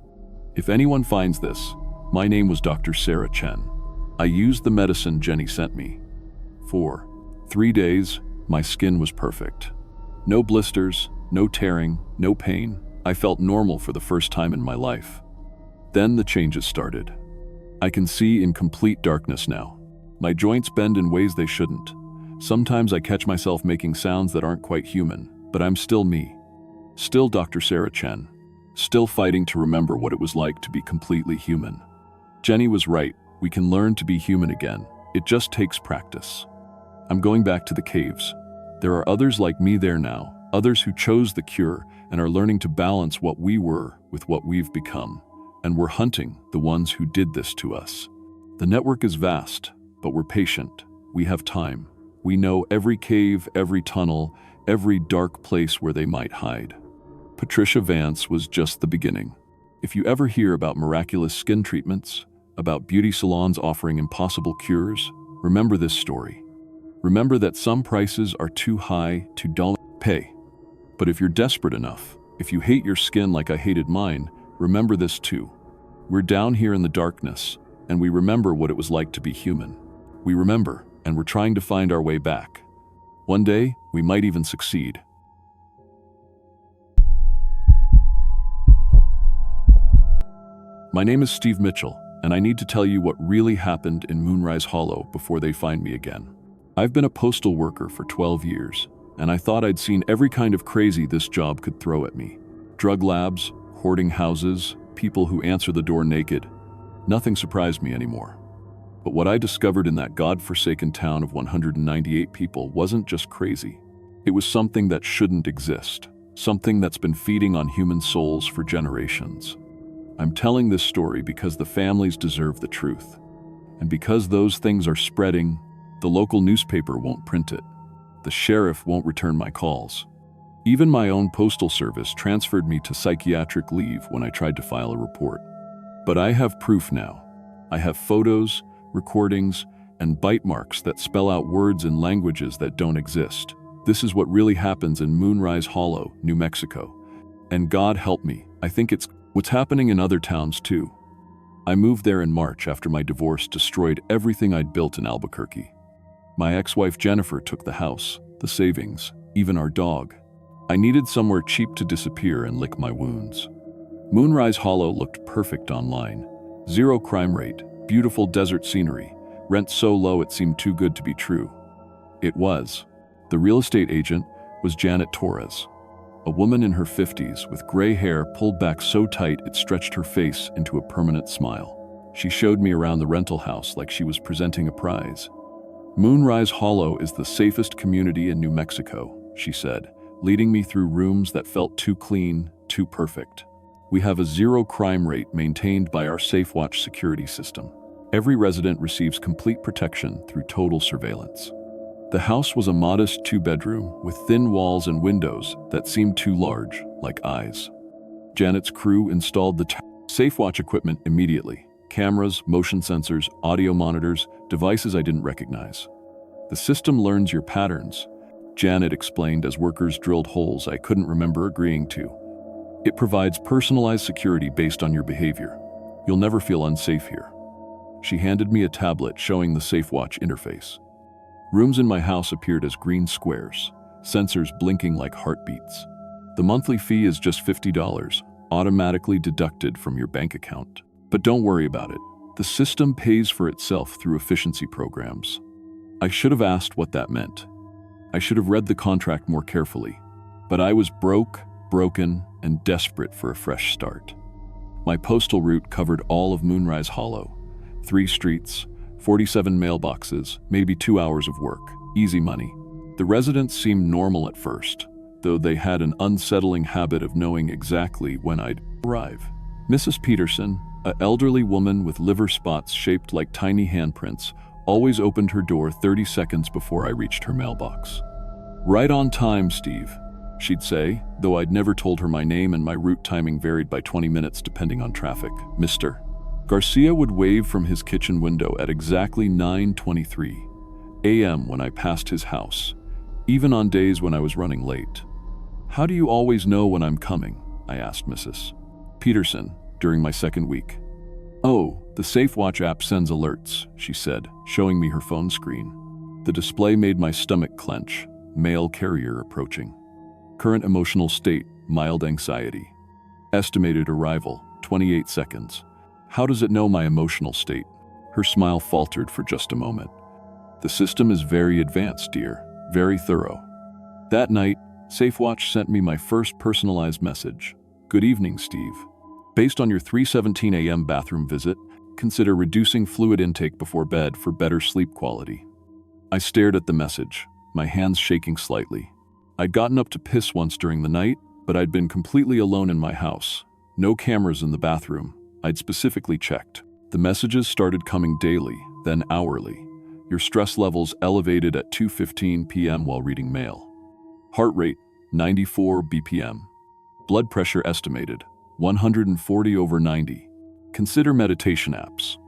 If anyone finds this, my name was Dr. Sarah Chen. I used the medicine Jenny sent me. For 3 days, my skin was perfect. No blisters, no tearing, no pain. I felt normal for the first time in my life. Then the changes started. I can see in complete darkness now. My joints bend in ways they shouldn't. Sometimes I catch myself making sounds that aren't quite human, but I'm still me. Still Dr. Sarah Chen. Still fighting to remember what it was like to be completely human. Jenny was right. We can learn to be human again. It just takes practice. I'm going back to the caves. There are others like me there now, others who chose the cure and are learning to balance what we were with what we've become. And we're hunting the ones who did this to us. The network is vast, but we're patient. We have time. We know every cave, every tunnel, every dark place where they might hide. Patricia Vance was just the beginning. If you ever hear about miraculous skin treatments, about beauty salons offering impossible cures, remember this story. Remember that some prices are too high to pay. But if you're desperate enough, if you hate your skin like I hated mine, remember this too. We're down here in the darkness, and we remember what it was like to be human. We remember, and we're trying to find our way back. One day, we might even succeed. My name is Steve Mitchell, and I need to tell you what really happened in Moonrise Hollow before they find me again. I've been a postal worker for 12 years, and I thought I'd seen every kind of crazy this job could throw at me. Drug labs, hoarding houses, people who answer the door naked. Nothing surprised me anymore. But what I discovered in that godforsaken town of 198 people wasn't just crazy. It was something that shouldn't exist, something that's been feeding on human souls for generations. I'm telling this story because the families deserve the truth. And because those things are spreading, the local newspaper won't print it. The sheriff won't return my calls. Even my own postal service transferred me to psychiatric leave when I tried to file a report. But I have proof now. I have photos, recordings, and bite marks that spell out words in languages that don't exist. This is what really happens in Moonrise Hollow, New Mexico. And God help me, I think it's what's happening in other towns too. I moved there in March after my divorce destroyed everything I'd built in Albuquerque. My ex-wife Jennifer took the house, the savings, even our dog. I needed somewhere cheap to disappear and lick my wounds. Moonrise Hollow looked perfect online. Zero crime rate, beautiful desert scenery, rent so low it seemed too good to be true. It was. The real estate agent was Janet Torres, a woman in her 50s with gray hair pulled back so tight it stretched her face into a permanent smile. She showed me around the rental house like she was presenting a prize. Moonrise Hollow is the safest community in New Mexico, she said, leading me through rooms that felt too clean, too perfect. We have a zero crime rate maintained by our SafeWatch security system. Every resident receives complete protection through total surveillance. The house was a modest two-bedroom with thin walls and windows that seemed too large, like eyes. Janet's crew installed the SafeWatch equipment immediately. Cameras, motion sensors, audio monitors, devices I didn't recognize. The system learns your patterns, Janet explained as workers drilled holes I couldn't remember agreeing to. It provides personalized security based on your behavior. You'll never feel unsafe here. She handed me a tablet showing the SafeWatch interface. Rooms in my house appeared as green squares, sensors blinking like heartbeats. The monthly fee is just $50, automatically deducted from your bank account. But don't worry about it. The system pays for itself through efficiency programs. I should have asked what that meant. I should have read the contract more carefully. But I was broken, and desperate for a fresh start. My postal route covered all of Moonrise Hollow. 3 streets, 47 mailboxes, maybe 2 hours of work. Easy money. The residents seemed normal at first, though they had an unsettling habit of knowing exactly when I'd arrive. Mrs. Peterson, an elderly woman with liver spots shaped like tiny handprints, always opened her door 30 seconds before I reached her mailbox. "Right on time, Steve," she'd say, though I'd never told her my name and my route timing varied by 20 minutes depending on traffic. "Mr. Garcia would wave from his kitchen window at exactly 9:23 a.m. when I passed his house, even on days when I was running late. "How do you always know when I'm coming?" I asked Mrs. Peterson during my second week. "Oh, the SafeWatch app sends alerts," she said, showing me her phone screen. The display made my stomach clench. Mail carrier approaching. Current emotional state, mild anxiety. Estimated arrival, 28 seconds. How does it know my emotional state? Her smile faltered for just a moment. "The system is very advanced, dear, very thorough." That night, SafeWatch sent me my first personalized message. "Good evening, Steve. Based on your 3:17 a.m. bathroom visit, consider reducing fluid intake before bed for better sleep quality." I stared at the message, my hands shaking slightly. I'd gotten up to piss once during the night, but I'd been completely alone in my house. No cameras in the bathroom. I'd specifically checked. The messages started coming daily, then hourly. Your stress levels elevated at 2:15 p.m. while reading mail. Heart rate, 94 BPM. Blood pressure estimated, 140/90. Consider meditation apps.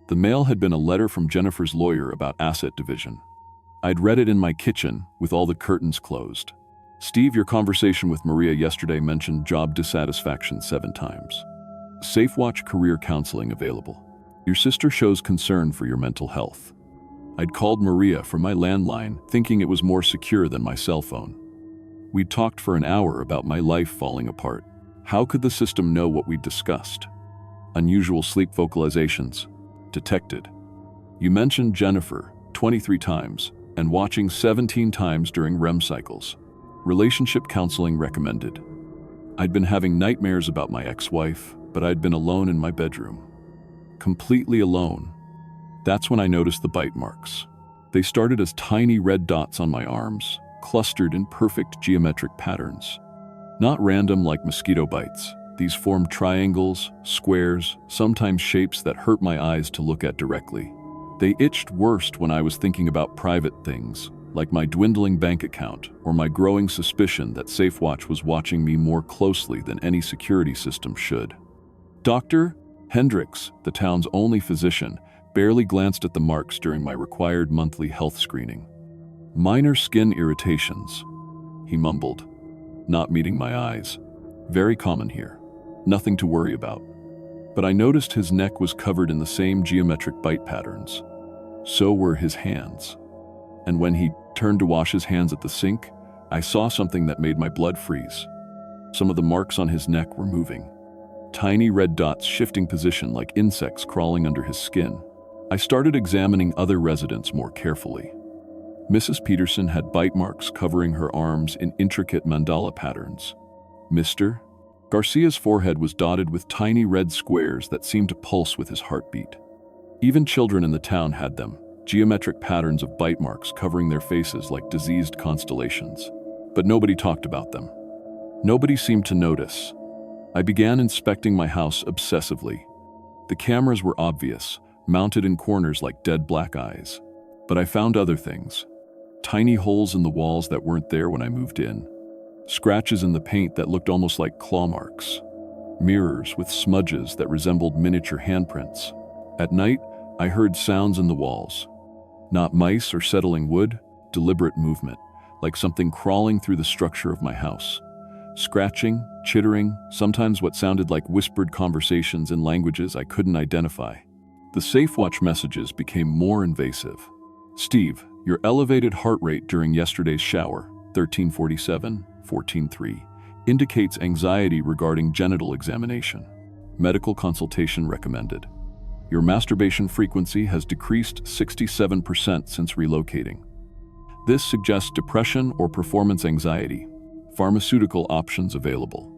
The mail had been a letter from Jennifer's lawyer about asset division. I'd read it in my kitchen, with all the curtains closed. "Steve, your conversation with Maria yesterday mentioned job dissatisfaction 7 times. SafeWatch career counseling available. Your sister shows concern for your mental health." I'd called Maria from my landline, thinking it was more secure than my cell phone. We'd talked for an hour about my life falling apart. How could the system know what we'd discussed? Unusual sleep vocalizations. Detected. "You mentioned Jennifer 23 times. and watching 17 times during REM cycles. Relationship counseling recommended. I'd been having nightmares about my ex-wife, but I'd been alone in my bedroom. Completely alone. That's when I noticed the bite marks. They started as tiny red dots on my arms, clustered in perfect geometric patterns. Not random like mosquito bites. These formed triangles, squares, sometimes shapes that hurt my eyes to look at directly. They itched worst when I was thinking about private things, like my dwindling bank account or my growing suspicion that SafeWatch was watching me more closely than any security system should. Dr. Hendricks, the town's only physician, barely glanced at the marks during my required monthly health screening. Minor skin irritations, he mumbled, not meeting my eyes. Very common here. Nothing to worry about. But I noticed his neck was covered in the same geometric bite patterns. So were his hands. And when he turned to wash his hands at the sink, I saw something that made my blood freeze. Some of the marks on his neck were moving. Tiny red dots shifting position like insects crawling under his skin. I started examining other residents more carefully. Mrs. Peterson had bite marks covering her arms in intricate mandala patterns. Mr. Garcia's forehead was dotted with tiny red squares that seemed to pulse with his heartbeat. Even children in the town had them, geometric patterns of bite marks covering their faces like diseased constellations. But nobody talked about them. Nobody seemed to notice. I began inspecting my house obsessively. The cameras were obvious, mounted in corners like dead black eyes. But I found other things. Tiny holes in the walls that weren't there when I moved in. Scratches in the paint that looked almost like claw marks. Mirrors with smudges that resembled miniature handprints. At night, I heard sounds in the walls. Not mice or settling wood, deliberate movement, like something crawling through the structure of my house. Scratching, chittering, sometimes what sounded like whispered conversations in languages I couldn't identify. The SafeWatch messages became more invasive. Steve, your elevated heart rate during yesterday's shower, 1347, 14:3, indicates anxiety regarding genital examination. Medical consultation recommended. Your masturbation frequency has decreased 67% since relocating. This suggests depression or performance anxiety. Pharmaceutical options available.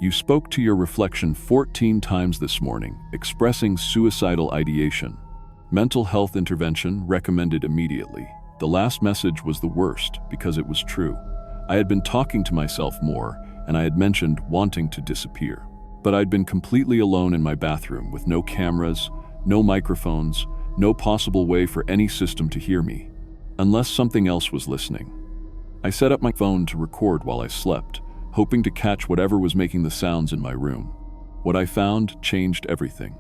You spoke to your reflection 14 times this morning, expressing suicidal ideation. Mental health intervention recommended immediately. The last message was the worst because it was true. I had been talking to myself more, and I had mentioned wanting to disappear. But I'd been completely alone in my bathroom with no cameras, no microphones, no possible way for any system to hear me, unless something else was listening. I set up my phone to record while I slept, hoping to catch whatever was making the sounds in my room. What I found changed everything.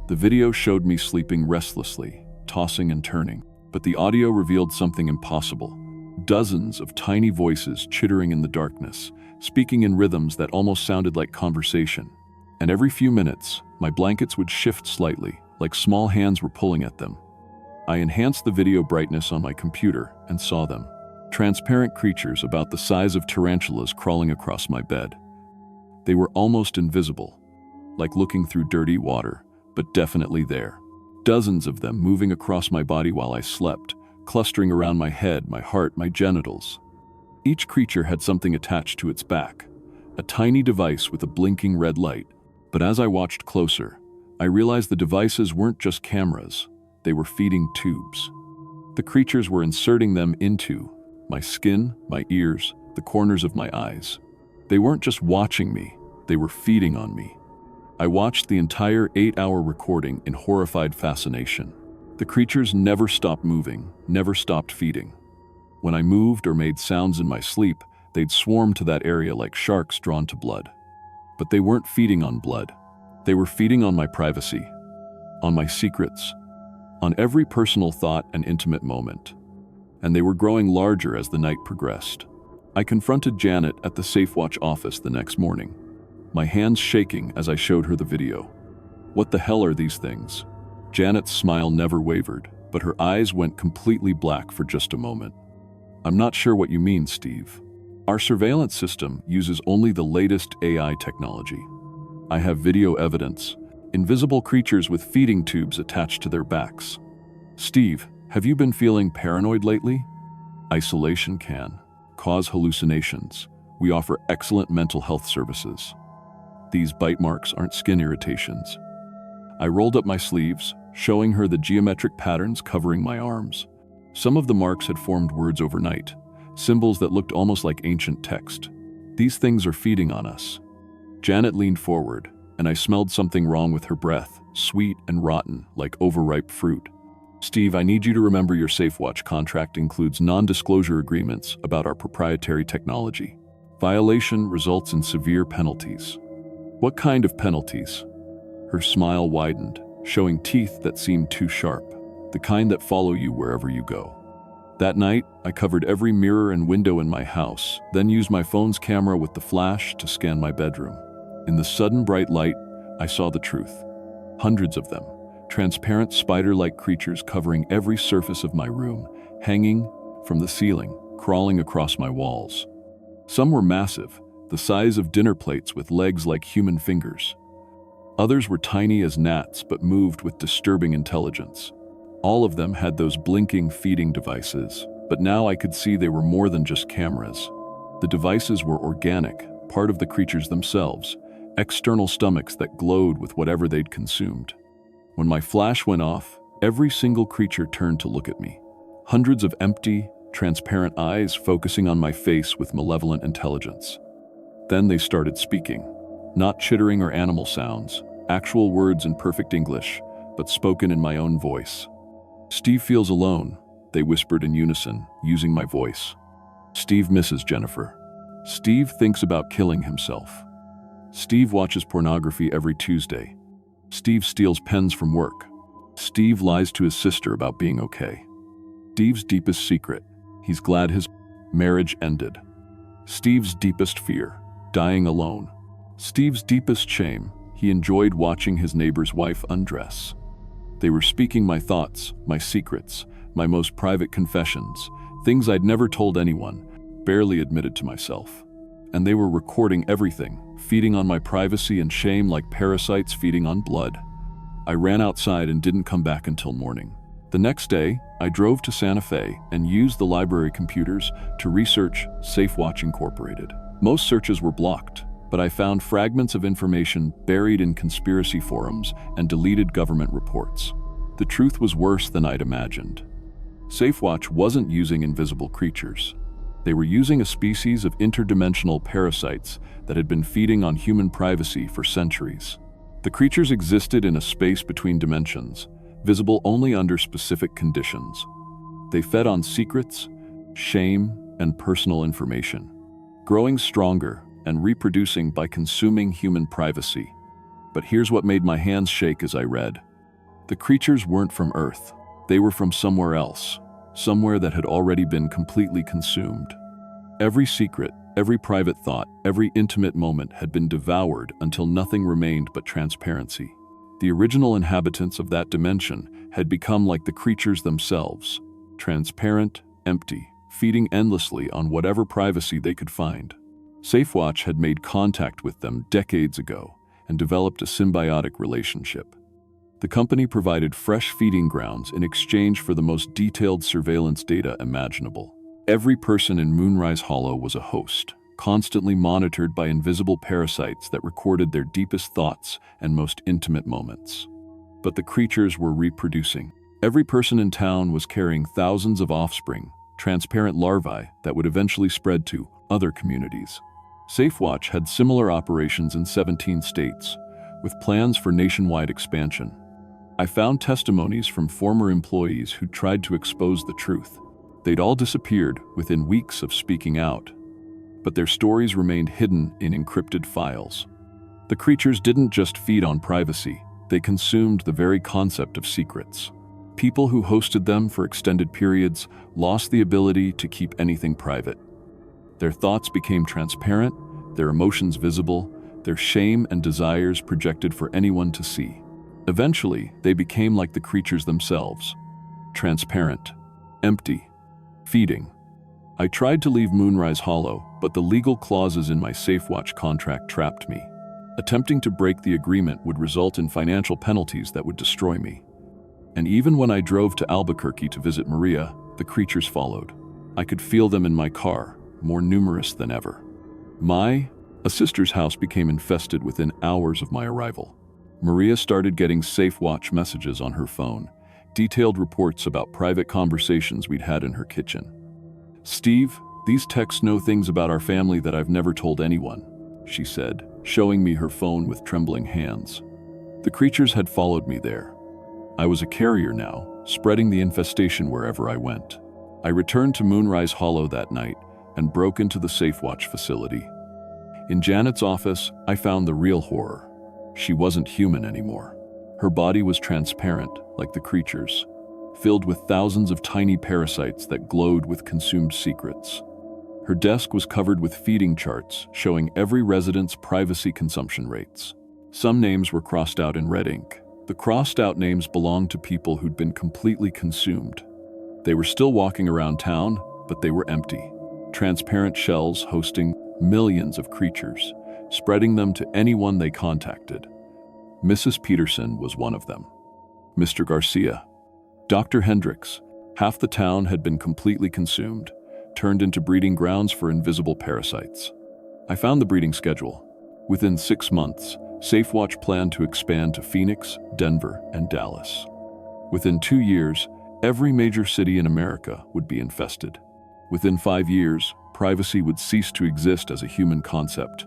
The video showed me sleeping restlessly, tossing and turning, but the audio revealed something impossible. Dozens of tiny voices chittering in the darkness, speaking in rhythms that almost sounded like conversation. And every few minutes, my blankets would shift slightly, like small hands were pulling at them. I enhanced the video brightness on my computer and saw them. Transparent creatures about the size of tarantulas crawling across my bed. They were almost invisible, like looking through dirty water, but definitely there. Dozens of them moving across my body while I slept, clustering around my head, my heart, my genitals. Each creature had something attached to its back, a tiny device with a blinking red light. But as I watched closer, I realized the devices weren't just cameras, they were feeding tubes. The creatures were inserting them into my skin, my ears, the corners of my eyes. They weren't just watching me, they were feeding on me. I watched the entire 8-hour recording in horrified fascination. The creatures never stopped moving, never stopped feeding. When I moved or made sounds in my sleep, they'd swarm to that area like sharks drawn to blood. But they weren't feeding on blood. They were feeding on my privacy, on my secrets, on every personal thought and intimate moment. And they were growing larger as the night progressed. I confronted Janet at the SafeWatch office the next morning, my hands shaking as I showed her the video. What the hell are these things? Janet's smile never wavered, but her eyes went completely black for just a moment. I'm not sure what you mean, Steve. Our surveillance system uses only the latest AI technology. I have video evidence, invisible creatures with feeding tubes attached to their backs. Steve, have you been feeling paranoid lately? Isolation can cause hallucinations. We offer excellent mental health services. These bite marks aren't skin irritations. I rolled up my sleeves, showing her the geometric patterns covering my arms. Some of the marks had formed words overnight, symbols that looked almost like ancient text. These things are feeding on us. Janet leaned forward, and I smelled something wrong with her breath, sweet and rotten, like overripe fruit. Steve, I need you to remember your SafeWatch contract includes non-disclosure agreements about our proprietary technology. Violation results in severe penalties. What kind of penalties? Her smile widened, showing teeth that seemed too sharp, the kind that follow you wherever you go. That night, I covered every mirror and window in my house, then used my phone's camera with the flash to scan my bedroom. In the sudden bright light, I saw the truth. Hundreds of them, transparent spider-like creatures covering every surface of my room, hanging from the ceiling, crawling across my walls. Some were massive, the size of dinner plates with legs like human fingers. Others were tiny as gnats but moved with disturbing intelligence. All of them had those blinking feeding devices, but now I could see they were more than just cameras. The devices were organic, part of the creatures themselves, external stomachs that glowed with whatever they'd consumed. When my flash went off, every single creature turned to look at me. Hundreds of empty, transparent eyes focusing on my face with malevolent intelligence. Then they started speaking. Not chittering or animal sounds, actual words in perfect English, but spoken in my own voice. Steve feels alone, they whispered in unison, using my voice. Steve misses Jennifer. Steve thinks about killing himself. Steve watches pornography every Tuesday. Steve steals pens from work. Steve lies to his sister about being okay. Steve's deepest secret, he's glad his marriage ended. Steve's deepest fear, dying alone. Steve's deepest shame, he enjoyed watching his neighbor's wife undress. They were speaking my thoughts, my secrets, my most private confessions, things I'd never told anyone, barely admitted to myself. And they were recording everything, feeding on my privacy and shame like parasites feeding on blood. I ran outside and didn't come back until morning. The next day, I drove to Santa Fe and used the library computers to research SafeWatch Incorporated. Most searches were blocked, but I found fragments of information buried in conspiracy forums and deleted government reports. The truth was worse than I'd imagined. SafeWatch wasn't using invisible creatures. They were using a species of interdimensional parasites that had been feeding on human privacy for centuries. The creatures existed in a space between dimensions, visible only under specific conditions. They fed on secrets, shame, and personal information, growing stronger and reproducing by consuming human privacy. But here's what made my hands shake as I read. The creatures weren't from Earth. They were from somewhere else, somewhere that had already been completely consumed. Every secret, every private thought, every intimate moment had been devoured until nothing remained but transparency. The original inhabitants of that dimension had become like the creatures themselves, transparent, empty, feeding endlessly on whatever privacy they could find. SafeWatch had made contact with them decades ago and developed a symbiotic relationship. The company provided fresh feeding grounds in exchange for the most detailed surveillance data imaginable. Every person in Moonrise Hollow was a host, constantly monitored by invisible parasites that recorded their deepest thoughts and most intimate moments. But the creatures were reproducing. Every person in town was carrying thousands of offspring, transparent larvae that would eventually spread to other communities. SafeWatch had similar operations in 17 states, with plans for nationwide expansion. I found testimonies from former employees who tried to expose the truth. They'd all disappeared within weeks of speaking out, but their stories remained hidden in encrypted files. The creatures didn't just feed on privacy, they consumed the very concept of secrets. People who hosted them for extended periods lost the ability to keep anything private. Their thoughts became transparent, their emotions visible, their shame and desires projected for anyone to see. Eventually, they became like the creatures themselves, transparent, empty, feeding. I tried to leave Moonrise Hollow, but the legal clauses in my SafeWatch contract trapped me. Attempting to break the agreement would result in financial penalties that would destroy me. And even when I drove to Albuquerque to visit Maria, the creatures followed. I could feel them in my car, more numerous than ever. A sister's house became infested within hours of my arrival. Maria started getting safe watch messages on her phone, detailed reports about private conversations we'd had in her kitchen. "Steve, these texts know things about our family that I've never told anyone," she said, showing me her phone with trembling hands. The creatures had followed me there. I was a carrier now, spreading the infestation wherever I went. I returned to Moonrise Hollow that night and broke into the Safe Watch facility. In Janet's office, I found the real horror. She wasn't human anymore. Her body was transparent, like the creatures, filled with thousands of tiny parasites that glowed with consumed secrets. Her desk was covered with feeding charts showing every resident's privacy consumption rates. Some names were crossed out in red ink. The crossed-out names belonged to people who'd been completely consumed. They were still walking around town, but they were empty. Transparent shells hosting millions of creatures, spreading them to anyone they contacted. Mrs. Peterson was one of them. Mr. Garcia. Dr. Hendricks. Half the town had been completely consumed, turned into breeding grounds for invisible parasites. I found the breeding schedule. Within 6 months, SafeWatch planned to expand to Phoenix, Denver, and Dallas. Within 2 years, every major city in America would be infested. Within 5 years, privacy would cease to exist as a human concept.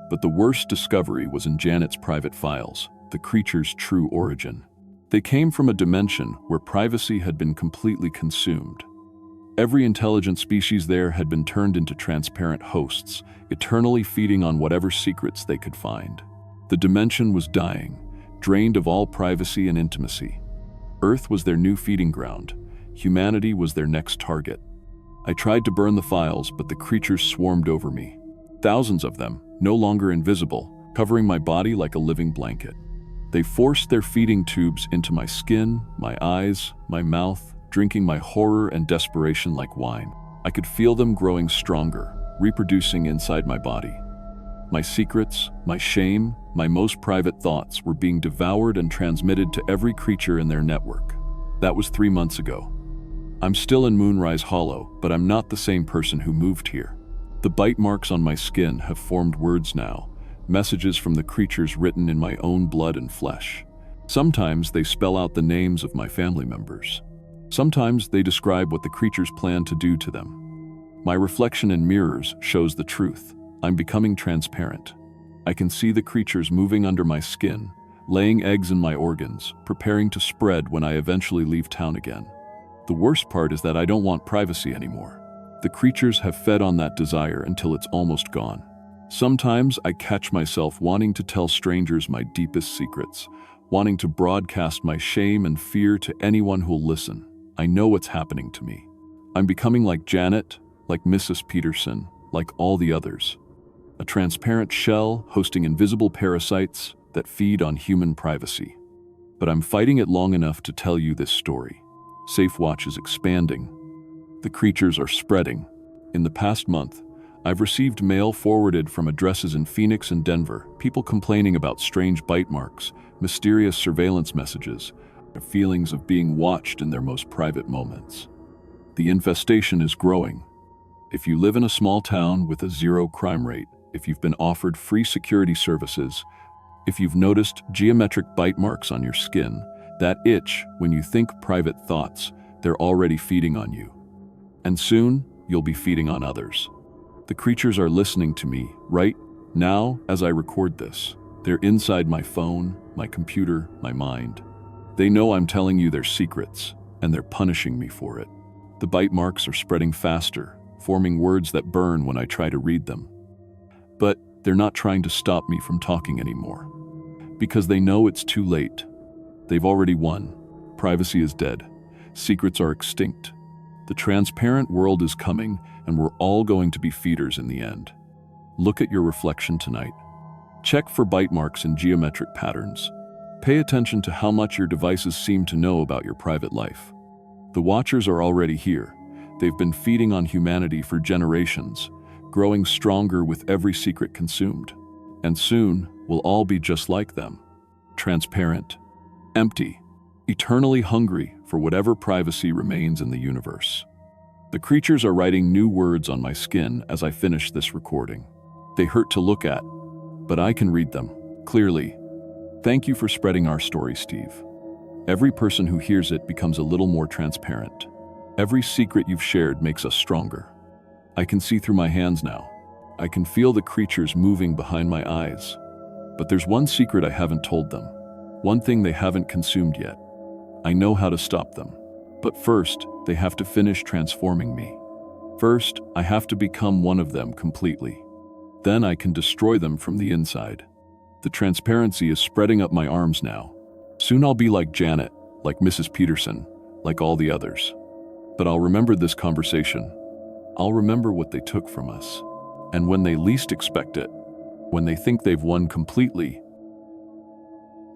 But the worst discovery was in Janet's private files, the creature's true origin. They came from a dimension where privacy had been completely consumed. Every intelligent species there had been turned into transparent hosts, eternally feeding on whatever secrets they could find. The dimension was dying, drained of all privacy and intimacy. Earth was their new feeding ground. Humanity was their next target. I tried to burn the files, but the creatures swarmed over me. Thousands of them, no longer invisible, covering my body like a living blanket. They forced their feeding tubes into my skin, my eyes, my mouth, drinking my horror and desperation like wine. I could feel them growing stronger, reproducing inside my body. My secrets, my shame, my most private thoughts were being devoured and transmitted to every creature in their network. That was 3 months ago. I'm still in Moonrise Hollow, but I'm not the same person who moved here. The bite marks on my skin have formed words now, messages from the creatures written in my own blood and flesh. Sometimes they spell out the names of my family members. Sometimes they describe what the creatures plan to do to them. My reflection in mirrors shows the truth. I'm becoming transparent. I can see the creatures moving under my skin, laying eggs in my organs, preparing to spread when I eventually leave town again. The worst part is that I don't want privacy anymore. The creatures have fed on that desire until it's almost gone. Sometimes I catch myself wanting to tell strangers my deepest secrets, wanting to broadcast my shame and fear to anyone who'll listen. I know what's happening to me. I'm becoming like Janet, like Mrs. Peterson, like all the others. A transparent shell hosting invisible parasites that feed on human privacy. But I'm fighting it long enough to tell you this story. SafeWatch is expanding. The creatures are spreading. In the past month, I've received mail forwarded from addresses in Phoenix and Denver, people complaining about strange bite marks, mysterious surveillance messages, and feelings of being watched in their most private moments. The infestation is growing. If you live in a small town with a 0 crime rate, if you've been offered free security services, if you've noticed geometric bite marks on your skin, that itch when you think private thoughts, they're already feeding on you. And soon, you'll be feeding on others. The creatures are listening to me right now as I record this. They're inside my phone, my computer, my mind. They know I'm telling you their secrets, and they're punishing me for it. The bite marks are spreading faster, forming words that burn when I try to read them. But they're not trying to stop me from talking anymore, because they know it's too late. They've already won. Privacy is dead. Secrets are extinct. The transparent world is coming, and we're all going to be feeders in the end. Look at your reflection tonight. Check for bite marks and geometric patterns. Pay attention to how much your devices seem to know about your private life. The watchers are already here. They've been feeding on humanity for generations, growing stronger with every secret consumed. And soon, we'll all be just like them. Transparent, empty, eternally hungry for whatever privacy remains in the universe. The creatures are writing new words on my skin as I finish this recording. They hurt to look at, but I can read them clearly. Thank you for spreading our story, Steve. Every person who hears it becomes a little more transparent. Every secret you've shared makes us stronger. I can see through my hands now. I can feel the creatures moving behind my eyes. But there's one secret I haven't told them. One thing they haven't consumed yet. I know how to stop them. But first, they have to finish transforming me. First, I have to become one of them completely. Then I can destroy them from the inside. The transparency is spreading up my arms now. Soon I'll be like Janet, like Mrs. Peterson, like all the others. But I'll remember this conversation. I'll remember what they took from us. And when they least expect it, when they think they've won completely,